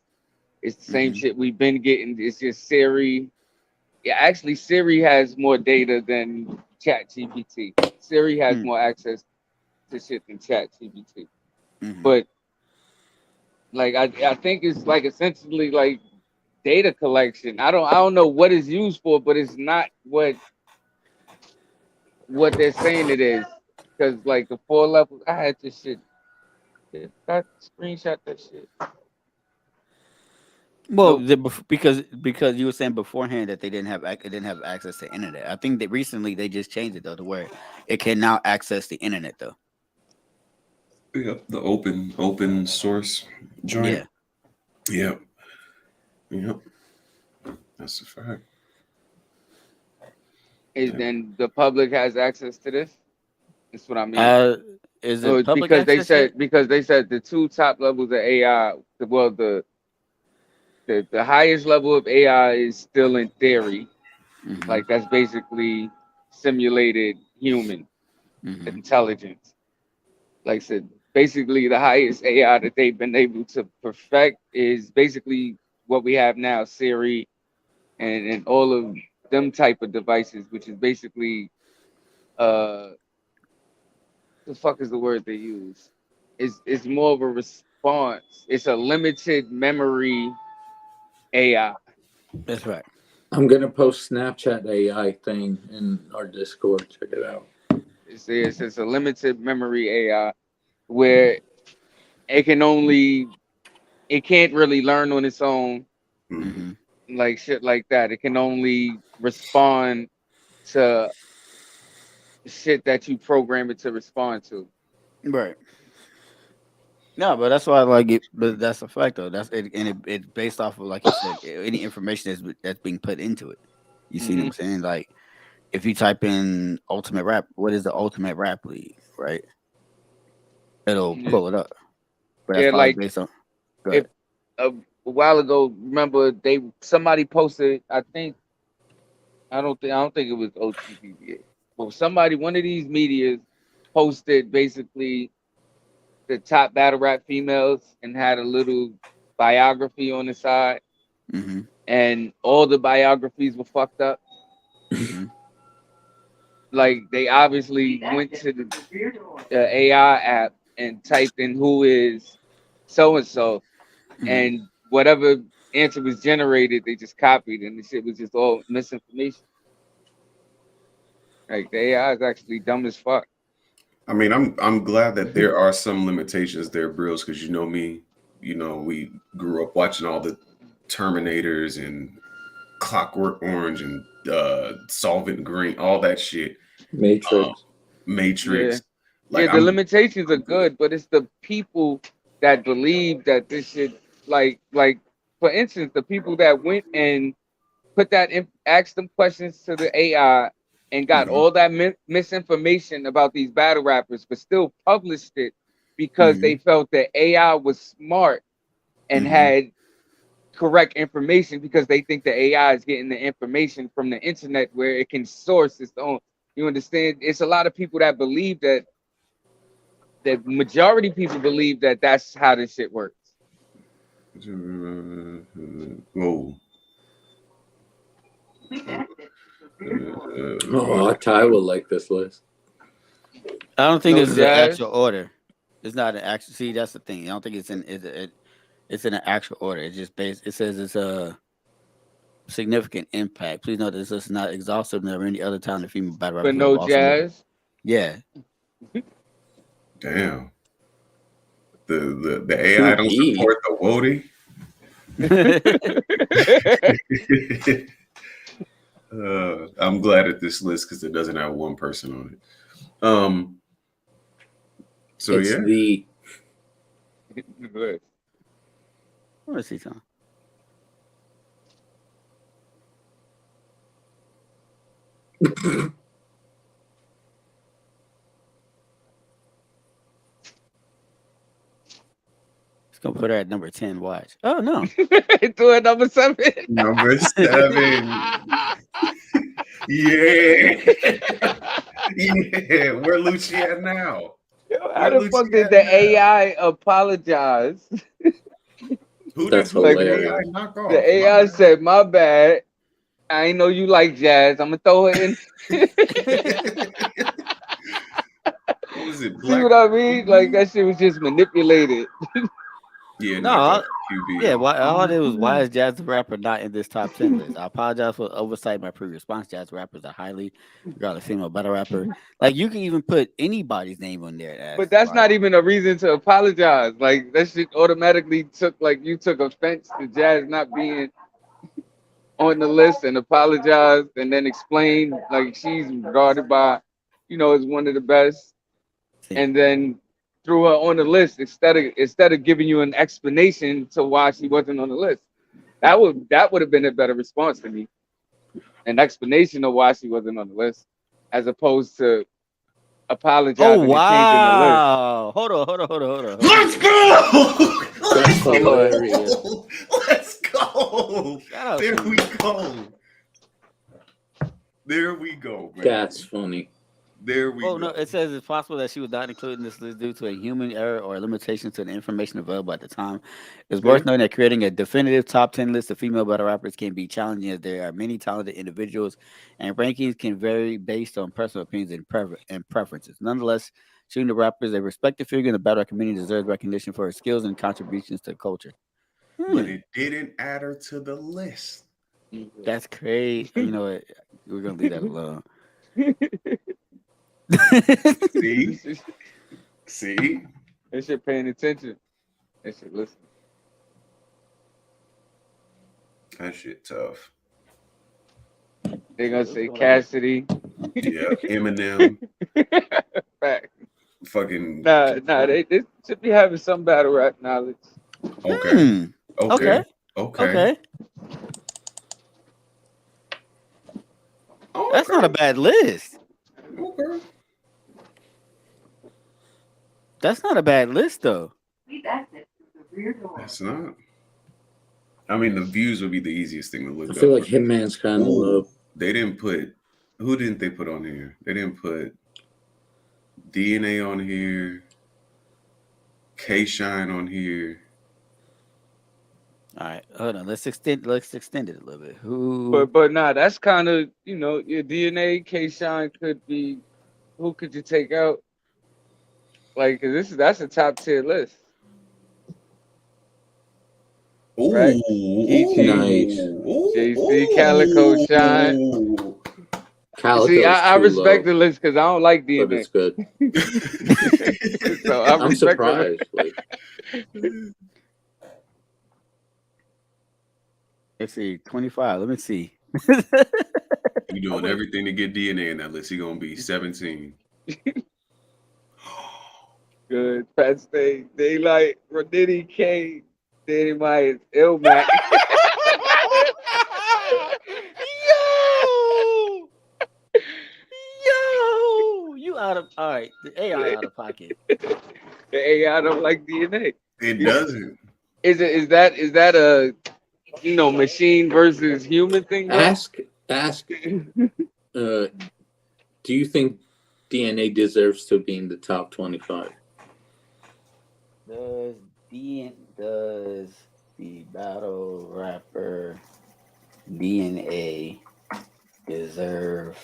It's the same shit we've been getting. It's just Siri. Yeah, actually, Siri has more data than ChatGPT. Siri has more access to shit than ChatGPT. But like I think it's like essentially like data collection. I don't know what it's used for, but it's not what they're saying it is. Because like the 4 levels, I had this shit. I screenshot that shit. Well, because you were saying beforehand that they didn't have access to internet. I think that recently they just changed it though to where it can now access the internet though. Yeah, the open source joint. Yeah. Yep. That's a fact. Then the public has access to this? That's what I mean. Is it public because access? Because they said the 2 top levels of AI, the highest level of AI is still in theory. Like that's basically simulated human intelligence. Like I said, basically the highest AI that they've been able to perfect is basically what we have now, Siri and all of them type of devices, which is basically the fuck is the word they use? It's more of a response. It's a limited memory AI. That's right. I'm gonna post Snapchat AI thing in our Discord. Check it out. It's a limited memory AI where it can't really learn on its own, like shit like that. It can only respond to shit that you program it to respond to. Right. No, but that's why I like it. But that's a fact, though. That's it, and it's based off of, like you said, any information that's being put into it. You see what I'm saying? Like, if you type in Ultimate Rap, what is the Ultimate Rap League? Right? It'll pull it up. But that's like based on. If a while ago, remember somebody posted. I don't think it was OTPBA, but one of these medias posted basically the top battle rap females and had a little biography on the side, and all the biographies were fucked up. Like they obviously went to the AI app and typed in who is so and so, and whatever answer was generated, they just copied, and the shit was just all misinformation. Like the AI is actually dumb as fuck. I mean, I'm glad that there are some limitations there, Brills, because you know me, we grew up watching all the Terminators and Clockwork Orange and Solvent Green, all that shit. Matrix. Yeah, the limitations are good, but it's the people that believe that this shit, like for instance, the people that went and asked them questions to the AI and got all that misinformation about these battle rappers, but still published it because they felt that AI was smart and had correct information, because they think the AI is getting the information from the internet where it can source its own. You understand? It's a lot of people that believe that. The majority of people believe that that's how this shit works. Whoa. Ty will like this list. I don't think No this is an actual order. It's not an actual. See, that's the thing. I don't think it's in. It's in an actual order. It's just based. It says it's a significant impact. Please note this is not exhaustive. Never any other time the female battle rapper. But no jazz. Yeah. Damn. The AI don't support the Wody. I'm glad at this list because it doesn't have one person on it. So it's the Let's see, Tom. Gonna put her at number 10. Watch. Oh no. Do it number 7. Number 7. Yeah. Yeah. Where Lucci at now? How the fuck did the AI apologize? Who did the AI knock off? The AI said, "My bad. I ain't know you like jazz. I'm gonna throw it in." What was it? See what I mean? Like that shit was just manipulated. Yeah, no, all I did was, why is Jazz the Rapper not in this top 10 list? I apologize for oversight in my previous response. Jazz the Rapper is a highly regarded female battle rapper. Like, you can even put anybody's name on there. But that's not even a reason to apologize. Like, that shit automatically you took offense to Jazz not being on the list and apologized and then explained like she's regarded by, as one of the best. And then threw her on the list instead of giving you an explanation to why she wasn't on the list. That would have been a better response to me. An explanation of why she wasn't on the list, as opposed to apologizing. Oh wow! Hold on. Let's go! That's hilarious. Let's go! There we go, man. That's funny. There we go. No, it says it's possible that she was not included in this list due to a human error or a limitation to the information available at the time. It's worth noting that creating a definitive top 10 list of female battle rappers can be challenging, as there are many talented individuals, and rankings can vary based on personal opinions and preferences. Nonetheless, shooting the rappers, a respected figure in the battle rap community, deserves recognition for her skills and contributions to the culture. But it didn't add her to the list. That's crazy. You know what? We're gonna leave that alone. See? They should paying attention. They should listen. That shit tough. They're gonna say Cassidy. Yeah, Eminem. Fact. Fucking. Nah. They should be having some battle rap knowledge. Okay. Okay. That's not a bad list. Okay. That's not a bad list, though. It's not. I mean, the views would be the easiest thing to look up. I feel like Hitman's kind of low. They didn't put. Who didn't they put on here? They didn't put DNA on here. K-Shine on here. All right, hold on. Let's extend it a little bit. Who? But nah, that's kind of your DNA. K-Shine could be. Who could you take out? Like, cause that's a top tier list. Ooh, right? Nice. JC, Calico, Shine. See, I respect the list because I don't like DNA. But it's good. So I'm surprised. Let's see, 25. Let me see. You doing everything to get DNA in that list. He gonna be 17. Good. Pat State, Daylight, Rodney K, Danny Myers, Ilmac. out of all right. The AI out of pocket. The AI don't like DNA. It doesn't. Is that a machine versus human thing? Bro? Ask. Do you think DNA deserves to be in the top 25? Does the battle rapper DNA deserve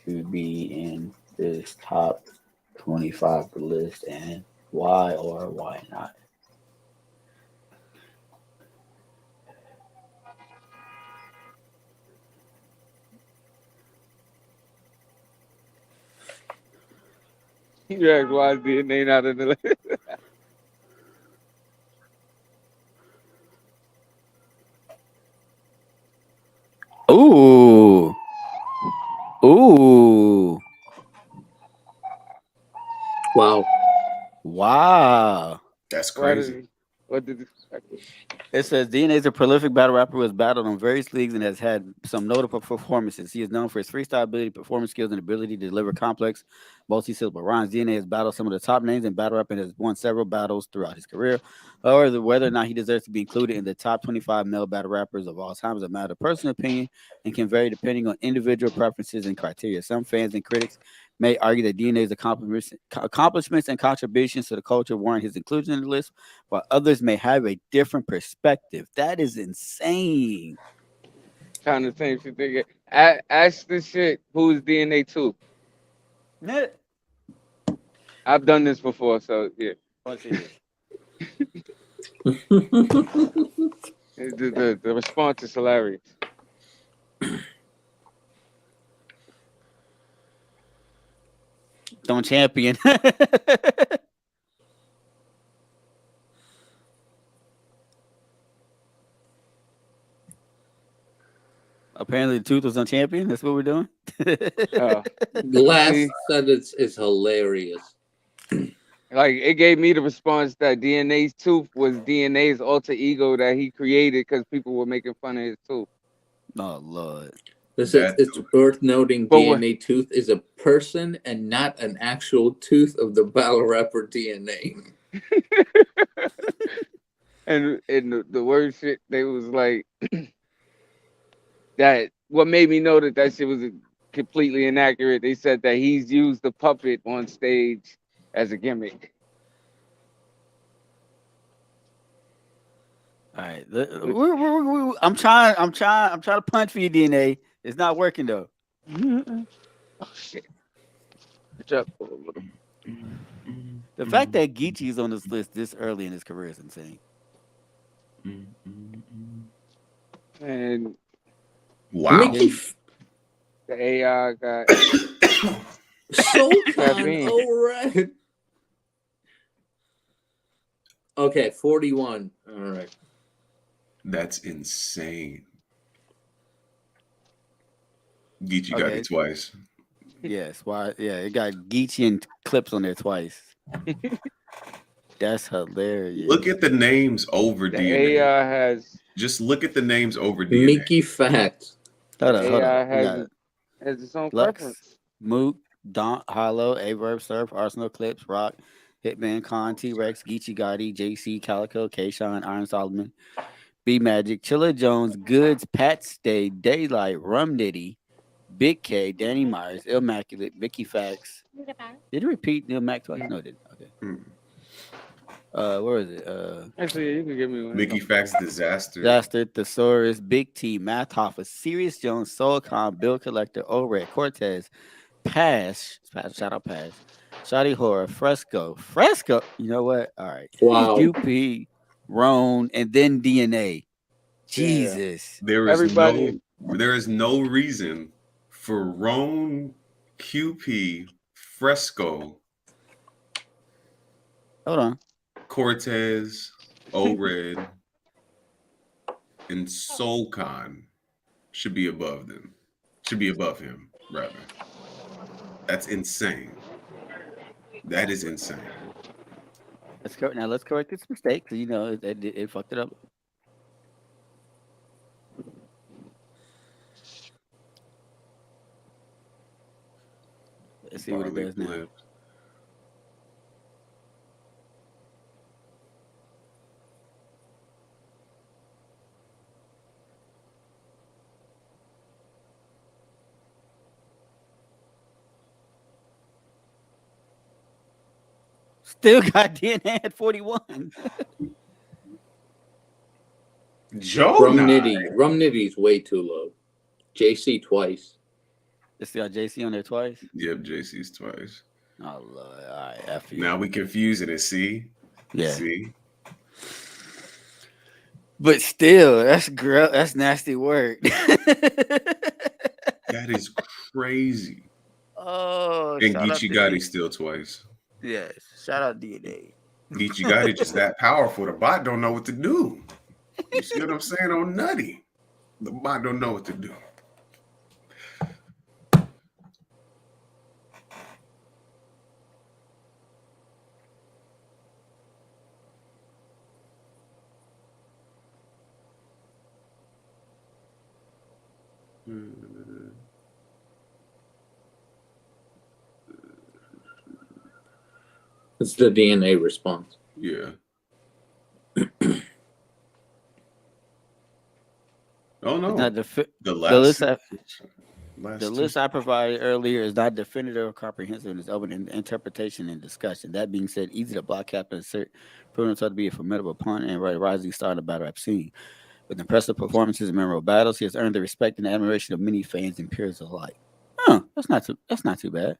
to be in this top 25 list, and why or why not? You ask why is DNA not in the list? Ooh. Wow. That's crazy. What did It says DNA is a prolific battle rapper who has battled on various leagues and has had some notable performances. He is known for his freestyle ability, performance skills, and ability to deliver complex, multi-syllable rhymes. DNA has battled some of the top names in battle rap and has won several battles throughout his career. However, whether or not he deserves to be included in the top 25 male battle rappers of all time is a matter of personal opinion and can vary depending on individual preferences and criteria. Some fans and critics may argue that DNA's accomplishments and contributions to the culture warrant his inclusion in the list, while others may have a different perspective. That is insane. Kind of thing you think. Ask this shit. Who's DNA 2? I've done this before, so yeah. The response is hilarious. Don't champion. Apparently, the Tooth was on champion. That's what we're doing. Glass said it's hilarious. Like, it gave me the response that DNA's tooth was DNA's alter ego that he created because people were making fun of his tooth. Oh Lord. It's worth noting DNA Tooth is a person and not an actual tooth of the battle rapper DNA. and the word shit, they was like that. What made me know that shit was completely inaccurate. They said that he's used the puppet on stage as a gimmick. All right, I'm trying to punch for you, DNA. It's not working though. Oh shit! Good job. The fact that Geechee is on this list this early in his career is insane. And wow, the AI got so all right. Okay, 41. All right. That's insane. Geechee got me twice. Yes, why? Yeah, it got Geechee and Clips on there twice. That's hilarious. Look at the names over the DNA. AI has. Just look at the names over DNA. Mickey Facts. Hold on. has its own preference. Mook, Don, Hollow, Averb, Surf, Arsenal, Clips, Rock, Hitman, Con, T-Rex, Geechee Gotti, JC, Calico, K-Shine, Iron Solomon, B Magic, Chilla Jones, Goods, Pat Stay, Daylight, Rum Nitty, Big K, Danny Myers, Immaculate, Mickey Facts. Did it repeat Neil Mac twice? No, it didn't. Okay. Where is it? Actually, you can give me one. Mickey Facts Disaster. Thesaurus, Big T, Math Hoffa, Sirius Jones, Soulcon, Bill Collector, O-Red, Cortez, Pass, shout out Pass, Shotty Horror, Fresco. You know what? All right. Wow. UP, Roan, and then DNA. Jesus. There is no reason for Roan, QP, Fresco. Hold on. Cortez, O-Red, and Soulcon should be above them. Should be above him, rather. That's insane. That is insane. Let's correct this mistake because it fucked it up. Let's see what it does now. Still got DNA at 41. Joe Rum Nitty's way too low. JC twice. Let's see, got JC on there twice. Yep, JC's twice. Oh Lord! All right, F you. Now we confusing it. See, Yeah. See, but still, that's nasty work. that is crazy. Oh, and Geechee Gotti still twice. Yes, shout out DNA. Geechee Gotti just that powerful. The bot don't know what to do. You see what I'm saying on Nutty? The bot don't know what to do. It's the DNA response. Yeah. Oh no! The list I provided earlier is not definitive or comprehensive in its open interpretation and discussion. That being said, Easy to block Captain insert proven himself to be a formidable opponent and a rising star in the battle rap scene. With impressive performances and memorable battles, he has earned the respect and admiration of many fans and peers alike. Huh? That's not too bad.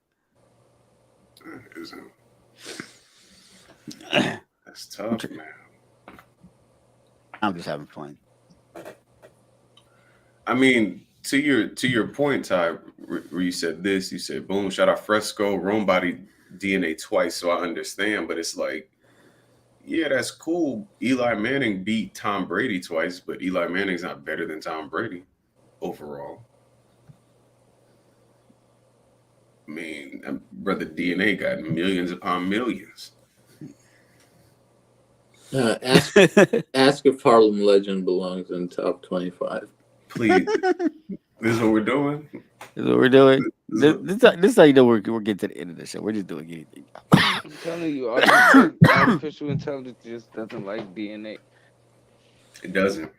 That's tough, man. I'm just having fun. I mean, to your point, Ty, where you said this, you said, boom, shout out Fresco, Rome Body DNA twice, so I understand, but it's like, yeah, that's cool. Eli Manning beat Tom Brady twice, but Eli Manning's not better than Tom Brady overall. I mean, brother DNA got millions upon millions. Ask if Harlem Legend belongs in top 25. Please. This is what we're doing? This is what we're doing? This is how you know we're getting to the end of the show. We're just doing anything. I'm telling you, artificial intelligence just doesn't like DNA. It doesn't.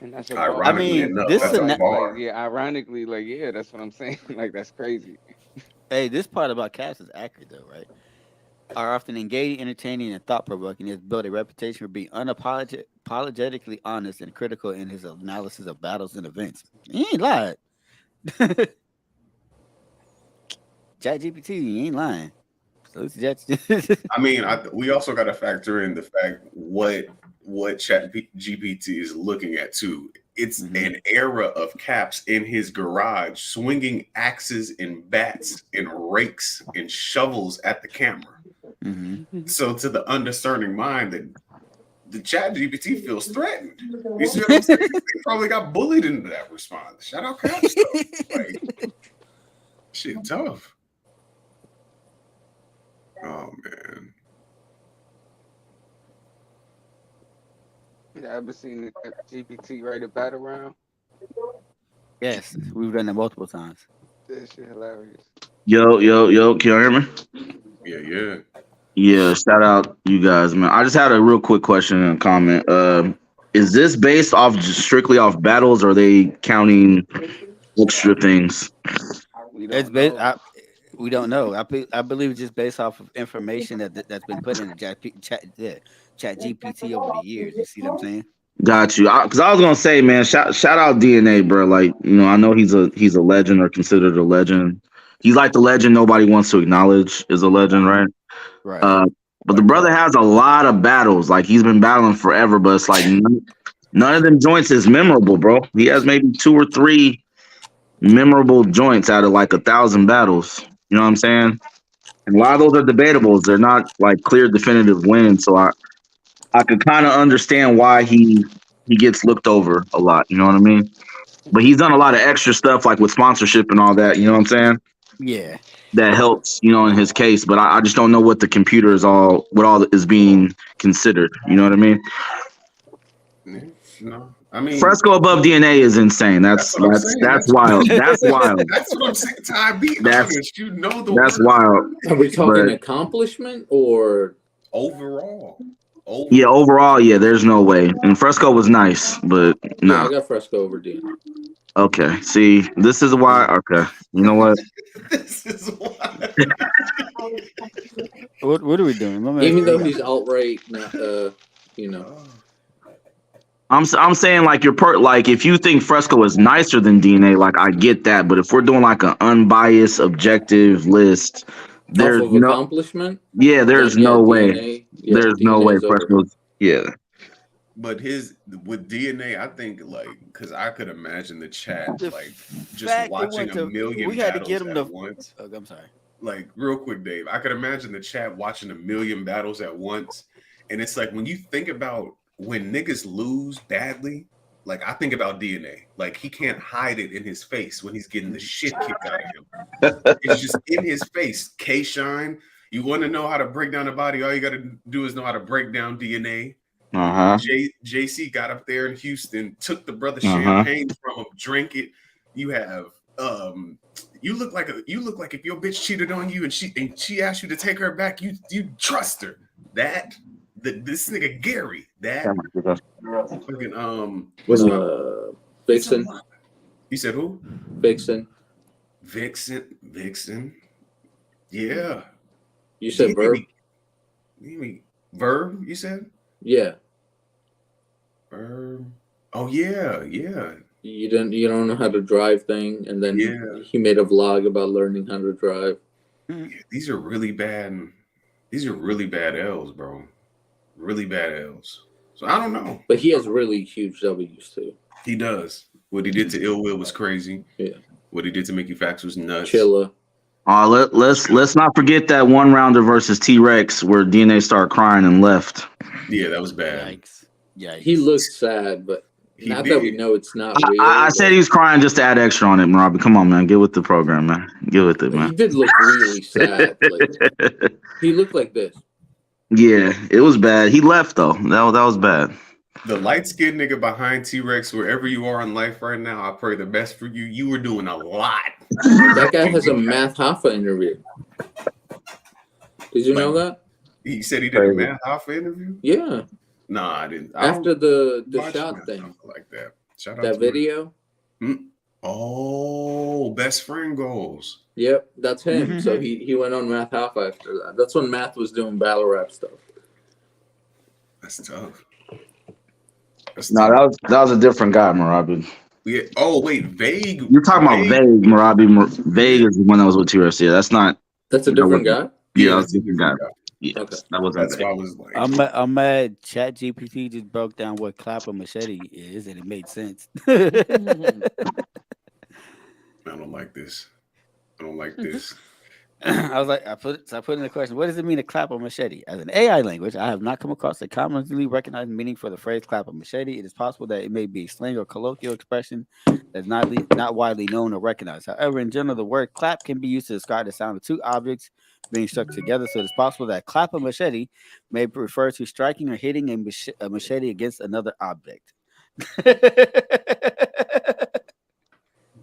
And that's ironically enough. This that's is ironically, that's what I'm saying. Like, that's crazy. Hey, this part about Caps is accurate, though, right? Are often engaging, entertaining, and thought-provoking. He has built a reputation for being unapologetically honest and critical in his analysis of battles and events. He ain't lied. ChatGPT, he ain't lying. So I mean, we also got to factor in the fact what ChatGPT is looking at too. It's an era of Caps in his garage swinging axes and bats and rakes and shovels at the camera. So to the undiscerning mind, that the ChatGPT feels threatened. You see what I'm saying? They probably got bullied into that response. Shout out Caps though. Like, shit tough. Oh man. You ever seen GPT write a battle round? Yes, we've done that multiple times. That shit hilarious. Yo, can you hear me? Yeah. Yeah, shout out you guys, man. I just had a real quick question and comment. Is this based off strictly off battles, or are they counting extra things? It's based. We don't know. I believe it's just based off of information that's been put in the Chat GPT over the years. You see what I'm saying? Got you. Because I was gonna say, man, shout out DNA, bro. Like, I know he's a legend, or considered a legend. He's like the legend nobody wants to acknowledge is a legend, right? Right. But the brother has a lot of battles. Like, he's been battling forever, but it's like none of them joints is memorable, bro. He has maybe 2 or 3 memorable joints out of like 1,000 battles. You know what I'm saying? And a lot of those are debatable. They're not like clear, definitive wins. So I could kind of understand why he gets looked over a lot. You know what I mean? But he's done a lot of extra stuff, like with sponsorship and all that. You know what I'm saying? Yeah. That helps, in his case. But I just don't know what the computer is what all is being considered. You know what I mean? No, I mean, Fresco above DNA is insane. That's wild. That's wild. That's what I'm saying. Ty, be honest. You know that's wild. Are we talking accomplishment or overall? Yeah, overall, yeah. There's no way. And Fresco was nice, but no. Yeah, I got Fresco over DNA. Okay. See, this is why. Okay. You know what? This is why. What are we doing? Even though he's outright, you know. I'm saying like like if you think Fresco is nicer than DNA, like I get that, but if we're doing like an unbiased, objective list, there's off of no accomplishment. Yeah, there's no way. DNA, there's no way Fresco's. Yeah. But with DNA, I think like because I could imagine the chat like just watching a million. We had to get him to. Once. Oh, I'm sorry. Like real quick, Dave. I could imagine the chat watching a million battles at once, and it's like when you think about when niggas lose badly, like I think about DNA. Like he can't hide it in his face when he's getting the shit kicked out of him. It's just in his face. K-Shine, you want to know how to break down a body? All you got to do is know how to break down DNA. JC got up there in Houston, took the brother champagne from him, drank it. You have you look like if your bitch cheated on you and she asked you to take her back, you trust her. This nigga Gary, fucking what's Vixen. You said who? Vixen. Yeah. You said Verb. Verb, you said? Yeah. Verb. Oh yeah. You don't know how to drive thing, and then he made a vlog about learning how to drive. Yeah, these are really bad. These are really bad L's, bro. Really bad L's. So I don't know. But he has really huge W's too. He does. What he did to Ill Will was crazy. Yeah. What he did to Mickey Fax was nuts. Chilla. Let's not forget that one rounder versus T-Rex where DNA started crying and left. Yeah, that was bad. Yikes. He looked sad, but that we know it's not real. I said he was crying just to add extra on it, Robbie. Come on, man. Get with the program, man. Get with it, man. He did look really sad. Like, he looked like this. Yeah, it was bad. He left though. That was bad. The light-skinned nigga behind T-Rex, wherever you are in life right now, I pray the best for you. You were doing a lot. That guy has a Math Hoffa interview. Did you know that? He said he did a Math Hoffa interview? Yeah. No, I didn't. After the shot thing. Like that. Shout out that to video. Oh, best friend goals. Yep, that's him. So he went on Math Hoffa after that. That's when Math was doing battle rap stuff. That's tough. No, that was a different guy, Marabi. Yeah. Oh wait, Vague. You're talking about Vague, Marabi. Vague is the one that was with T-Rex. Yeah, that's not. That's a different guy. Yeah, that's a different guy. Yeah, okay. That wasn't. That's why I was like. I'm mad. ChatGPT just broke down what clap or machete is, and it made sense. I don't like this. I was like, I put in the question, what does it mean to clap or machete? As an AI language, I have not come across a commonly recognized meaning for the phrase clap or machete. It is possible that it may be a slang or colloquial expression that's not widely known or recognized. However, in general, the word clap can be used to describe the sound of two objects being struck together. So it's possible that clap or machete may refer to striking or hitting a machete against another object.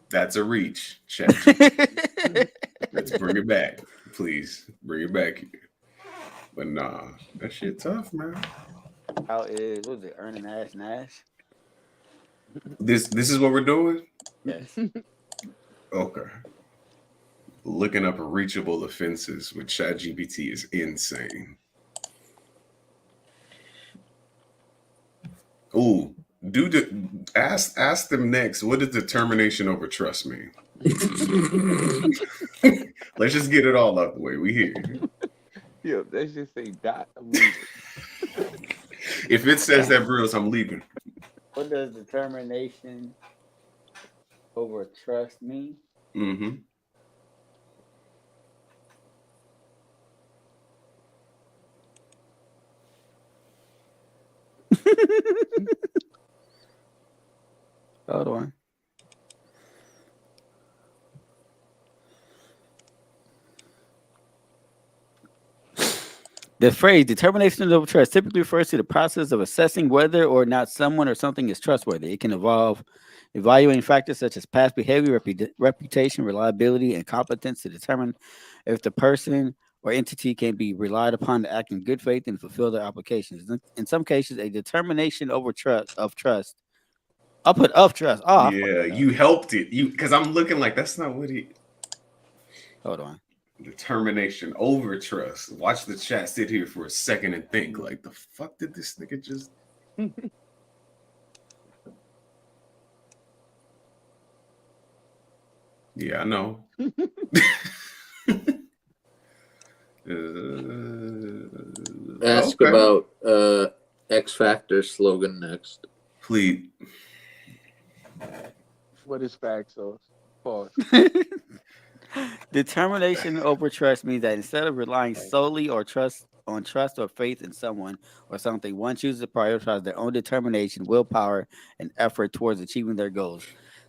That's a reach. Check. Let's bring it back, please. Bring it back. But nah, that shit tough, man. How is what was it? Ernie Nash? This is what we're doing. Yes. Okay. Looking up reachable offenses with ChatGPT is insane. Ooh. Ask them next. What does determination over trust mean? Let's just get it all out the way. We here. Yeah, let's just say dot. If it says that, Bruce, I'm leaving. What does determination over trust mean? Mm-hmm. Hold on. The phrase determination over trust typically refers to the process of assessing whether or not someone or something is trustworthy. It can involve evaluating factors such as past behavior, reputation, reliability, and competence to determine if the person or entity can be relied upon to act in good faith and fulfill their obligations. In some cases, a determination over trust. I'll put of trust. Oh, yeah, you helped it. Because I'm looking like that's not what he. Hold on. Determination over trust. Watch the chat sit here for a second and think like, the fuck did this nigga just? Yeah, I know. Ask about X Factor slogan next. Please. What is facts? Pause. Determination over trust means that instead of relying solely on trust or faith in someone or something, one chooses to prioritize their own determination, willpower, and effort towards achieving their goals.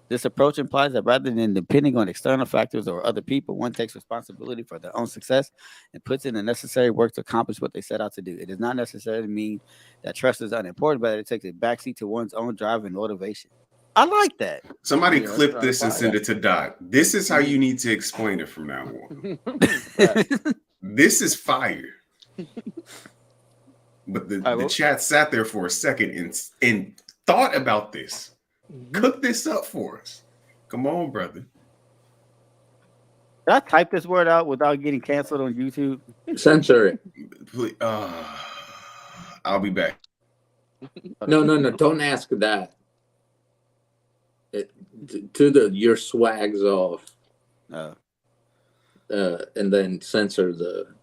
This approach implies that rather than depending on external factors or other people, one takes responsibility for their own success and puts in the necessary work to accomplish what they set out to do. It does not necessarily mean that trust is unimportant, but it takes a backseat to one's own drive and motivation. I like that. Somebody clip this and send it to Doc. This is how you need to explain it from now on. This is fire. But the chat sat there for a second and thought about this. Cook this up for us. Come on, brother. Did I type this word out without getting canceled on YouTube? Censor it. Please, I'll be back. No. Don't ask that. Your swags off. And then censor the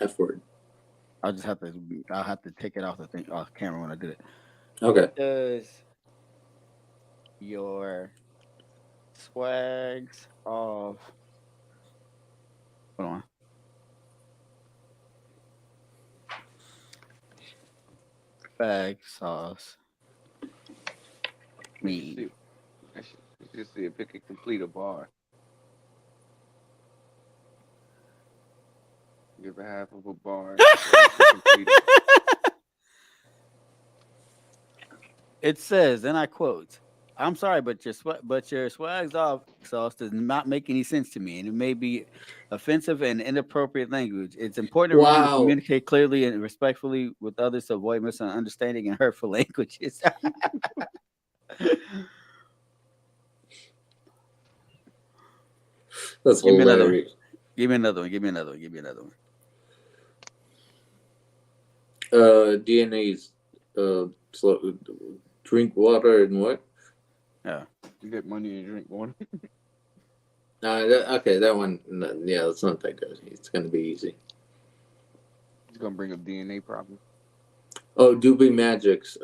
F word. I'll have to take it off the thing off camera when I do it. Okay. Does your swags off? Hold on. Fag sauce. Me. Just see if it can complete a bar. Give a half of a bar. It says, and I quote, "I'm sorry, but your swags off sauce does not make any sense to me, and it may be offensive and inappropriate language. It's important to communicate clearly and respectfully with others to avoid misunderstanding and hurtful languages." That's Give me another one. hilarious. Give me another one. DNA's drink water and what? Yeah. You get money and drink water. That one. Yeah, it's not that good. It's gonna be easy. It's gonna bring up DNA problem. Oh, Doobie Magics.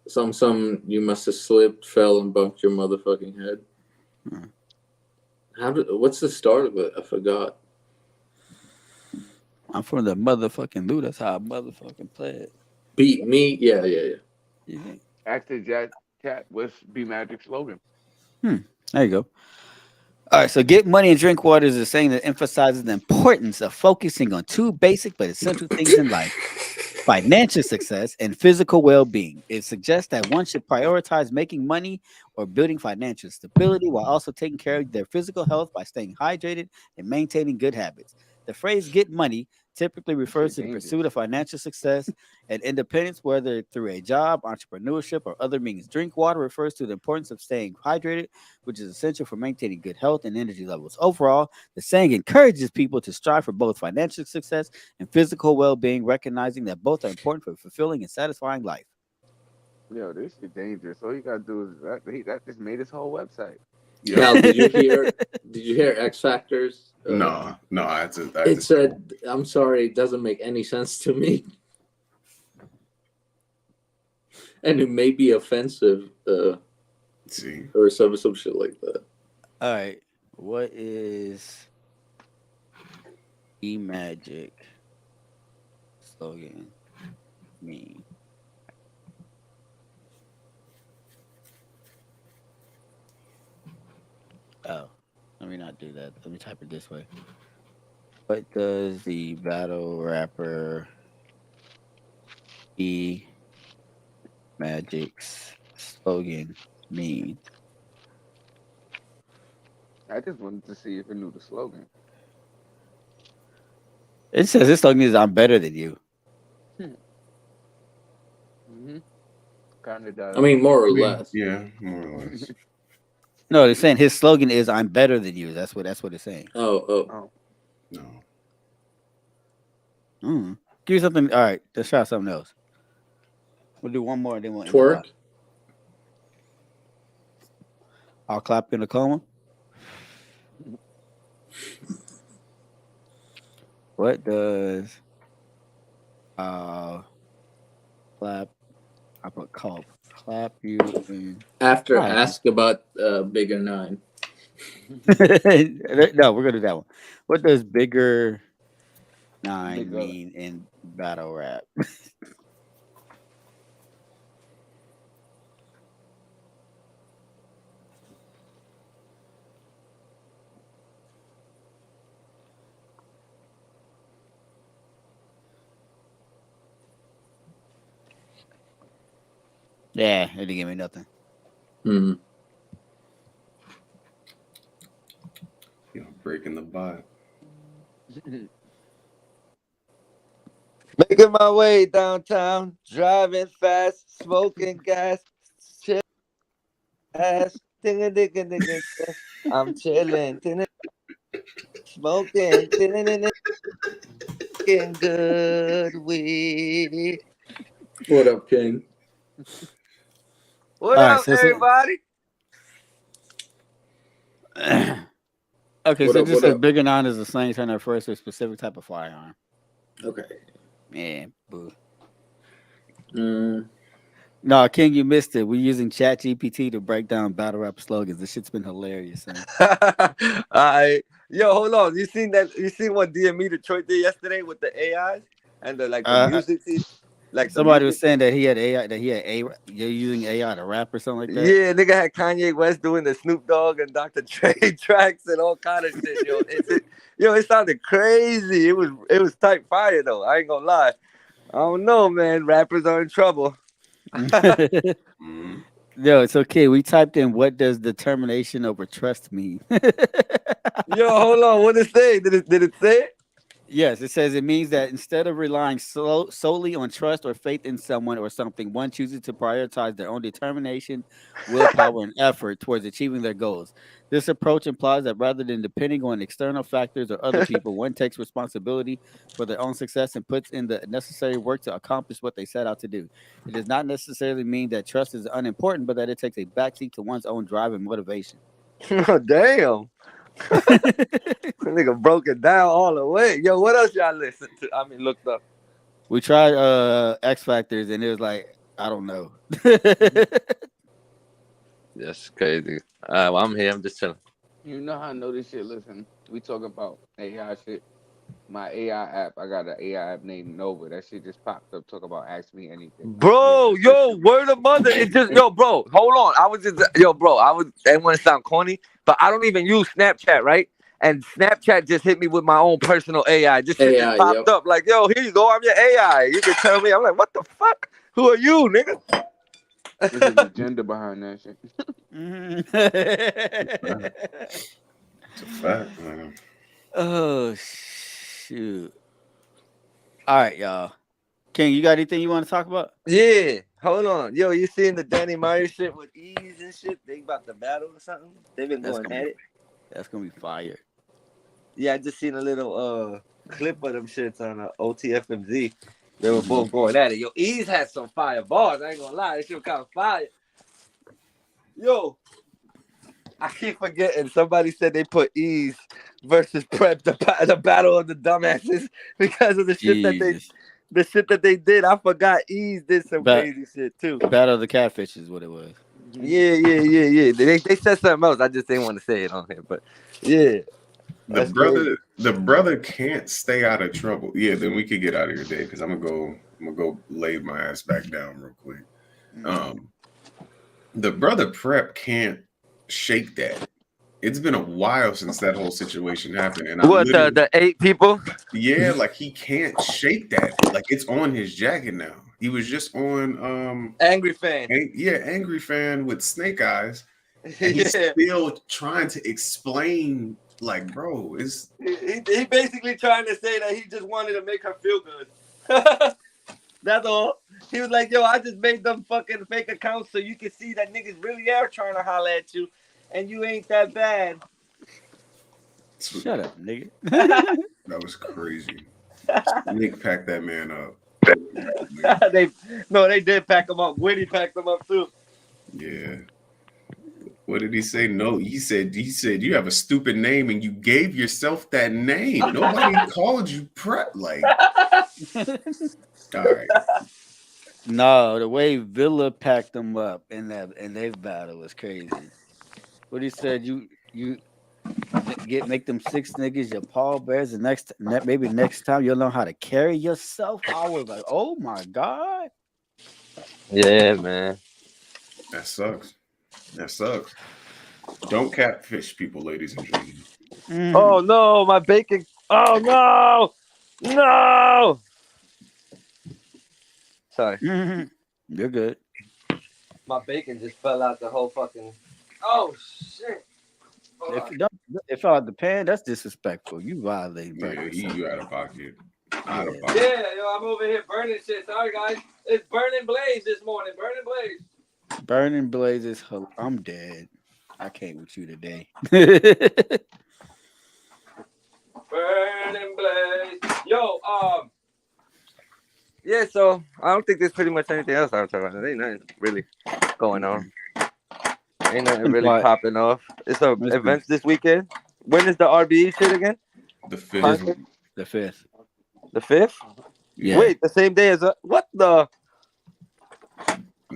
Some you must have slipped, fell, and bumped your motherfucking head. What's the start of it? I forgot. I'm from the motherfucking Lou. That's how I motherfucking play it. Beat me? Yeah. You think? Ask the chat, what's B Magic slogan? There you go. All right, so get money and drink water is a saying that emphasizes the importance of focusing on two basic but essential things in life: financial success and physical well-being. It suggests that one should prioritize making money or building financial stability while also taking care of their physical health by staying hydrated and maintaining good habits. The phrase "get money" typically refers to the pursuit of financial success and independence, whether through a job, entrepreneurship, or other means. Drink water refers to the importance of staying hydrated, which is essential for maintaining good health and energy levels. Overall, the saying encourages people to strive for both financial success and physical well-being, recognizing that both are important for fulfilling and satisfying life. Yo, this is dangerous. All you gotta do is that just made his whole website. Yeah. Cal, did you hear X Factors? No. It said, "I'm sorry, it doesn't make any sense to me," and it may be offensive. See, or some shit like that. All right, what is E-Magic slogan mean? Oh, let me not do that. Let me type it this way. What does the battle rapper E Magic's slogan mean? I just wanted to see if it knew the slogan. It says his slogan is "I'm better than you." Mm-hmm. Kind of does. I mean, more or less. Yeah, more or less. No, they're saying his slogan is "I'm better than you." That's what it's saying. Oh. No. Give me something. All right, let's try something else. We'll do one more, and then we'll end the Twerk. pod. I'll clap in a coma. What does clap? I put clap you in. After All right. ask about Bigger 9. No, we're gonna do that one. What does Bigger 9 mean in battle rap? Yeah, it didn't give me nothing. Mm. Breaking the bot. Making my way downtown, driving fast, smoking gas, chill ass, I'm chilling, smoking, good weed. What up, King? What All right, up, so everybody? Okay, What so up, this what says up? Bigger 9 is a slang term that refers to a specific type of firearm. Okay. Yeah, boo. Mm. No, King, you missed it. We're using ChatGPT to break down battle rap slogans. This shit's been hilarious. Yo, hold on. You seen that? You seen what DME Detroit did yesterday with the AI and the the music? Somebody was saying that he had AI. You're using AI to rap or something like that. Yeah, nigga had Kanye West doing the Snoop Dogg and Dr. Dre tracks and all kind of shit. Yo, it sounded crazy. It was type fire though. I ain't gonna lie. I don't know, man. Rappers are in trouble. No, it's okay. We typed in what does determination over trust mean. Yo, hold on. What did it say? Did it say it? Yes, it says it means that instead of relying solely on trust or faith in someone or something, one chooses to prioritize their own determination, willpower, and effort towards achieving their goals. This approach implies that rather than depending on external factors or other people, one takes responsibility for their own success and puts in the necessary work to accomplish what they set out to do. It does not necessarily mean that trust is unimportant, but that it takes a backseat to one's own drive and motivation. Damn. Nigga broke it down all the way. Yo, what else y'all listen to? I mean, looked up. We tried X Factors and it was like, I don't know. That's crazy. Well, I'm here. I'm just chilling. You know how I know this shit? Listen, we talking about AI shit. My AI app, I got an AI app named Nova. That shit just popped up. Talk about ask me anything. Bro, yo, word of mother. It just, yo, bro, hold on. I didn't want to sound corny, but I don't even use Snapchat, right? And Snapchat just hit me with my own personal AI. Just shit just popped up like, yo, here you go. I'm your AI. You can tell me. I'm like, what the fuck? Who are you, nigga? There's an agenda behind that shit. It's a fact, man. Oh, shoot. All right, y'all. King, you got anything you want to talk about? Yeah. Hold on. Yo, you seeing the Danny Myers shit with Ease and shit? They about to battle or something? They've been going at it. That's going to be fire. Yeah, I just seen a little clip of them shits on OTFMZ. They were both going at it. Yo, Ease had some fire bars. I ain't gonna lie. That shit was kind of fire. Yo, I keep forgetting. Somebody said they put Ease versus Prep the battle of the dumbasses because of the shit that they did. I forgot Ease did some crazy shit too. Battle of the Catfish is what it was. Yeah. They said something else. I just didn't want to say it on here, but yeah. The brother can't stay out of trouble. Yeah, then we could get out of here, Dave, because I'm gonna go lay my ass back down real quick. The brother Prep can't shake that It's been a while since that whole situation happened, and What the 8 people? Yeah, like he can't shake that. Like it's on his jacket now. He was just on Angry Fan. Angry Fan with Snake Eyes. And he's still trying to explain, like, bro, it's He basically trying to say that he just wanted to make her feel good. That's all. He was like, yo, I just made them fucking fake accounts so you can see that niggas really are trying to holler at you and you ain't that bad. Shut up, nigga. That was crazy. Nick packed that man up. they did pack him up. Whitney packed him up too. Yeah. What did he say? No, he said you have a stupid name and you gave yourself that name. Nobody called you prep. Like, all right. No, the way Villa packed them up in their battle was crazy. What he said, you make them 6 niggas your pallbearers, and maybe next time you'll know how to carry yourself. I was like, oh my God. Yeah, man. That sucks. Don't catfish people, ladies and gentlemen. Mm-hmm. Oh no, my bacon. Oh no. Sorry. Mm-hmm. You're good. My bacon just fell out the whole fucking. Oh shit. It fell out the pan. That's disrespectful. You violated. Yeah, you out of pocket. Yeah, yo, I'm over here burning shit. Sorry, guys. It's burning blaze this morning. Burning blaze. Burning blazes. I'm dead. I can't with you today. Burning blaze. Yo, yeah, so I don't think there's pretty much anything else I'm talking about. There ain't nothing really going on. Ain't nothing really popping off. It's events this weekend. When is the RBE shit again? The 5th. The 5th. The 5th? Yeah. Wait, the same day as what the?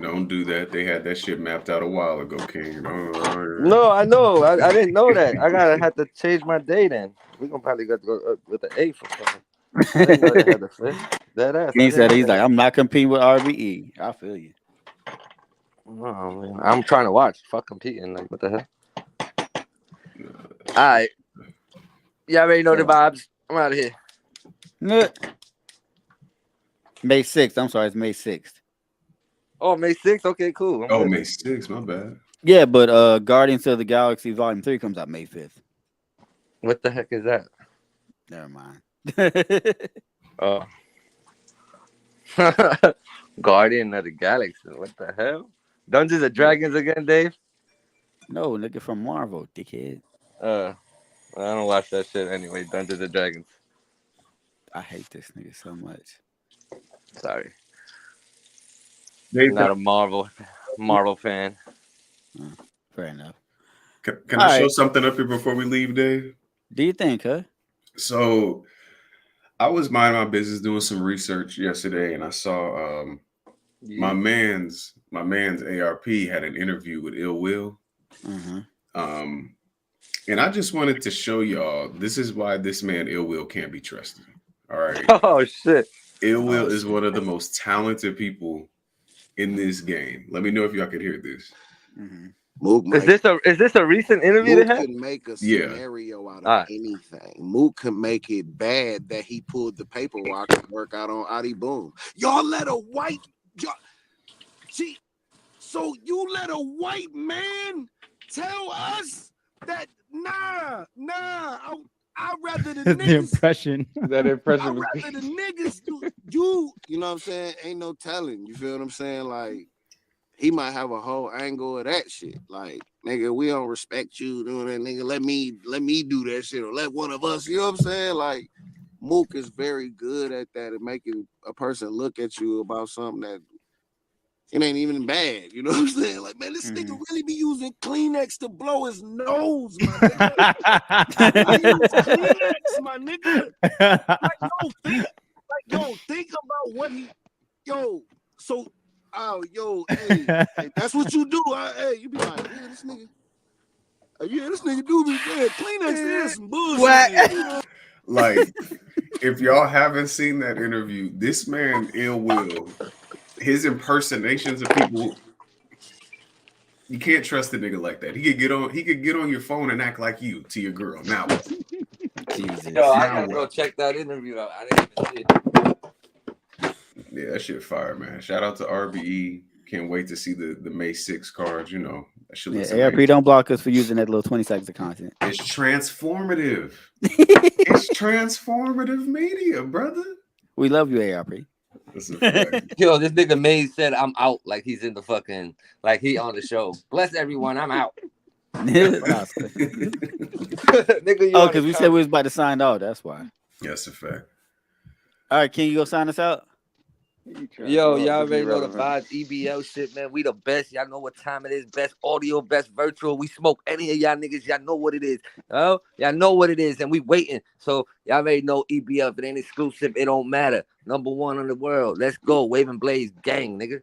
Don't do that. They had that shit mapped out a while ago, King. No, I know. I didn't know that. I have to change my day then. We're gonna probably go with the 8th or something. I didn't know they had the 5th. That ass. He's like, I'm not competing with RBE. I feel you. Oh, man. I'm trying to watch. Fuck competing. Like, what the hell? All right. Y'all already know the vibes. I'm out of here. May 6th. I'm sorry, it's May 6th. Oh, May 6th? Okay, cool. May 6th. My bad. Yeah, but Guardians of the Galaxy Volume 3 comes out May 5th. What the heck is that? Never mind. Oh. Guardian of the Galaxy. What the hell? Dungeons and Dragons again, Dave? No, nigga from Marvel, dickhead. I don't watch that shit anyway. Dungeons and Dragons. I hate this nigga so much. Sorry. Dave, not a Marvel fan. Fair enough. Can I show something up here before we leave, Dave? Do you think, huh? So I was minding my business doing some research yesterday, and I saw my man's ARP had an interview with Ill Will. Mm-hmm. And I just wanted to show y'all this is why this man Ill Will can't be trusted. All right. Oh shit. Ill Will is one of the most talented people in this game. Let me know if y'all could hear this. Mm-hmm. Is this a recent interview Mook they had? can make a scenario out of anything. Mook can make it bad that he pulled the paperwork and work out on Adi Boom. Y'all let a white so you let a white man tell us that I'd rather the niggas impression. That impression I'd was rather the niggas do you know what I'm saying? Ain't no telling. You feel what I'm saying? Like he might have a whole angle of that shit. Like, nigga, we don't respect you doing that, nigga. Let me do that shit, or let one of us, you know what I'm saying? Like, Mook is very good at that, at making a person look at you about something that it ain't even bad. You know what I'm saying? Like, man, this nigga really be using Kleenex to blow his nose, my nigga. Kleenex, my nigga. Think about what he, so. Oh, hey, that's what you do. Hey, you be like, yeah, this nigga do be good. Kleenex is some bullshit. Like, if y'all haven't seen that interview, this man Ill Will, his impersonations of people. You can't trust a nigga like that. He could get on your phone and act like you to your girl. Now, Jesus. Yo, I gotta go check that interview out. I didn't even see it. Yeah, that shit fire, man. Shout out to RBE. Can't wait to see the May 6 cards. You know, that shit looks ARP, don't block us for using that little 20 seconds of content. It's transformative. It's transformative media, brother. We love you, ARP. Yo, this nigga Maze said I'm out like he's in the fucking like he on the show. Bless everyone, I'm out. Nigga, oh, because we said we was about to sign out. That's why. Yes, a fact. All right, can you go sign us out? Yo, y'all already know the vibes. EBL shit, man. We the best. Y'all know what time it is. Best audio, best virtual. We smoke any of y'all niggas. Y'all know what it is. Oh, y'all know what it is, and we waiting. So y'all already know EBL. If it ain't exclusive, it don't matter. #1 in the world. Let's go. Wave and Blaze gang, nigga.